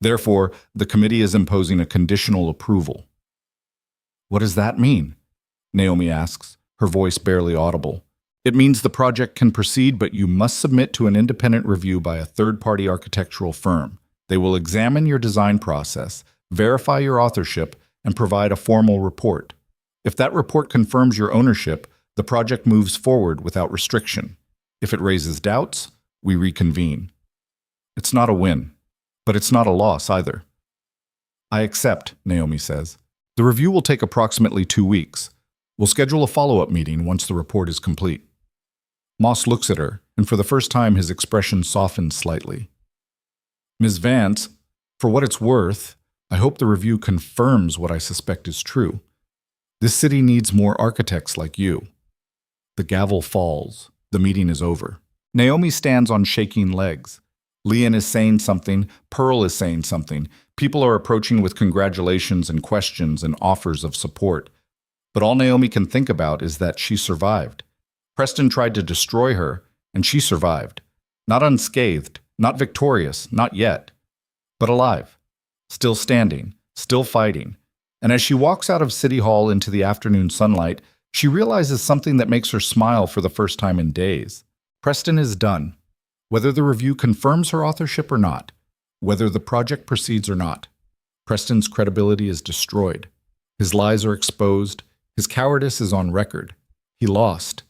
Therefore, the committee is imposing a conditional approval. What does that mean? Naomi asks, her voice barely audible. It means the project can proceed, but you must submit to an independent review by a third-party architectural firm. They will examine your design process, verify your authorship, and provide a formal report. If that report confirms your ownership, the project moves forward without restriction. If it raises doubts, we reconvene. It's not a win, but it's not a loss either. I accept, Naomi says. The review will take approximately 2 weeks. We'll schedule a follow-up meeting once the report is complete. Moss looks at her, and for the first time his expression softens slightly. Ms. Vance, For what it's worth, I hope the review confirms what I suspect is true. This city needs more architects like you. The gavel falls. The meeting is over. Naomi stands on shaking legs. Leanne is saying something. Pearl is saying something. People are approaching with congratulations and questions and offers of support. But all Naomi can think about is that she survived. Preston tried to destroy her, and she survived. Not unscathed, not victorious, not yet, but alive, still standing, still fighting. And as she walks out of City Hall into the afternoon sunlight, she realizes something that makes her smile for the first time in days. Preston is done. Whether the review confirms her authorship or not, whether the project proceeds or not, Preston's credibility is destroyed. His lies are exposed. His cowardice is on record. He lost.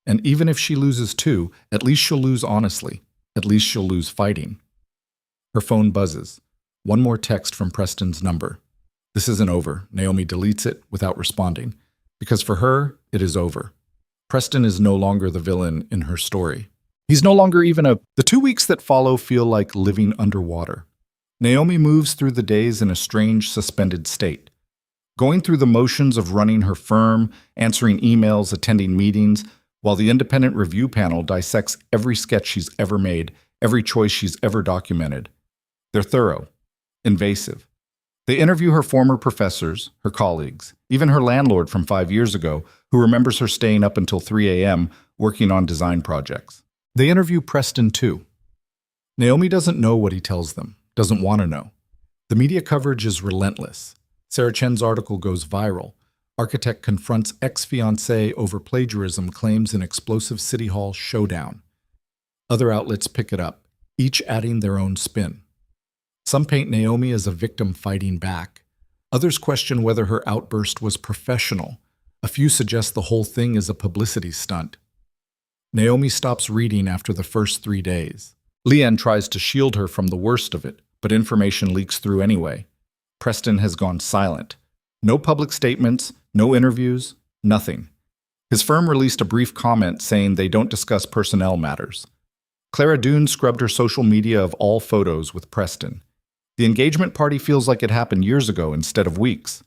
And even if she loses too, at least she'll lose honestly. At least she'll lose fighting. Her phone buzzes. One more text from Preston's number. This isn't over. Naomi deletes it without responding. Because for her, it is over. Preston is no longer the villain in her story. He's no longer even The 2 weeks that follow feel like living underwater. Naomi moves through the days in a strange, suspended state. Going through the motions of running her firm, answering emails, attending meetings, while the independent review panel dissects every sketch she's ever made, every choice she's ever documented. They're thorough, invasive. They interview her former professors, her colleagues, even her landlord from 5 years ago, who remembers her staying up until 3 a.m. working on design projects. They interview Preston too. Naomi doesn't know what he tells them, doesn't want to know. The media coverage is relentless. Sarah Chen's article goes viral. Architect confronts ex-fiancée over plagiarism, claims an explosive City Hall showdown. Other outlets pick it up, each adding their own spin. Some paint Naomi as a victim fighting back. Others question whether her outburst was professional. A few suggest the whole thing is a publicity stunt. Naomi stops reading after the first 3 days. Leanne tries to shield her from the worst of it, but information leaks through anyway. Preston has gone silent. No public statements, no interviews, nothing. His firm released a brief comment saying they don't discuss personnel matters. Clara Doon scrubbed her social media of all photos with Preston. The engagement party feels like it happened years ago instead of weeks.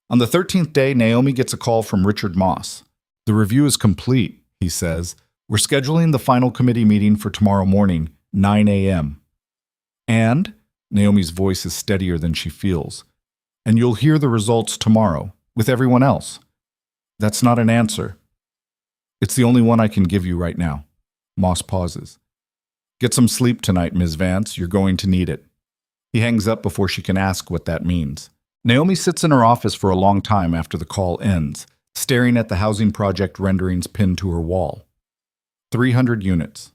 On the 13th day, Naomi gets a call from Richard Moss. The review is complete, he says. We're scheduling the final committee meeting for tomorrow morning, 9 a.m. And, Naomi's voice is steadier than she feels, and you'll hear the results tomorrow, with everyone else. That's not an answer. It's the only one I can give you right now. Moss pauses. Get some sleep tonight, Ms. Vance. You're going to need it. He hangs up before she can ask what that means. Naomi sits in her office for a long time after the call ends, staring at the housing project renderings pinned to her wall. 300 units.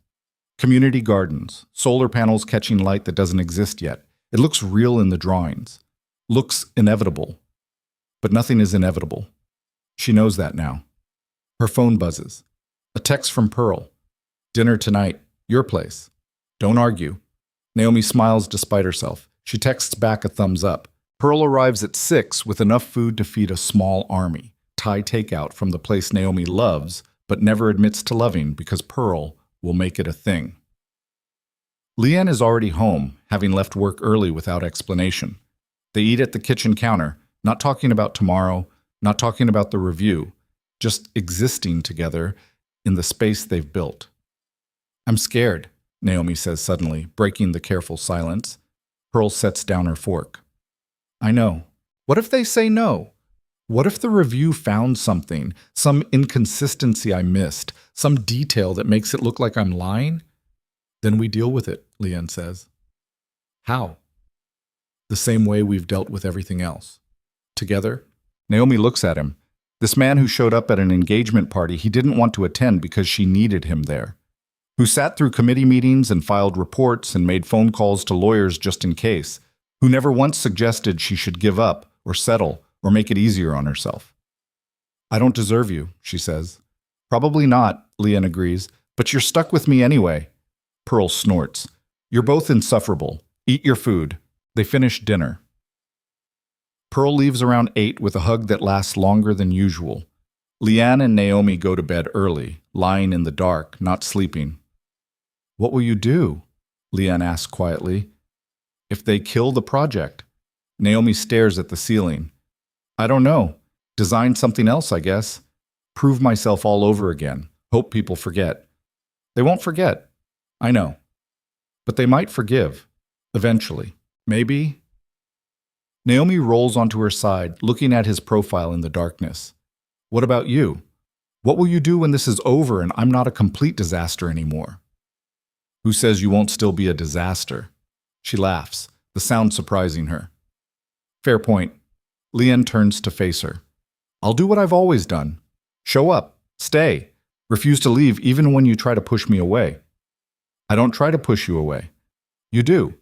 Community gardens, solar panels catching light that doesn't exist yet. It looks real in the drawings. Looks inevitable. But nothing is inevitable. She knows that now. Her phone buzzes. A text from Pearl. Dinner tonight. Your place. Don't argue. Naomi smiles despite herself. She texts back a thumbs up. Pearl arrives at 6 with enough food to feed a small army. Thai takeout from the place Naomi loves, but never admits to loving because Pearl will make it a thing. Leanne is already home, having left work early without explanation. They eat at the kitchen counter, not talking about tomorrow, not talking about the review, just existing together in the space they've built. I'm scared, Naomi says suddenly, breaking the careful silence. Pearl sets down her fork. I know. What if they say no? What if the review found something, some inconsistency I missed, some detail that makes it look like I'm lying? Then we deal with it, Leanne says. How? The same way we've dealt with everything else. Together? Naomi looks at him. This man who showed up at an engagement party he didn't want to attend because she needed him there. Who sat through committee meetings and filed reports and made phone calls to lawyers just in case. Who never once suggested she should give up or settle or make it easier on herself. I don't deserve you, she says. Probably not, Leanne agrees, but you're stuck with me anyway. Pearl snorts. You're both insufferable. Eat your food. They finish dinner. Pearl leaves around 8 with a hug that lasts longer than usual. Leanne and Naomi go to bed early, lying in the dark, not sleeping. What will you do? Leanne asks quietly. If they kill the project? Naomi stares at the ceiling. I don't know. Design something else, I guess. Prove myself all over again. Hope people forget. They won't forget. I know. But they might forgive. Eventually. Maybe. Naomi rolls onto her side, looking at his profile in the darkness. What about you? What will you do when this is over and I'm not a complete disaster anymore? Who says you won't still be a disaster? She laughs, the sound surprising her. Fair point. Leanne turns to face her. I'll do what I've always done. Show up. Stay. Refuse to leave even when you try to push me away. I don't try to push you away. You do.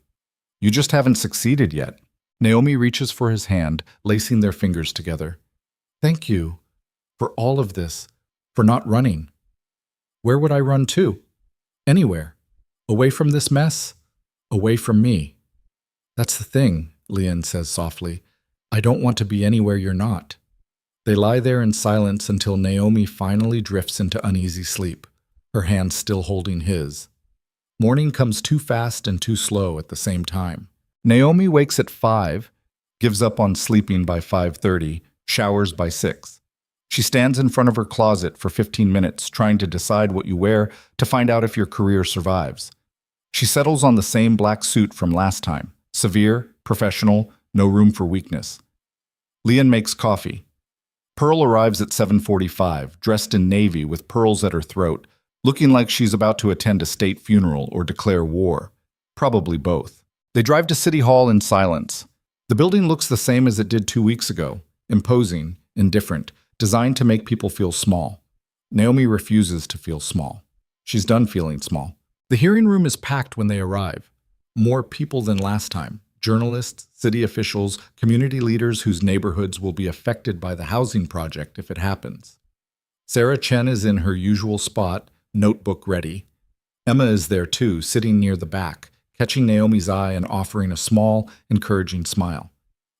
You just haven't succeeded yet. Naomi reaches for his hand, lacing their fingers together. Thank you for all of this, for not running. Where would I run to? Anywhere. Away from this mess. Away from me. That's the thing, Leanne says softly. I don't want to be anywhere you're not. They lie there in silence until Naomi finally drifts into uneasy sleep, her hand still holding his. Morning comes too fast and too slow at the same time. Naomi wakes at 5, gives up on sleeping by 5:30, showers by 6. She stands in front of her closet for 15 minutes, trying to decide what you wear to find out if your career survives. She settles on the same black suit from last time. Severe, professional, no room for weakness. Leanne makes coffee. Pearl arrives at 7:45, dressed in navy with pearls at her throat, looking like she's about to attend a state funeral or declare war. Probably both. They drive to City Hall in silence. The building looks the same as it did 2 weeks ago, imposing, indifferent, designed to make people feel small. Naomi refuses to feel small. She's done feeling small. The hearing room is packed when they arrive. More people than last time. Journalists, city officials, community leaders whose neighborhoods will be affected by the housing project if it happens. Sarah Chen is in her usual spot, notebook ready. Emma is there too, sitting near the back, catching Naomi's eye and offering a small, encouraging smile.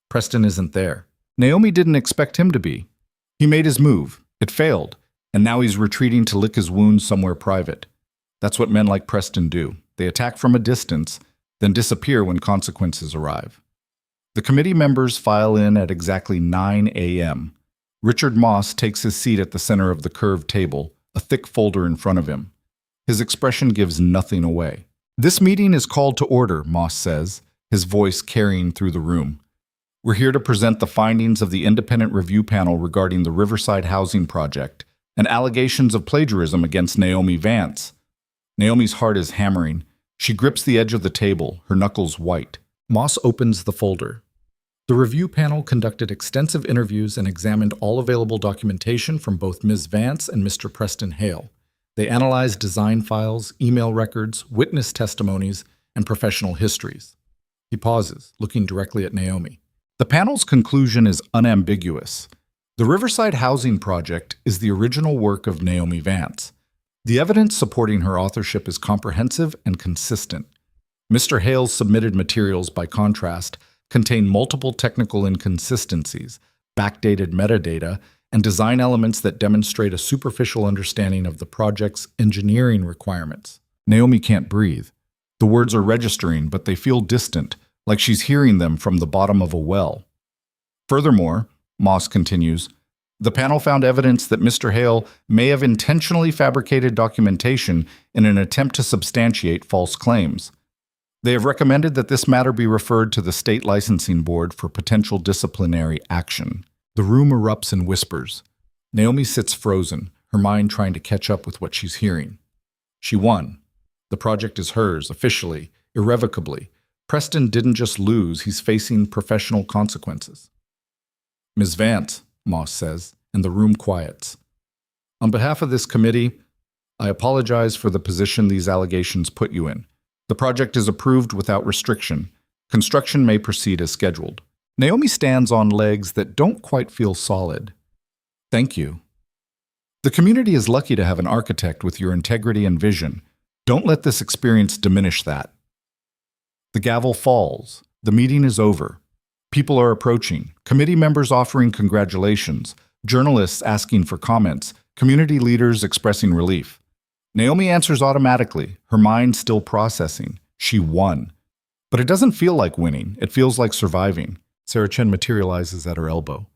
Preston isn't there. Naomi didn't expect him to be. He made his move. It failed, and now he's retreating to lick his wounds somewhere private. That's what men like Preston do. They attack from a distance, then disappear when consequences arrive. The committee members file in at exactly 9 a.m. Richard Moss takes his seat at the center of the curved table, a thick folder in front of him. His expression gives nothing away. This meeting is called to order, Moss says, his voice carrying through the room. We're here to present the findings of the independent review panel regarding the Riverside Housing Project and allegations of plagiarism against Naomi Vance. Naomi's heart is hammering. She grips the edge of the table, her knuckles white. Moss opens the folder. The review panel conducted extensive interviews and examined all available documentation from both Ms. Vance and Mr. Preston Hale. They analyzed design files, email records, witness testimonies, and professional histories. He pauses, looking directly at Naomi. The panel's conclusion is unambiguous. The Riverside Housing Project is the original work of Naomi Vance. The evidence supporting her authorship is comprehensive and consistent. Mr. Hale's submitted materials, by contrast, contain multiple technical inconsistencies, backdated metadata, and design elements that demonstrate a superficial understanding of the project's engineering requirements. Naomi can't breathe. The words are registering, but they feel distant, like she's hearing them from the bottom of a well. Furthermore, Moss continues, the panel found evidence that Mr. Hale may have intentionally fabricated documentation in an attempt to substantiate false claims. They have recommended that this matter be referred to the State Licensing Board for potential disciplinary action. The room erupts in whispers. Naomi sits frozen, her mind trying to catch up with what she's hearing. She won. The project is hers, officially, irrevocably. Preston didn't just lose, he's facing professional consequences. Ms. Vance, Moss says, and the room quiets. On behalf of this committee, I apologize for the position these allegations put you in. The project is approved without restriction. Construction may proceed as scheduled. Naomi stands on legs that don't quite feel solid. Thank you. The community is lucky to have an architect with your integrity and vision. Don't let this experience diminish that. The gavel falls. The meeting is over. People are approaching. Committee members offering congratulations. Journalists asking for comments. Community leaders expressing relief. Naomi answers automatically, her mind still processing. She won. But it doesn't feel like winning. It feels like surviving. Sarah Chen materializes at her elbow.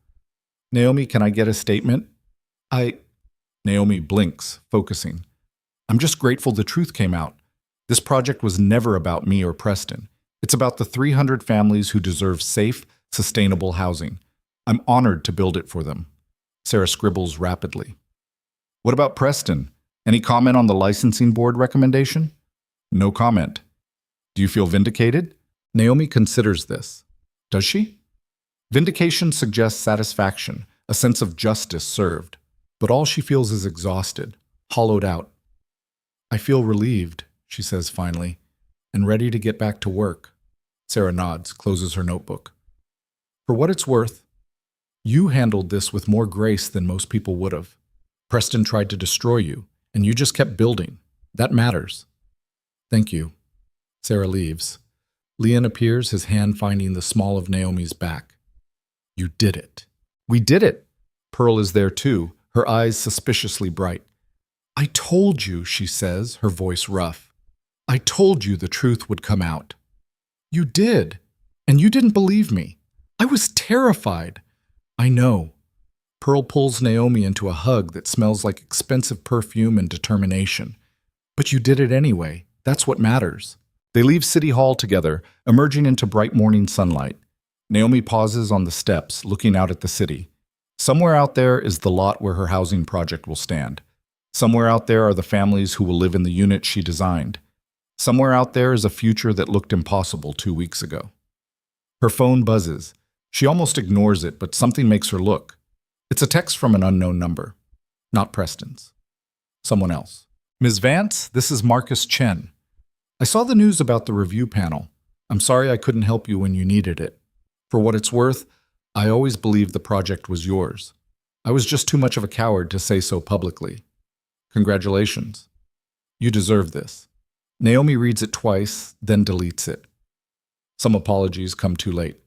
Naomi, can I get a statement? Naomi blinks, focusing. I'm just grateful the truth came out. This project was never about me or Preston. It's about the 300 families who deserve safe, sustainable housing. I'm honored to build it for them. Sarah scribbles rapidly. What about Preston? Any comment on the licensing board recommendation? No comment. Do you feel vindicated? Naomi considers this. Does she? Vindication suggests satisfaction, a sense of justice served. But all she feels is exhausted, hollowed out. I feel relieved, she says finally, and ready to get back to work. Sarah nods, closes her notebook. For what it's worth, you handled this with more grace than most people would have. Preston tried to destroy you, and you just kept building. That matters. Thank you. Sarah leaves. Leon appears, his hand finding the small of Naomi's back. You did it. We did it. Pearl is there too, her eyes suspiciously bright. I told you, she says, her voice rough. I told you the truth would come out. You did, and you didn't believe me. I was terrified. I know. Pearl pulls Naomi into a hug that smells like expensive perfume and determination. But you did it anyway. That's what matters. They leave City Hall together, emerging into bright morning sunlight. Naomi pauses on the steps, looking out at the city. Somewhere out there is the lot where her housing project will stand. Somewhere out there are the families who will live in the unit she designed. Somewhere out there is a future that looked impossible 2 weeks ago. Her phone buzzes. She almost ignores it, but something makes her look. It's a text from an unknown number. Not Preston's. Someone else. Ms. Vance, this is Marcus Chen. I saw the news about the review panel. I'm sorry I couldn't help you when you needed it. For what it's worth, I always believed the project was yours. I was just too much of a coward to say so publicly. Congratulations. You deserve this. Naomi reads it twice, then deletes it. Some apologies come too late.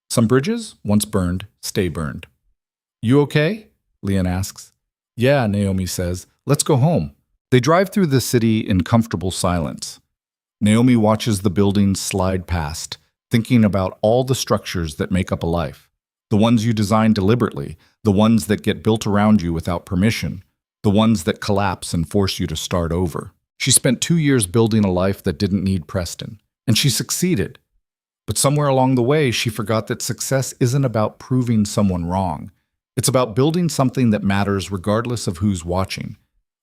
Some bridges, once burned, stay burned. You okay? Leon asks. Yeah, Naomi says. Let's go home. They drive through the city in comfortable silence. Naomi watches the buildings slide past, thinking about all the structures that make up a life. The ones you design deliberately, the ones that get built around you without permission, the ones that collapse and force you to start over. She spent 2 years building a life that didn't need Preston, and she succeeded. But somewhere along the way, she forgot that success isn't about proving someone wrong. It's about building something that matters regardless of who's watching.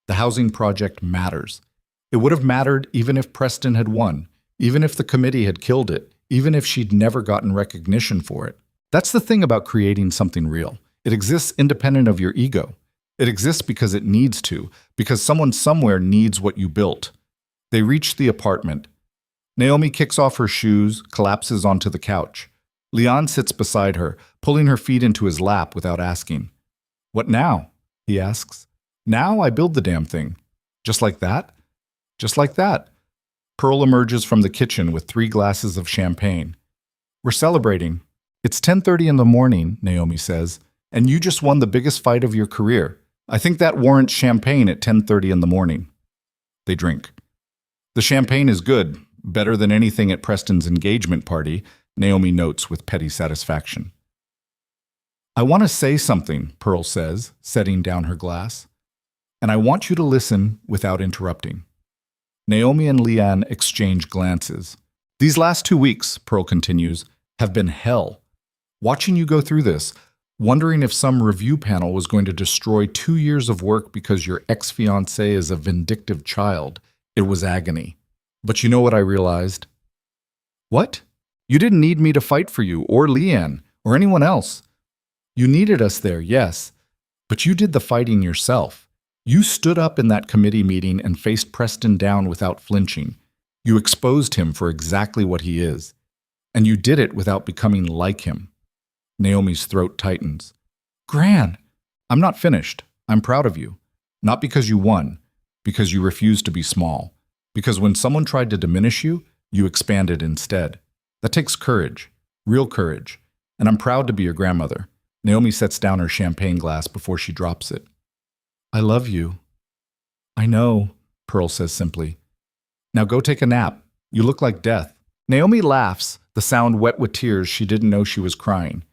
The housing project matters. It would have mattered even if Preston had won, even if the committee had killed it, even if she'd never gotten recognition for it. That's the thing about creating something real. It exists independent of your ego. It exists because it needs to, because someone somewhere needs what you built. They reach the apartment. Naomi kicks off her shoes, collapses onto the couch. Leon sits beside her, pulling her feet into his lap without asking. What now? He asks. Now I build the damn thing. Just like that? Just like that. Pearl emerges from the kitchen with 3 glasses of champagne. We're celebrating. It's 10:30 in the morning, Naomi says, and you just won the biggest fight of your career. I think that warrants champagne at 10:30 in the morning. They drink. The champagne is good, better than anything at Preston's engagement party, Naomi notes with petty satisfaction. I want to say something, Pearl says, setting down her glass. And I want you to listen without interrupting. Naomi and Leanne exchange glances. These last 2 weeks, Pearl continues, have been hell. Watching you go through this, wondering if some review panel was going to destroy 2 years of work because your ex-fiancée is a vindictive child, it was agony. But you know what I realized? What? You didn't need me to fight for you, or Leanne, or anyone else. You needed us there, yes, but you did the fighting yourself. You stood up in that committee meeting and faced Preston down without flinching. You exposed him for exactly what he is. And you did it without becoming like him. Naomi's throat tightens. Gran, I'm not finished. I'm proud of you. Not because you won, because you refused to be small. Because when someone tried to diminish you, you expanded instead. That takes courage, real courage. And I'm proud to be your grandmother. Naomi sets down her champagne glass before she drops it. I love you. I know, Pearl says simply. Now go take a nap. You look like death. Naomi laughs, the sound wet with tears she didn't know she was crying.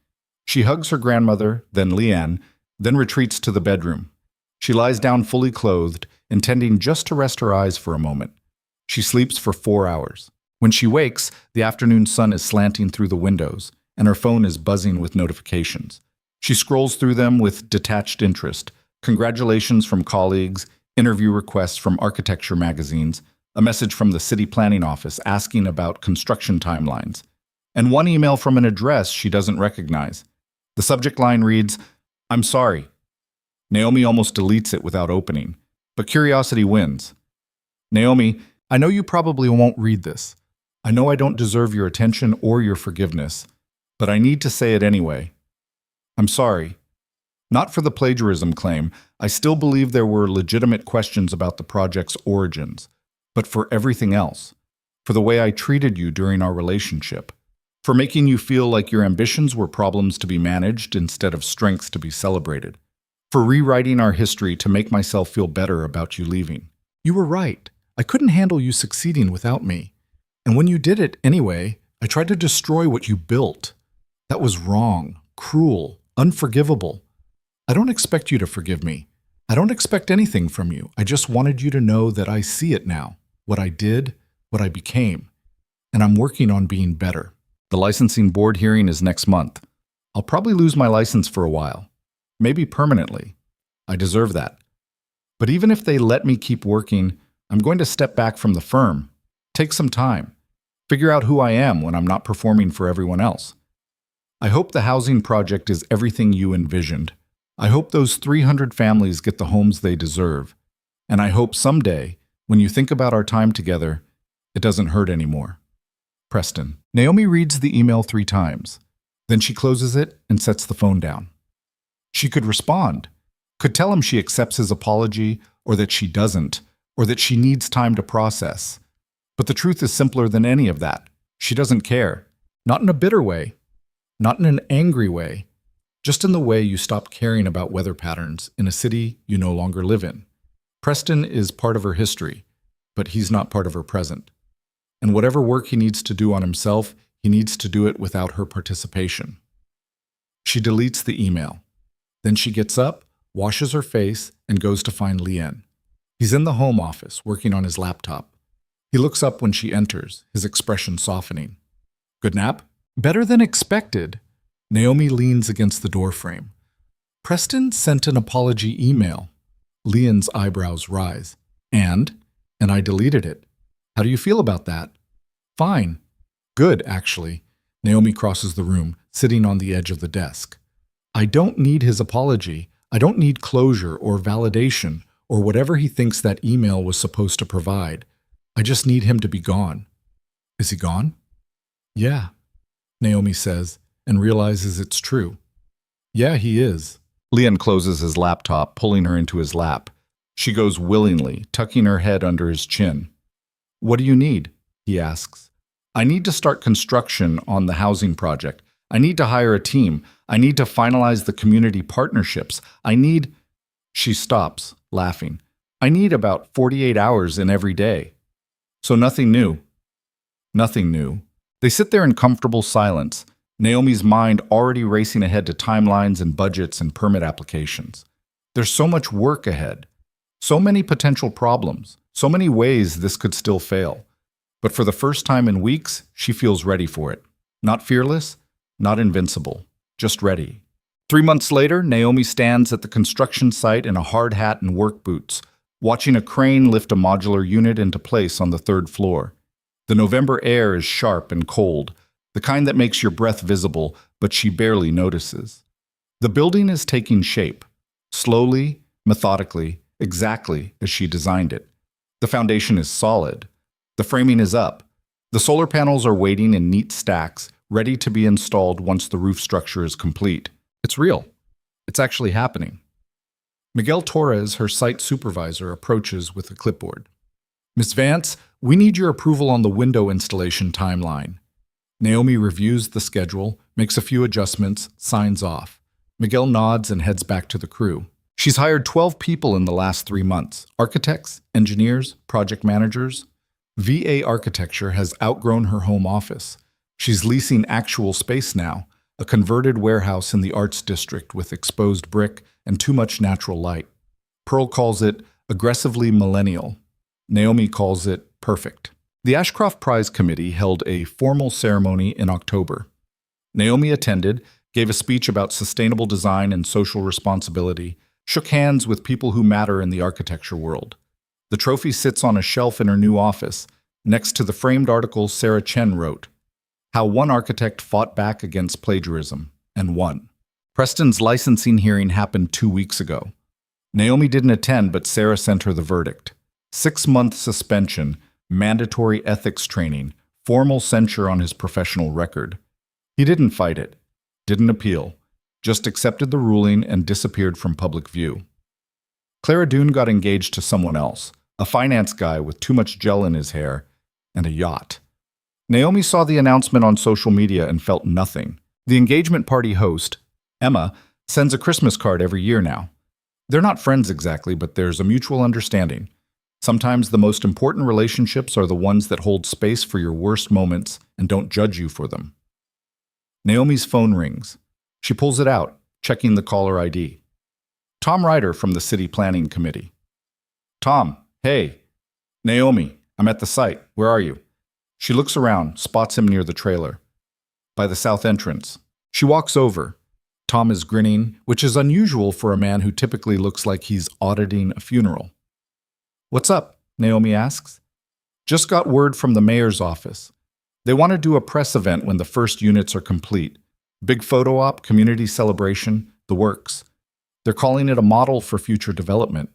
She hugs her grandmother, then Leanne, then retreats to the bedroom. She lies down fully clothed, intending just to rest her eyes for a moment. She sleeps for 4 hours. When she wakes, the afternoon sun is slanting through the windows, and her phone is buzzing with notifications. She scrolls through them with detached interest. Congratulations from colleagues, interview requests from architecture magazines, a message from the city planning office asking about construction timelines, and one email from an address she doesn't recognize. The subject line reads, "I'm sorry." Naomi almost deletes it without opening, but curiosity wins. "Naomi, I know you probably won't read this. I know I don't deserve your attention or your forgiveness, but I need to say it anyway. I'm sorry. Not for the plagiarism claim. I still believe there were legitimate questions about the project's origins, but for everything else. For the way I treated you during our relationship. For making you feel like your ambitions were problems to be managed instead of strengths to be celebrated. For rewriting our history to make myself feel better about you leaving. You were right. I couldn't handle you succeeding without me. And when you did it anyway, I tried to destroy what you built. That was wrong, cruel, unforgivable. I don't expect you to forgive me. I don't expect anything from you. I just wanted you to know that I see it now, what I did, what I became, and I'm working on being better. The licensing board hearing is next month. I'll probably lose my license for a while, maybe permanently. I deserve that. But even if they let me keep working, I'm going to step back from the firm, take some time, figure out who I am when I'm not performing for everyone else. I hope the housing project is everything you envisioned. I hope those 300 families get the homes they deserve. And I hope someday, when you think about our time together, it doesn't hurt anymore. Preston. Naomi reads the email 3 times. Then she closes it and sets the phone down. She could respond, could tell him she accepts his apology, or that she doesn't, or that she needs time to process. But the truth is simpler than any of that. She doesn't care. Not in a bitter way. Not in an angry way. Just in the way you stop caring about weather patterns in a city you no longer live in. Preston is part of her history, but he's not part of her present. And whatever work he needs to do on himself, he needs to do it without her participation. She deletes the email. Then she gets up, washes her face, and goes to find Leanne. He's in the home office, working on his laptop. He looks up when she enters, his expression softening. Good nap? Better than expected. Naomi leans against the doorframe. Preston sent an apology email. Leanne's eyebrows rise. And I deleted it. How do you feel about that? Fine. Good, actually. Naomi crosses the room, sitting on the edge of the desk. I don't need his apology. I don't need closure or validation or whatever he thinks that email was supposed to provide. I just need him to be gone. Is he gone? Yeah, Naomi says, and realizes it's true. Yeah, he is. Leanne closes his laptop, pulling her into his lap. She goes willingly, tucking her head under his chin. What do you need? He asks. I need to start construction on the housing project. I need to hire a team. I need to finalize the community partnerships. She stops, laughing. I need about 48 hours in every day. So nothing new. Nothing new. They sit there in comfortable silence, Naomi's mind already racing ahead to timelines and budgets and permit applications. There's so much work ahead. So many potential problems. So many ways this could still fail. But for the first time in weeks, she feels ready for it. Not fearless, not invincible, just ready. 3 months later, Naomi stands at the construction site in a hard hat and work boots, watching a crane lift a modular unit into place on the 3rd floor. The November air is sharp and cold, the kind that makes your breath visible, but she barely notices. The building is taking shape, slowly, methodically, exactly as she designed it. The foundation is solid. The framing is up. The solar panels are waiting in neat stacks, ready to be installed once the roof structure is complete. It's real. It's actually happening. Miguel Torres, her site supervisor, approaches with a clipboard. Ms. Vance, we need your approval on the window installation timeline. Naomi reviews the schedule, makes a few adjustments, signs off. Miguel nods and heads back to the crew. She's hired 12 people in the last 3 months. Architects, engineers, project managers. VA Architecture has outgrown her home office. She's leasing actual space now, a converted warehouse in the Arts District with exposed brick and too much natural light. Pearl calls it aggressively millennial. Naomi calls it perfect. The Ashcroft Prize Committee held a formal ceremony in October. Naomi attended, gave a speech about sustainable design and social responsibility, shook hands with people who matter in the architecture world. The trophy sits on a shelf in her new office, next to the framed article Sarah Chen wrote, How One Architect Fought Back Against Plagiarism, and Won. Preston's licensing hearing happened 2 weeks ago. Naomi didn't attend, but Sarah sent her the verdict. 6-month suspension, mandatory ethics training, formal censure on his professional record. He didn't fight it, didn't appeal, just accepted the ruling and disappeared from public view. Clara Dune got engaged to someone else, a finance guy with too much gel in his hair, and a yacht. Naomi saw the announcement on social media and felt nothing. The engagement party host, Emma, sends a Christmas card every year now. They're not friends exactly, but there's a mutual understanding. Sometimes the most important relationships are the ones that hold space for your worst moments and don't judge you for them. Naomi's phone rings. She pulls it out, checking the caller ID. Tom Ryder from the City Planning Committee. Tom, hey. Naomi, I'm at the site. Where are you? She looks around, spots him near the trailer. By the south entrance. She walks over. Tom is grinning, which is unusual for a man who typically looks like he's auditing a funeral. What's up? Naomi asks. Just got word from the mayor's office. They want to do a press event when the first units are complete. Big photo op, community celebration, the works. They're calling it a model for future development.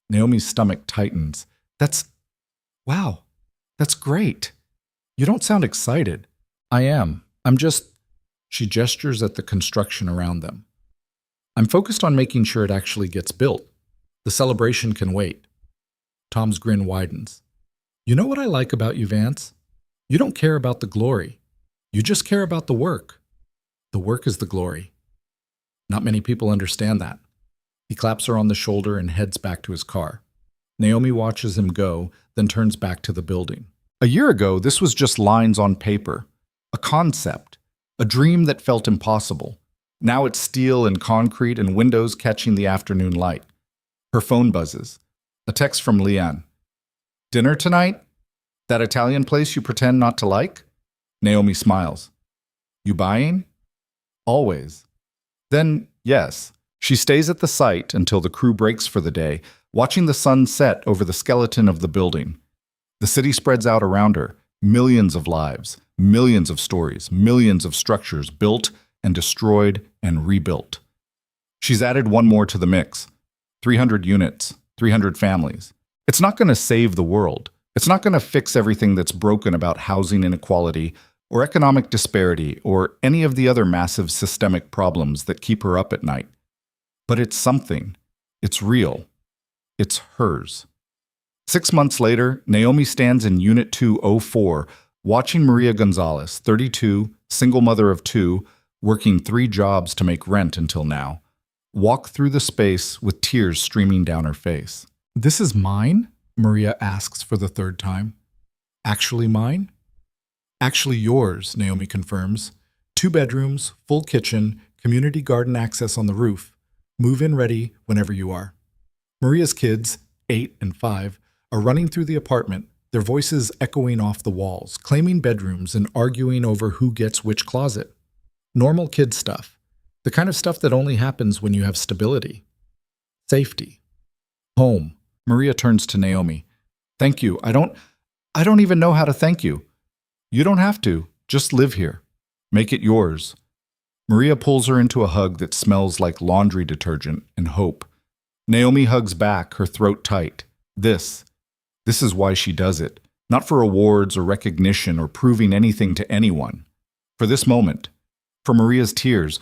Naomi's stomach tightens. Wow, that's great. You don't sound excited. I am. She gestures at the construction around them. I'm focused on making sure it actually gets built. The celebration can wait. Tom's grin widens. You know what I like about you, Vance? You don't care about the glory. You just care about the work. The work is the glory. Not many people understand that. He claps her on the shoulder and heads back to his car. Naomi watches him go, then turns back to the building. A year ago, this was just lines on paper. A concept. A dream that felt impossible. Now it's steel and concrete and windows catching the afternoon light. Her phone buzzes. A text from Leanne. Dinner tonight? That Italian place you pretend not to like? Naomi smiles. You buying? Always. Then, yes. She stays at the site until the crew breaks for the day, watching the sun set over the skeleton of the building. The city spreads out around her, millions of lives, millions of stories, millions of structures built and destroyed and rebuilt. She's added one more to the mix. 300 units, 300 families. It's not going to save the world. It's not going to fix everything that's broken about housing inequality or economic disparity or any of the other massive systemic problems that keep her up at night. But it's something. It's real. It's hers. 6 months later, Naomi stands in Unit 204, watching Maria Gonzalez, 32, single mother of 2, working 3 jobs to make rent until now, walk through the space with tears streaming down her face. This is mine? Maria asks for the 3rd time. Actually mine? Actually yours, Naomi confirms. 2 bedrooms, full kitchen, community garden access on the roof. Move-in ready whenever you are. Maria's kids, 8 and 5, are running through the apartment, their voices echoing off the walls, claiming bedrooms and arguing over who gets which closet. Normal kid stuff. The kind of stuff that only happens when you have stability. Safety. Home. Maria turns to Naomi. Thank you. I don't even know how to thank you. You don't have to. Just live here. Make it yours. Maria pulls her into a hug that smells like laundry detergent and hope. Naomi hugs back, her throat tight. This is why she does it. Not for awards or recognition or proving anything to anyone. For this moment. For Maria's tears.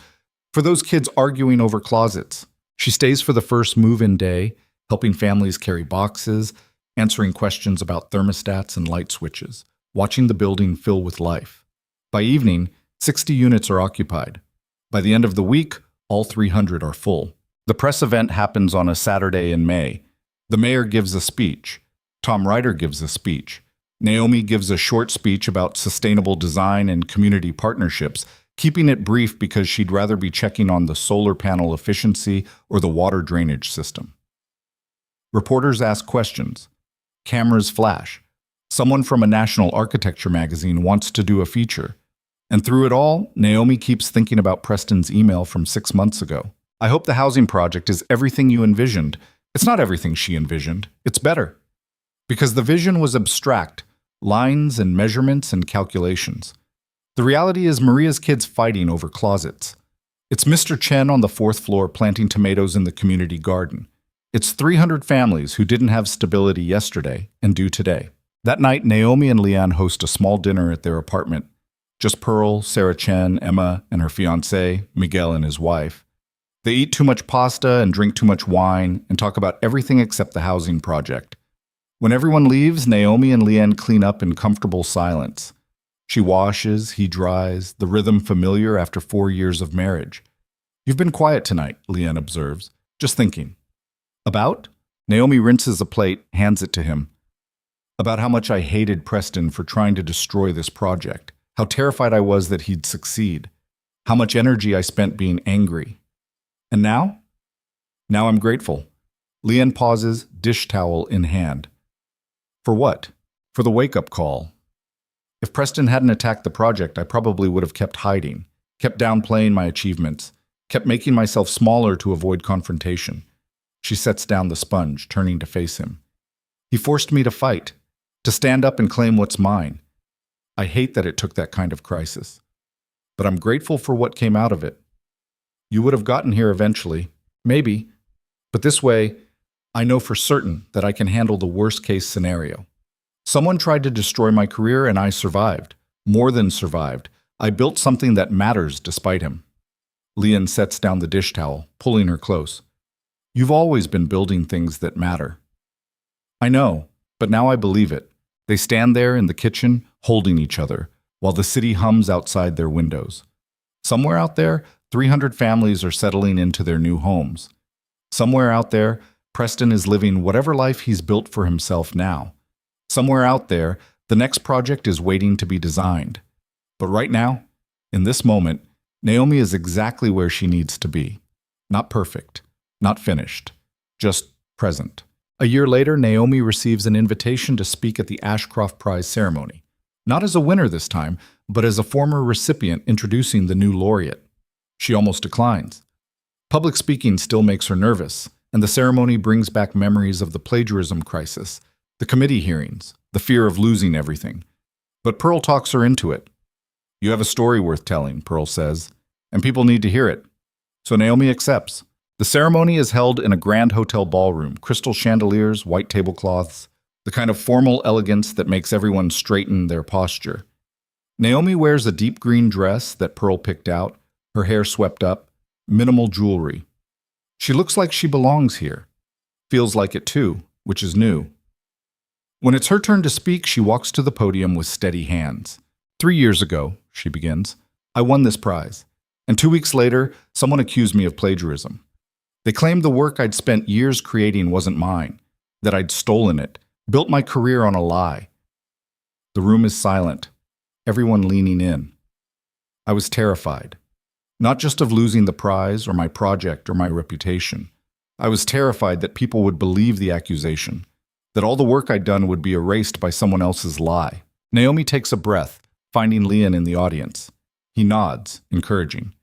For those kids arguing over closets. She stays for the first move-in day, helping families carry boxes, answering questions about thermostats and light switches, watching the building fill with life. By evening, 60 units are occupied. By the end of the week, all 300 are full. The press event happens on a Saturday in May. The mayor gives a speech. Tom Ryder gives a speech. Naomi gives a short speech about sustainable design and community partnerships, keeping it brief because she'd rather be checking on the solar panel efficiency or the water drainage system. Reporters ask questions. Cameras flash. Someone from a national architecture magazine wants to do a feature. And through it all, Naomi keeps thinking about Preston's email from 6 months ago. I hope the housing project is everything you envisioned. It's not everything she envisioned. It's better. Because the vision was abstract, lines and measurements and calculations. The reality is Maria's kids fighting over closets. It's Mr. Chen on the 4th floor planting tomatoes in the community garden. It's 300 families who didn't have stability yesterday and do today. That night, Naomi and Leanne host a small dinner at their apartment. Just Pearl, Sarah Chen, Emma, and her fiancé, Miguel and his wife. They eat too much pasta and drink too much wine and talk about everything except the housing project. When everyone leaves, Naomi and Leanne clean up in comfortable silence. She washes, he dries, the rhythm familiar after 4 years of marriage. You've been quiet tonight, Leanne observes. Just thinking. About? Naomi rinses a plate, hands it to him. About how much I hated Preston for trying to destroy this project. How terrified I was that he'd succeed. How much energy I spent being angry. And now? Now I'm grateful. Leanne pauses, dish towel in hand. For what? For the wake-up call. If Preston hadn't attacked the project, I probably would have kept hiding, kept downplaying my achievements, kept making myself smaller to avoid confrontation. She sets down the sponge, turning to face him. He forced me to fight, to stand up and claim what's mine. I hate that it took that kind of crisis. But I'm grateful for what came out of it. You would have gotten here eventually, maybe, but this way, I know for certain that I can handle the worst-case scenario. Someone tried to destroy my career and I survived. More than survived. I built something that matters despite him. Leanne sets down the dish towel, pulling her close. You've always been building things that matter. I know, but now I believe it. They stand there in the kitchen, holding each other, while the city hums outside their windows. Somewhere out there, 300 families are settling into their new homes. Somewhere out there, Preston is living whatever life he's built for himself now. Somewhere out there, the next project is waiting to be designed. But right now, in this moment, Naomi is exactly where she needs to be. Not perfect, not finished, just present. A year later, Naomi receives an invitation to speak at the Ashcroft Prize ceremony. Not as a winner this time, but as a former recipient introducing the new laureate. She almost declines. Public speaking still makes her nervous, and the ceremony brings back memories of the plagiarism crisis, the committee hearings, the fear of losing everything. But Pearl talks her into it. You have a story worth telling, Pearl says, and people need to hear it. So Naomi accepts. The ceremony is held in a grand hotel ballroom, crystal chandeliers, white tablecloths, the kind of formal elegance that makes everyone straighten their posture. Naomi wears a deep green dress that Pearl picked out, her hair swept up, minimal jewelry. She looks like she belongs here. Feels like it too, which is new. When it's her turn to speak, she walks to the podium with steady hands. 3 years ago, she begins, I won this prize. And 2 weeks later, someone accused me of plagiarism. They claimed the work I'd spent years creating wasn't mine, that I'd stolen it, built my career on a lie. The room is silent, everyone leaning in. I was terrified, not just of losing the prize or my project or my reputation. I was terrified that people would believe the accusation, that all the work I'd done would be erased by someone else's lie. Naomi takes a breath, finding Leon in the audience. He nods, encouraging.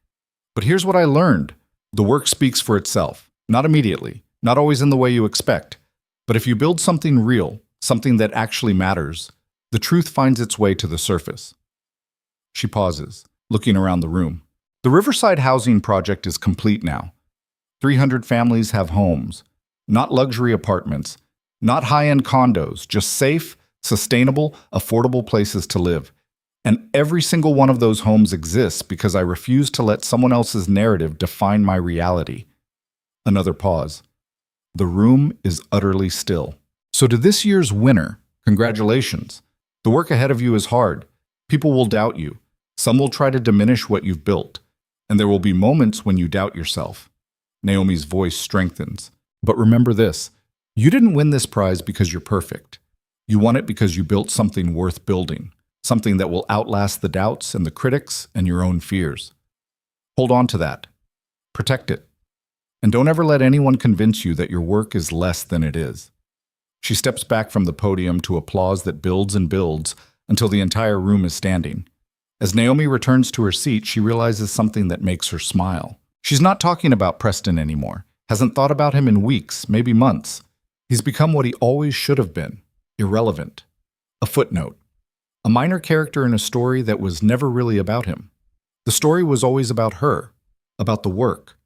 But here's what I learned. The work speaks for itself, not immediately, not always in the way you expect. But if you build something real, something that actually matters, the truth finds its way to the surface. She pauses, looking around the room. The Riverside housing project is complete now. 300 families have homes, not luxury apartments, not high-end condos, just safe, sustainable, affordable places to live. And every single one of those homes exists because I refuse to let someone else's narrative define my reality. Another pause. The room is utterly still. So to this year's winner, congratulations. The work ahead of you is hard. People will doubt you. Some will try to diminish what you've built. And there will be moments when you doubt yourself. Naomi's voice strengthens. But remember this, you didn't win this prize because you're perfect. You won it because you built something worth building, something that will outlast the doubts and the critics and your own fears. Hold on to that. Protect it. And don't ever let anyone convince you that your work is less than it is. She steps back from the podium to applause that builds and builds until the entire room is standing. As Naomi returns to her seat, she realizes something that makes her smile. She's not talking about Preston anymore, hasn't thought about him in weeks, maybe months. He's become what he always should have been, irrelevant. A footnote. A minor character in a story that was never really about him. The story was always about her, about the work,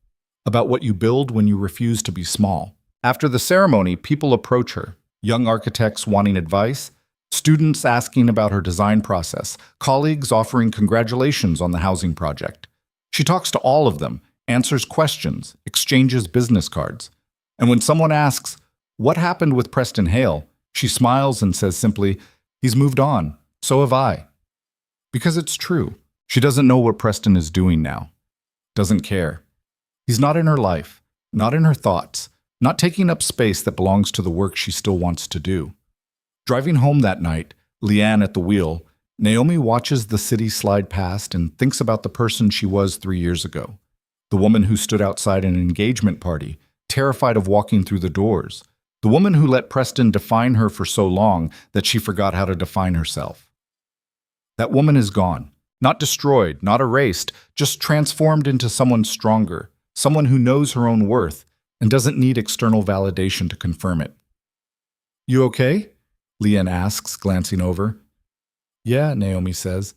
about what you build when you refuse to be small. After the ceremony, people approach her, young architects wanting advice, students asking about her design process, colleagues offering congratulations on the housing project. She talks to all of them, answers questions, exchanges business cards. And when someone asks, "What happened with Preston Hale?" she smiles and says simply, "He's moved on. So have I." Because it's true. She doesn't know what Preston is doing now. Doesn't care. He's not in her life, not in her thoughts, not taking up space that belongs to the work she still wants to do. Driving home that night, Leanne at the wheel, Naomi watches the city slide past and thinks about the person she was 3 years ago. The woman who stood outside an engagement party, terrified of walking through the doors. The woman who let Preston define her for so long that she forgot how to define herself. That woman is gone. Not destroyed, not erased, just transformed into someone stronger, someone who knows her own worth and doesn't need external validation to confirm it. "You okay?" Leanne asks, glancing over. "Yeah," Naomi says.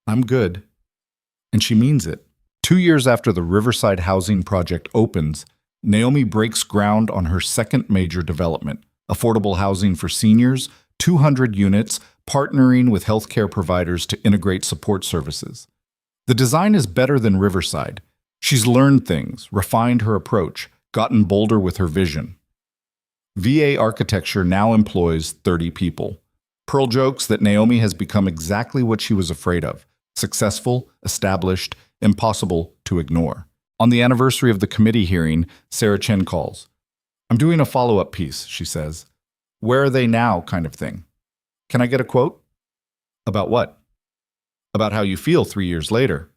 "I'm good." And she means it. 2 years after the Riverside housing project opens, Naomi breaks ground on her second major development, affordable housing for seniors, 200 units, partnering with healthcare providers to integrate support services. The design is better than Riverside. She's learned things, refined her approach, gotten bolder with her vision. VA Architecture now employs 30 people. Pearl jokes that Naomi has become exactly what she was afraid of: successful, established, impossible to ignore. On the anniversary of the committee hearing, Sarah Chen calls. "I'm doing a follow-up piece," she says. "Where are they now?" kind of thing. "Can I get a quote?" "About what?" "About how you feel 3 years later.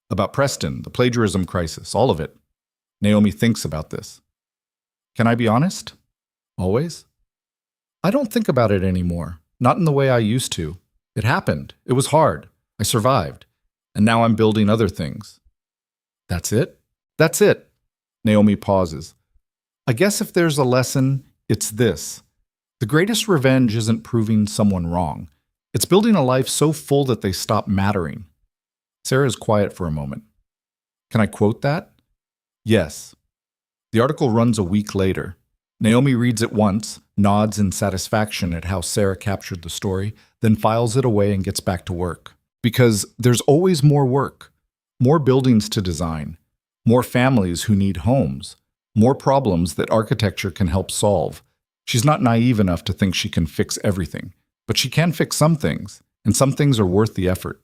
About Preston, the plagiarism crisis, all of it." Naomi thinks about this. "Can I be honest? Always?" "I don't think about it anymore. Not in the way I used to. It happened. It was hard. I survived. And now I'm building other things." "That's it?" "That's it." Naomi pauses. "I guess if there's a lesson, it's this. The greatest revenge isn't proving someone wrong. It's building a life so full that they stop mattering." Sarah's quiet for a moment. "Can I quote that?" "Yes." The article runs a week later. Naomi reads it once, nods in satisfaction at how Sarah captured the story, then files it away and gets back to work. Because there's always more work, more buildings to design, more families who need homes, more problems that architecture can help solve. She's not naive enough to think she can fix everything, but she can fix some things, and some things are worth the effort.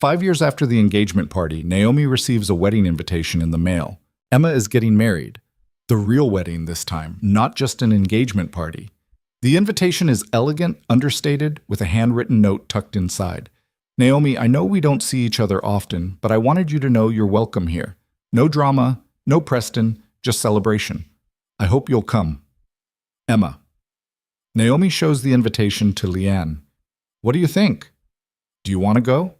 5 years after the engagement party, Naomi receives a wedding invitation in the mail. Emma is getting married. The real wedding this time, not just an engagement party. The invitation is elegant, understated, with a handwritten note tucked inside. "Naomi, I know we don't see each other often, but I wanted you to know you're welcome here. No drama, no Preston, just celebration. I hope you'll come. Emma." Naomi shows the invitation to Leanne. "What do you think? Do you want to go?"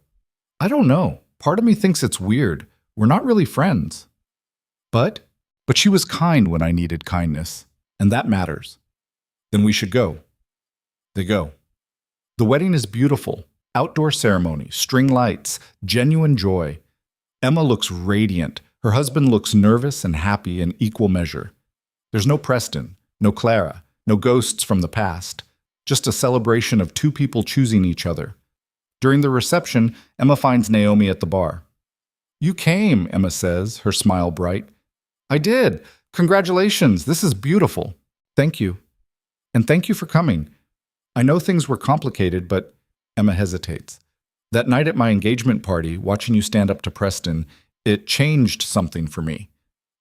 "I don't know. Part of me thinks it's weird. We're not really friends." But she was kind when I needed kindness, and that matters. "Then we should go." They go. The wedding is beautiful. Outdoor ceremony, string lights, genuine joy. Emma looks radiant. Her husband looks nervous and happy in equal measure. There's no Preston, no Clara, no ghosts from the past. Just a celebration of two people choosing each other. During the reception, Emma finds Naomi at the bar. "You came," Emma says, her smile bright. "I did. Congratulations. This is beautiful." "Thank you. And thank you for coming. I know things were complicated, but..." Emma hesitates. "That night at my engagement party, watching you stand up to Preston, it changed something for me.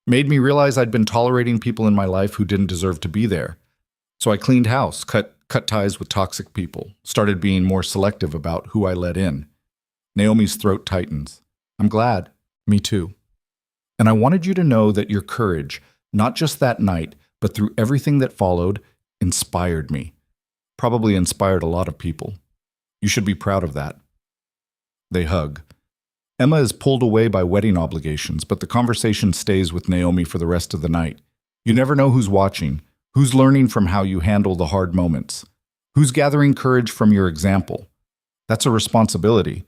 Made me realize I'd been tolerating people in my life who didn't deserve to be there. So I cleaned house, cut cut ties with toxic people, started being more selective about who I let in. Naomi's throat tightens. I'm glad. Me too. And I wanted you to know that your courage, not just that night, but through everything that followed, inspired me. Probably inspired a lot of people. You should be proud of that. They hug. Emma is pulled away by wedding obligations, but the conversation stays with Naomi for the rest of the night. You never know who's watching, who's learning from how you handle the hard moments, who's gathering courage from your example. That's a responsibility,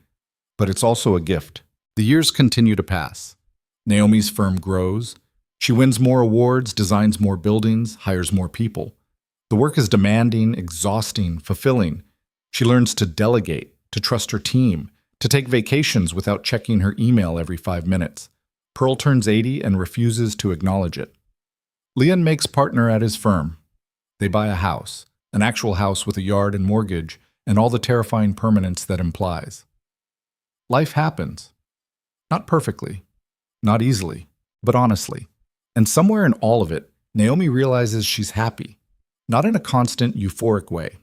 but it's also a gift. The years continue to pass. Naomi's firm grows. She wins more awards, designs more buildings, hires more people. The work is demanding, exhausting, fulfilling. She learns to delegate, to trust her team, to take vacations without checking her email every 5 minutes. Pearl turns 80 and refuses to acknowledge it. Leon makes partner at his firm. They buy a house, an actual house with a yard and mortgage, and all the terrifying permanence that implies. Life happens. Not perfectly, not easily, but honestly. And somewhere in all of it, Naomi realizes she's happy. Not in a constant, euphoric way.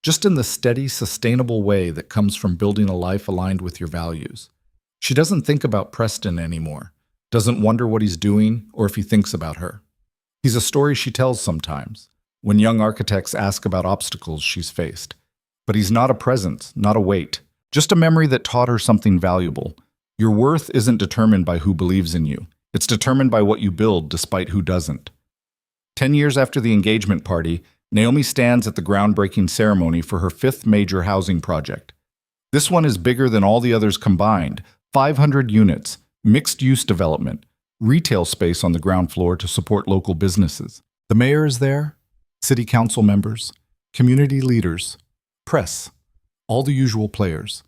Just in the steady, sustainable way that comes from building a life aligned with your values. She doesn't think about Preston anymore, doesn't wonder what he's doing or if he thinks about her. He's a story she tells sometimes, when young architects ask about obstacles she's faced. But he's not a presence, not a weight, just a memory that taught her something valuable. Your worth isn't determined by who believes in you. It's determined by what you build despite who doesn't. 10 years after the engagement party, Naomi stands at the groundbreaking ceremony for her 5th major housing project. This one is bigger than all the others combined. 500 units, mixed-use development, retail space on the ground floor to support local businesses. The mayor is there, city council members, community leaders, press, all the usual players.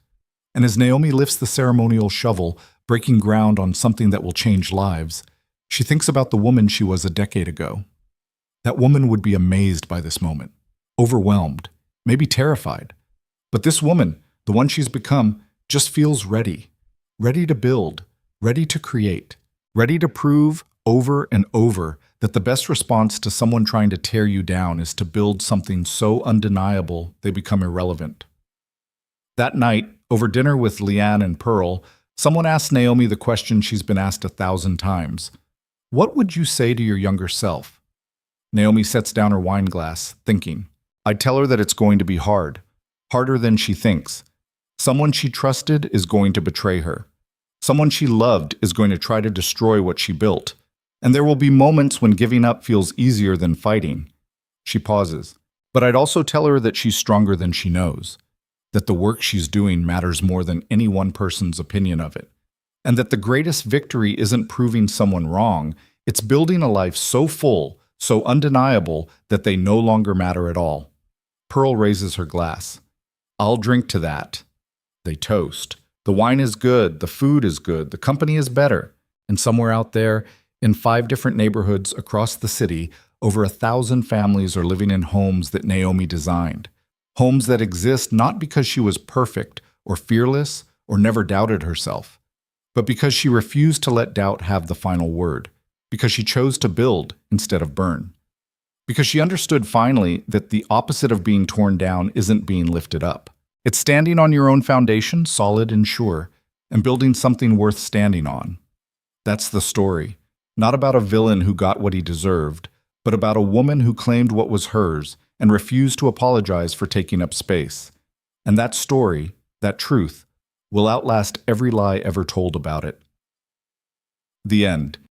And as Naomi lifts the ceremonial shovel, breaking ground on something that will change lives, she thinks about the woman she was a decade ago. That woman would be amazed by this moment, overwhelmed, maybe terrified. But this woman, the one she's become, just feels ready. Ready to build, ready to create, ready to prove over and over that the best response to someone trying to tear you down is to build something so undeniable they become irrelevant. That night, over dinner with Leanne and Pearl, someone asked Naomi the question she's been asked 1,000 times. What would you say to your younger self? Naomi sets down her wine glass, thinking. I'd tell her that it's going to be hard, harder than she thinks. Someone she trusted is going to betray her. Someone she loved is going to try to destroy what she built. And there will be moments when giving up feels easier than fighting. She pauses. But I'd also tell her that she's stronger than she knows, that the work she's doing matters more than any one person's opinion of it, and that the greatest victory isn't proving someone wrong, it's building a life so full, so undeniable that they no longer matter at all. Pearl raises her glass. I'll drink to that. They toast. The wine is good, the food is good, the company is better. And somewhere out there, in 5 different neighborhoods across the city, over 1,000 families are living in homes that Naomi designed. Homes that exist not because she was perfect or fearless or never doubted herself, but because she refused to let doubt have the final word. Because she chose to build instead of burn. Because she understood finally that the opposite of being torn down isn't being lifted up. It's standing on your own foundation, solid and sure, and building something worth standing on. That's the story. Not about a villain who got what he deserved, but about a woman who claimed what was hers and refused to apologize for taking up space. And that story, that truth, will outlast every lie ever told about it. The end.